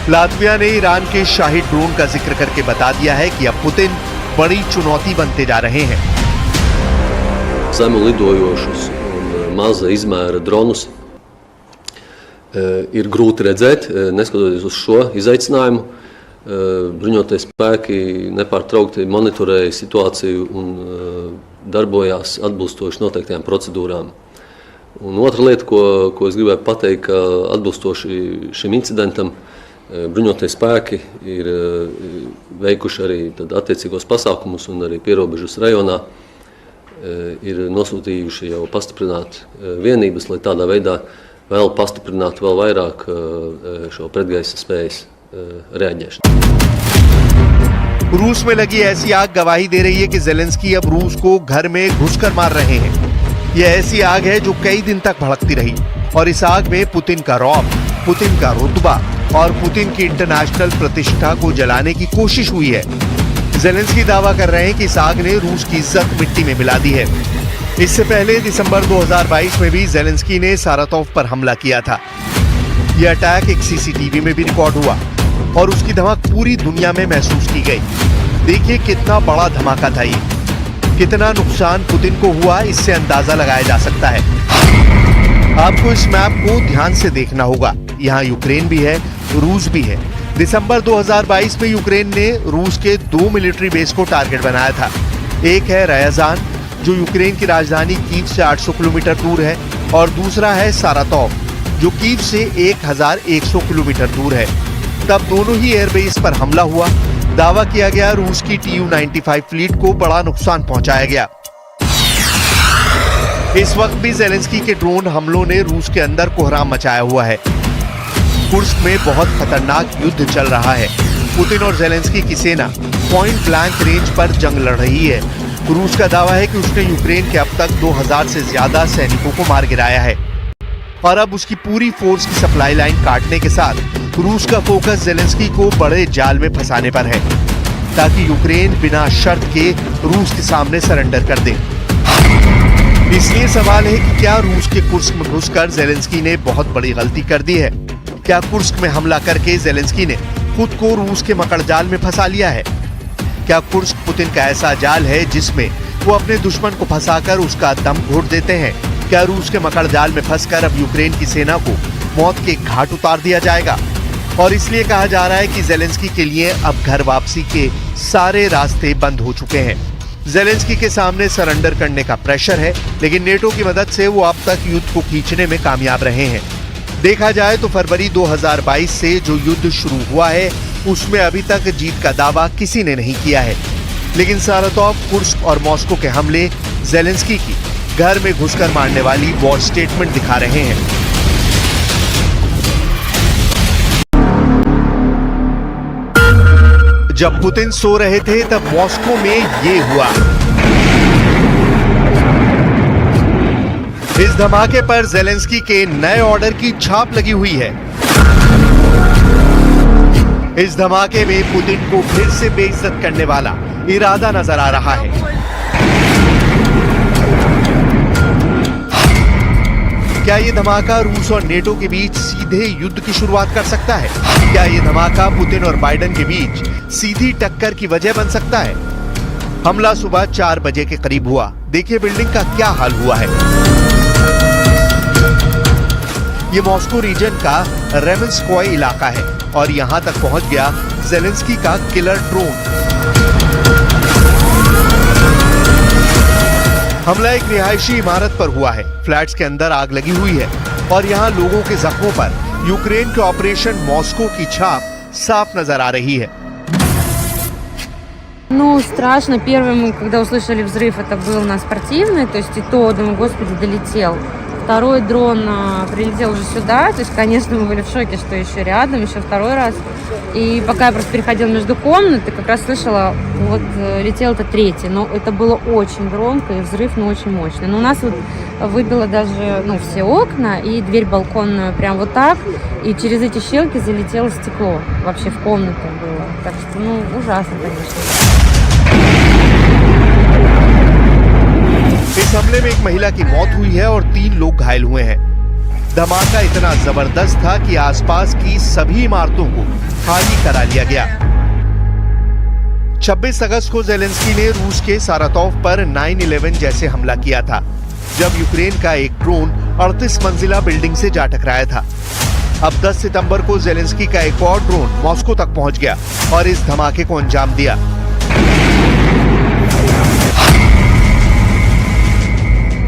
लातविया ने ईरान के शाही ड्रोन का जिक्र करके बता दिया है कि अब पुतिन बड़ी चुनौती बनते जा रहे हैं। Zemu lidojošus un maza izmēra dronus ir grūti redzēt, neskatoties uz šo izaicinājumu. Bruņotie spēki nepārtraukti monitorēja situāciju un darbojās atbilstoši noteiktajām procedūrām. Un otra lieta, ko es gribēju pateikt, ka atbilstoši šim incidentam bruņotie spēki ir veikuši arī attiecīgos pasākumus un arī pierobežas rajonā ir nosūtījuši jau pastiprināt vienības, lai tādā veidā vēl pastiprinātu vēl vairāk šo pretgaisa spējas reaģēšanu. रूस में लगी ऐसी आग गवाही दे रही है कि Zelensky अब रूस को घर में घुसकर मार रहे हैं। यह ऐसी आग है जो कई दिन तक भड़कती रही और इस आग में पुतिन का रौब, पुतिन का रुतबा और पुतिन की इंटरनेशनल प्रतिष्ठा को जलाने की कोशिश हुई है। जेलेंस्की दावा कर रहे हैं कि इस आग ने रूस की इज्जत मिट्टी में मिला दी है। इससे पहले दिसंबर 2022 में भी जेलेंस्की ने सारातोव पर हमला किया था। यह अटैक एक सीसीटीवी में भी रिकॉर्ड हुआ और उसकी धमक पूरी दुनिया में महसूस की गई। देखिए कितना बड़ा धमाका था ये, कितना नुकसान पुतिन को हुआ, इससे अंदाजा लगाया जा सकता है। आपको इस मैप को ध्यान से देखना होगा। यहाँ यूक्रेन भी है, रूस भी है। दिसंबर 2022 में यूक्रेन ने रूस के 2 मिलिट्री बेस को टारगेट बनाया था। एक है रयाजान जो यूक्रेन की राजधानी कीव से 800 किलोमीटर दूर है और दूसरा है सारातोव जो कीव से 1100 किलोमीटर दूर है। तब दोनों ही एयरबेस पर हमला हुआ। दावा किया गया रूस की Tu-95 फ्लीट को बड़ा नुकसान पहुंचाया गया। इस वक्त भी जेलेंस्की के ड्रोन हमलों ने रूस के अंदर कोहराम मचाया हुआ है। कुर्स्क में बहुत खतरनाक युद्ध चल रहा है। पुतिन और जेलेंस्की की सेना पॉइंट ब्लैंक रेंज पर जंग लड़ रही है। रूस का दावा है कि उसने यूक्रेन के अब तक 2000 से ज्यादा सैनिकों को मार गिराया है और अब उसकी पूरी फोर्स की सप्लाई लाइन काटने के साथ रूस का फोकस जेलेंस्की को बड़े जाल में फंसाने पर है ताकि यूक्रेन बिना शर्त के रूस के सामने सरेंडर कर दे। इसलिए सवाल है कि क्या रूस के कुर्स्क में घुसकर जेलेंस्की ने बहुत बड़ी गलती कर दी है? क्या कुर्स्क में हमला करके जेलेंस्की ने खुद को रूस के मकड़जाल में फंसा लिया है? क्या कुर्स्क पुतिन का ऐसा जाल है जिसमें वो अपने दुश्मन को फंसाकर उसका दम घोट देते हैं? क्या रूस के मकड़जाल में फंसकर अब यूक्रेन की सेना को मौत के घाट उतार दिया जाएगा? और इसलिए कहा जा रहा है कि जेलेंस्की के लिए अब घर वापसी के सारे रास्ते बंद हो चुके हैं। जेलेंस्की के सामने सरेंडर करने का प्रेशर है, लेकिन नेटो की मदद से वो अब तक युद्ध को खींचने में कामयाब रहे हैं। देखा जाए तो फरवरी 2022 से जो युद्ध शुरू हुआ है उसमें अभी तक जीत का दावा किसी ने नहीं किया है, लेकिन सारातोव, कुर्स्क और मॉस्को के हमले जेलेंस्की की घर में घुसकर मारने वाली वॉर स्टेटमेंट दिखा रहे हैं। जब पुतिन सो रहे थे तब मॉस्को में ये हुआ। इस धमाके पर जेलेंस्की के नए ऑर्डर की छाप लगी हुई है। इस धमाके में पुतिन को फिर से बेइज्जत करने वाला इरादा नजर आ रहा है। क्या ये धमाका रूस और नेटो के बीच सीधे युद्ध की शुरुआत कर सकता है? क्या ये धमाका पुतिन और बाइडेन के बीच सीधी टक्कर की वजह बन सकता है? हमला सुबह 4 बजे के करीब हुआ। देखिए बिल्डिंग का क्या हाल हुआ है। ये मॉस्को रीजन का रेमेंस्कोय इलाका है और यहां तक पहुंच गया जेलेंस्की का किलर ड्रोन। हमला एक रिहायशी इमारत पर हुआ है। फ्लैट्स के अंदर आग लगी हुई है और यहां लोगों के जख्मों पर यूक्रेन के ऑपरेशन मॉस्को की छाप साफ नजर आ रही है। Ну, страшно. Первый мы, когда услышали взрыв, это был на спортивной, то есть и то, думаю, господи, долетел. Второй дрон прилетел уже сюда, то есть, конечно, мы были в шоке, что еще рядом, еще второй раз. И пока я просто переходила между комнат, как раз слышала, вот летел это третий, но это было очень громко и взрыв, ну, очень мощный. Но у нас вот выбило даже, ну, все окна и дверь балконную прям вот так, и через эти щелки залетело стекло, вообще в комнату было. Так что, ну, ужасно, конечно. इस हमले में एक महिला की मौत हुई है और 3 लोग घायल हुए हैं। धमाका इतना जबरदस्त था कि आसपास की सभी इमारतों को खाली करा लिया गया। 26 अगस्त को जेलेंस्की ने रूस के सारातोव पर 9/11 जैसे हमला किया था, जब यूक्रेन का एक ड्रोन 38 मंजिला बिल्डिंग से जा टकराया था। अब 10 सितंबर को जेलेंस्की का एक और ड्रोन मॉस्को तक पहुंच गया और इस धमाके को अंजाम दिया।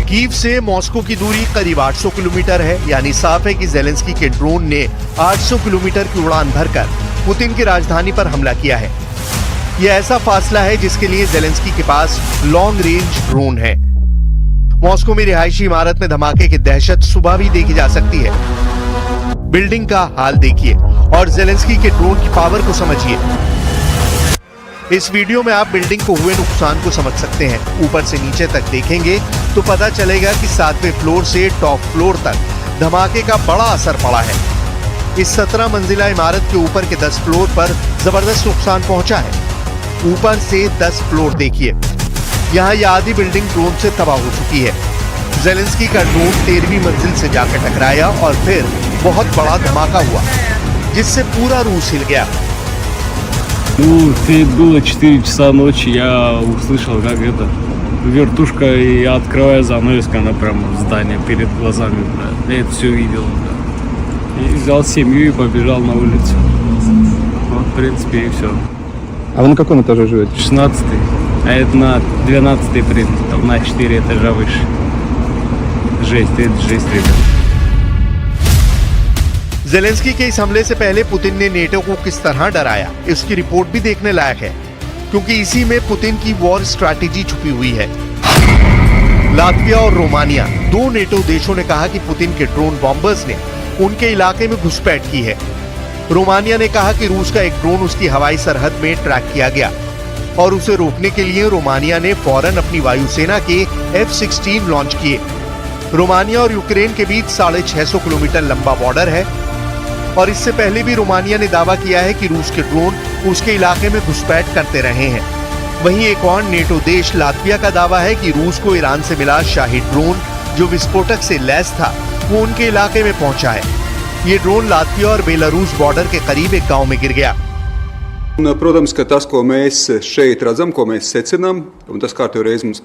कीव से मॉस्को की दूरी करीब 800 किलोमीटर है, यानी साफ है कि जेलेंस्की के ड्रोन ने 800 किलोमीटर की उड़ान भरकर पुतिन की राजधानी पर हमला किया है। यह ऐसा फासला है जिसके लिए जेलेंस्की के पास लॉन्ग रेंज ड्रोन है। मॉस्को में रिहायशी इमारत में धमाके की दहशत सुबह भी देखी जा सकती है। बिल्डिंग का हाल देखिए और जेलेंस्की के ड्रोन की पावर को समझिए। इस वीडियो में आप बिल्डिंग को हुए नुकसान को समझ सकते हैं। ऊपर से नीचे तक देखेंगे तो पता चलेगा कि 7वें फ्लोर से टॉप फ्लोर तक धमाके का बड़ा असर पड़ा है। इस 17 मंजिला इमारत के ऊपर के 10 फ्लोर पर जबरदस्त नुकसान पहुंचा है। ऊपर से 10 फ्लोर देखिए, यहाँ यह आधी बिल्डिंग ड्रोन से तबाह हो चुकी है। जेलेंस्की का ड्रोन 13वीं मंजिल से जाकर टकराया और फिर बहुत बड़ा धमाका हुआ जिससे पूरा रूस हिल गया। Ну, было 4 часа ночи, я услышал, как это вертушка, и я открываю занавеску, она прямо в здание перед глазами, бля. Я это все видел, бля. И взял семью и побежал на улицу. Вот, в принципе, и все. А вы на каком этаже живете? 16-й, а это на 12-й, принцип, там на 4 этажа выше. Жесть, это жесть, ребят. जेलेंस्की के इस हमले से पहले पुतिन ने नेटो को किस तरह डराया, इसकी रिपोर्ट भी देखने लायक है, क्योंकि इसी में पुतिन की वॉर स्ट्रैटेजी छुपी हुई है। लातविया और रोमानिया, दो नेटो देशों ने कहा कि पुतिन के ड्रोन बॉम्बर्स ने उनके इलाके में घुसपैठ की है। रोमानिया ने कहा कि रूस का एक ड्रोन उसकी हवाई सरहद में ट्रैक किया गया और उसे रोकने के लिए रोमानिया ने फौरन अपनी वायुसेना के F-16 लॉन्च किए। रोमानिया और यूक्रेन के बीच 650 किलोमीटर लंबा बॉर्डर है और इससे पहले भी रोमानिया ने दावा किया है कि रूस के ड्रोन उसके इलाके में घुसपैठ करते रहे हैं। वहीं एक और नेटो देश लातविया का दावा है कि रूस को ईरान से मिला शाही ड्रोन जो विस्फोटक से लैस था वो उनके इलाके में पहुंचा है। ये ड्रोन लातविया और बेलारूस बॉर्डर के करीब एक गांव में गिर गया। Protams, ka tas, ko mēs šeit redzam, ko mēs secinām, un tas kārtīgi reiz mums